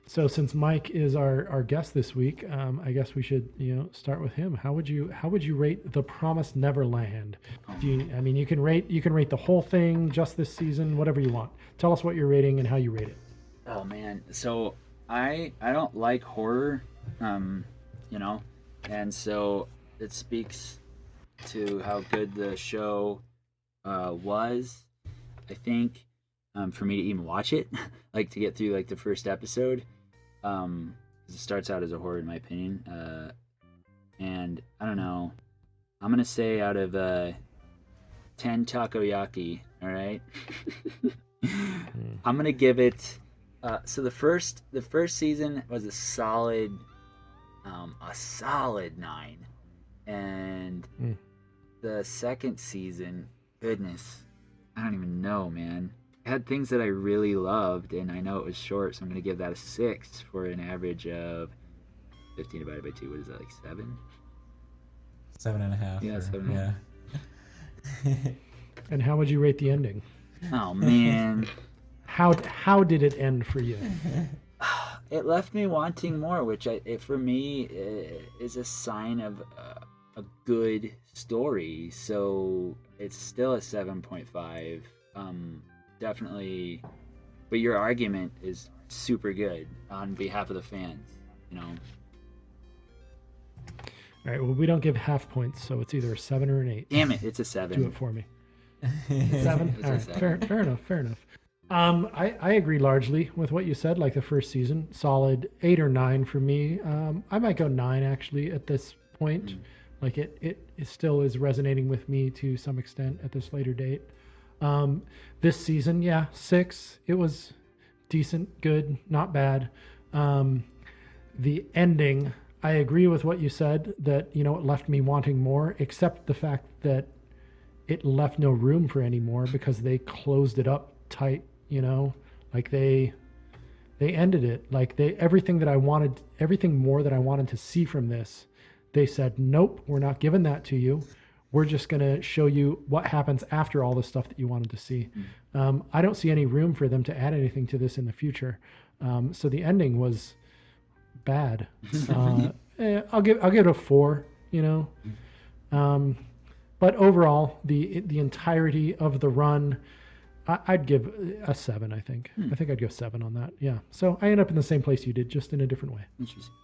So since Mike is our guest this week, I guess we should start with him. How would you rate The Promised Neverland? You can rate the whole thing, just this season, whatever you want. Tell us what you're rating and how you rate it. Oh man, so I don't like horror, and so it speaks to how good the show was. I think for me to even watch it, like to get through like the first episode, 'cause it starts out as a horror in my opinion, and I don't know. I'm gonna say out of 10 takoyaki, all right. I'm gonna give it. So the first season was a solid 9, and the second season, goodness, I don't even know, man. It had things that I really loved, and I know it was short, so I'm gonna give that a 6 for an average of 15 divided by 2. What is that, like 7? 7.5. Yeah, 7.5. Yeah. And how would you rate the ending? Oh man. How did it end for you? It left me wanting more, which for me is a sign of a good story. So it's still a 7.5. Definitely, but your argument is super good on behalf of the fans. All right. Well, we don't give half points, so it's either a 7 or an 8. Damn it, it's a 7. Do it for me. 7. It's All a right. 7. Fair enough. I agree largely with what you said. Like the first season, solid 8 or 9 for me. I might go 9 actually at this point. Like it still is resonating with me to some extent at this later date. This season, 6. It was decent, good, not bad. The ending, I agree with what you said that it left me wanting more, except the fact that it left no room for any more because they closed it up tight. Like they ended it. Like everything more that I wanted to see from this, they said, nope, we're not giving that to you. We're just going to show you what happens after all the stuff that you wanted to see. I don't see any room for them to add anything to this in the future. So the ending was bad. I'll give it a 4. But overall, the entirety of the run, I'd give a 7. I think. I think I'd go 7 on that. Yeah. So I end up in the same place you did, just in a different way. Interesting.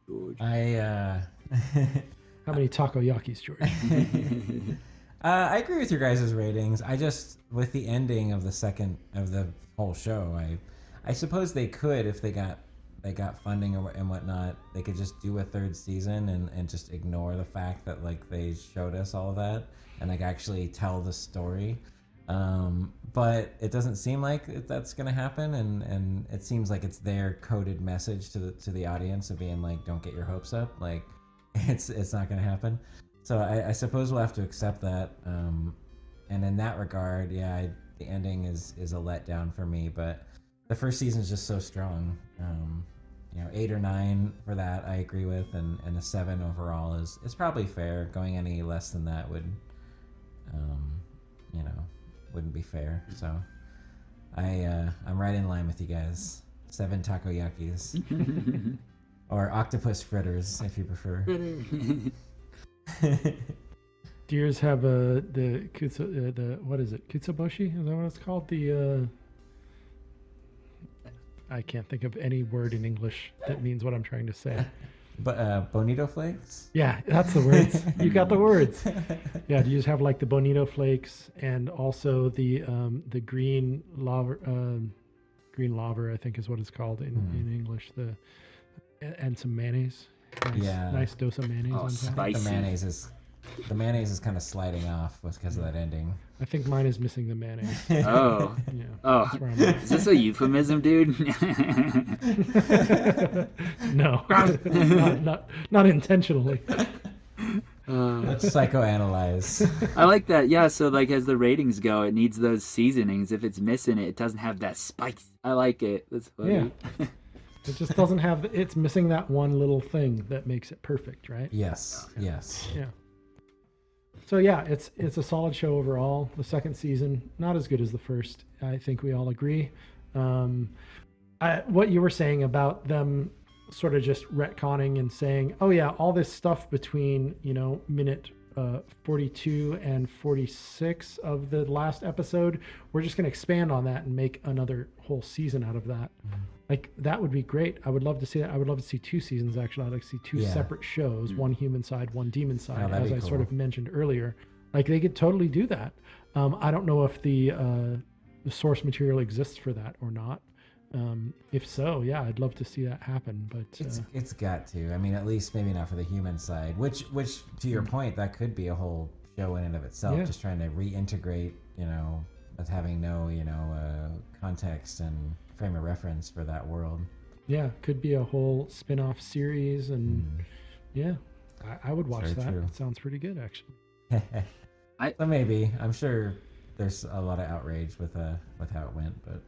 George. I How many takoyakis, George? I agree with your guys' ratings. I just, with the ending of the whole show, I suppose they could, if they got funding and whatnot, they could just do a 3rd season and just ignore the fact that like they showed us all that and like actually tell the story. But it doesn't seem like that's gonna happen, and it seems like it's their coded message to the audience of being like, don't get your hopes up, like it's not gonna happen. So I suppose we'll have to accept that. And in that regard, yeah, the ending is a letdown for me, but the first season is just so strong. 8 or 9 for that I agree with, and a 7 overall is probably fair. Going any less than that would, wouldn't be fair. So I'm right in line with you guys. 7 takoyakis. Or octopus fritters, if you prefer. Do yours have the what is it? Kitsuboshi? Is that what it's called? I can't think of any word in English that means what I'm trying to say. But bonito flakes? Yeah, that's the words. You got the words. Yeah, do you just have like the bonito flakes and also the green laver, I think is what it's called in English. And some mayonnaise. Nice dose of mayonnaise on top. Spicy. The mayonnaise is kind of sliding off because of that ending. I think mine is missing the mayonnaise. Oh. Yeah. Oh. That's where I'm at. Is this a euphemism, dude? No. not intentionally. Let's psychoanalyze. I like that. Yeah, so like as the ratings go, it needs those seasonings. If it's missing it, it doesn't have that spice. I like it. That's funny. Yeah. It just doesn't have. It's missing that one little thing that makes it perfect, right? Yes. Yes. Yeah. So yeah, it's a solid show overall. The second season, not as good as the first. I think we all agree. What you were saying about them sort of just retconning and saying, oh yeah, all this stuff between minute 42 and 46 of the last episode, we're just going to expand on that and make another whole season out of that. Like that would be great. I would love to see that. I would love to see 2 seasons actually. I'd like to see 2 separate shows, one human side, one demon side, as I sort of mentioned earlier. Like they could totally do that. I don't know if the source material exists for that or not. If so, yeah, I'd love to see that happen. But it's got to. I mean, at least maybe not for the human side. Which to your point, that could be a whole show in and of itself. Yeah. Just trying to reintegrate, with having no, context and frame of reference for that world. Yeah, could be a whole spin-off series, and yeah, I would watch that. True. It sounds pretty good, actually. So maybe. I'm sure there's a lot of outrage with how it went, but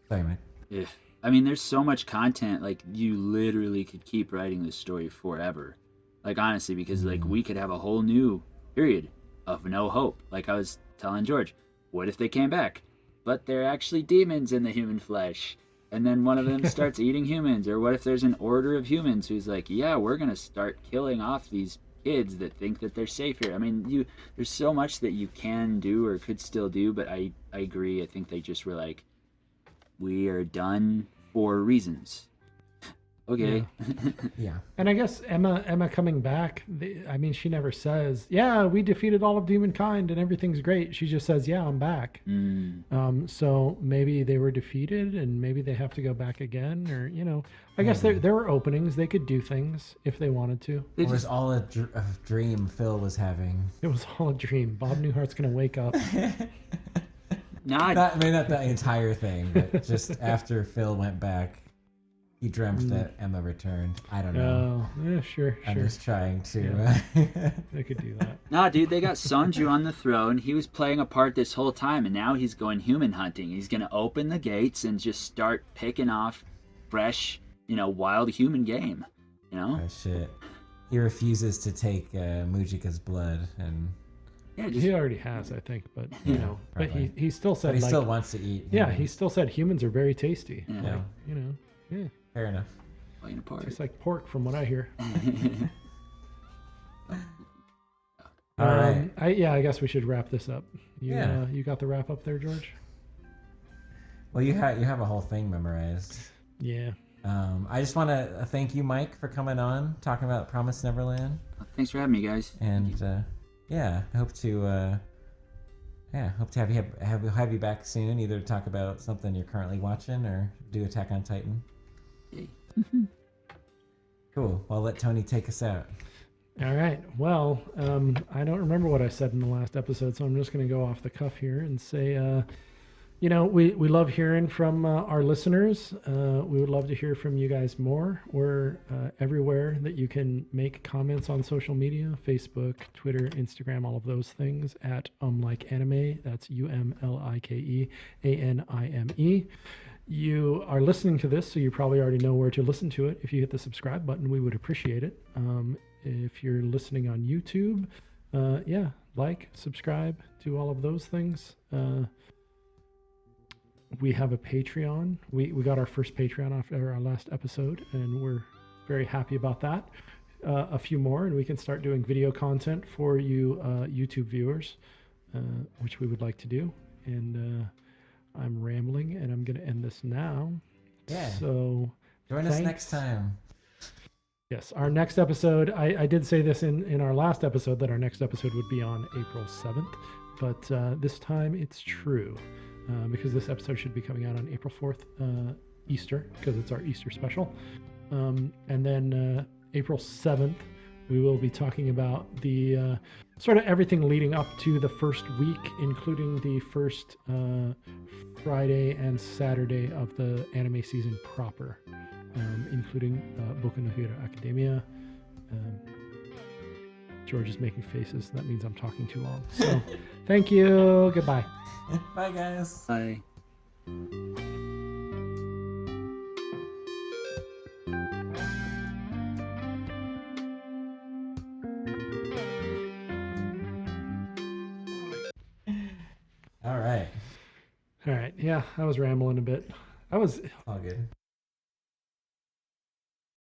sorry, Mike. Yeah. I mean, there's so much content. Like you literally could keep writing this story forever. Like honestly, because like we could have a whole new period of no hope. Like I was telling George, what if they came back, but they're actually demons in the human flesh, and then one of them starts eating humans? Or what if there's an order of humans who's like, yeah, we're gonna start killing off these kids that think that they're safe here? I mean, there's so much that you can do or could still do, but I agree. I think they just were like, we are done for reasons. Okay. Yeah. And I guess Emma coming back, she never says, yeah, we defeated all of demonkind and everything's great. She just says, yeah, I'm back. So maybe they were defeated and maybe they have to go back again, or I guess there were openings. They could do things if they wanted to. It was all a dream Phil was having. It was all a dream. Bob Newhart's gonna wake up. Not the entire thing, but just after Phil went back, he dreamt that Emma returned. I don't know. Oh, yeah, sure. I'm just trying to. Yeah. They could do that. Nah, dude, they got Sonju on the throne. He was playing a part this whole time, and now he's going human hunting. He's gonna open the gates and just start picking off fresh, wild human game. Oh shit! He refuses to take Mujika's blood, and yeah, he already has, I think. But but he still said, but he still wants to eat. Yeah, he still said humans are very tasty. Yeah. Yeah. Fair enough. playing a part. Tastes like pork from what I hear. All right. I guess we should wrap this up. Yeah. You got the wrap up there, George? Well, you have a whole thing memorized. Yeah. I just want to thank you, Mike, for coming on, talking about Promised Neverland. Thanks for having me, guys. And I hope to have you back soon, either to talk about something you're currently watching or do Attack on Titan. Yay. Cool. Well, let Tony take us out. All right. Well, I don't remember what I said in the last episode, so I'm just going to go off the cuff here and say, we love hearing from our listeners. We would love to hear from you guys more. We're everywhere that you can make comments on social media, Facebook, Twitter, Instagram, all of those things at Like Anime. That's UMLIKEANIME. You are listening to this, so you probably already know where to listen to it. If you hit the subscribe button, we would appreciate it. If you're listening on YouTube, like, subscribe, do all of those things. We have a Patreon. We got our first Patreon after our last episode, and we're very happy about that. A few more, and we can start doing video content for you YouTube viewers, which we would like to do. And I'm rambling, and I'm going to end this now. Yeah. So join us next time. Yes, our next episode, I did say this in our last episode that our next episode would be on April 7th, but this time it's true because this episode should be coming out on April 4th, Easter, because it's our Easter special. And then April 7th, we will be talking about the sort of everything leading up to the first week, including the first Friday and Saturday of the anime season proper. Including Boku no Hero Academia. George is making faces. That means I'm talking too long. So, thank you. Goodbye. Bye, guys. Bye. All right. All right. Yeah, I was rambling a bit. All good.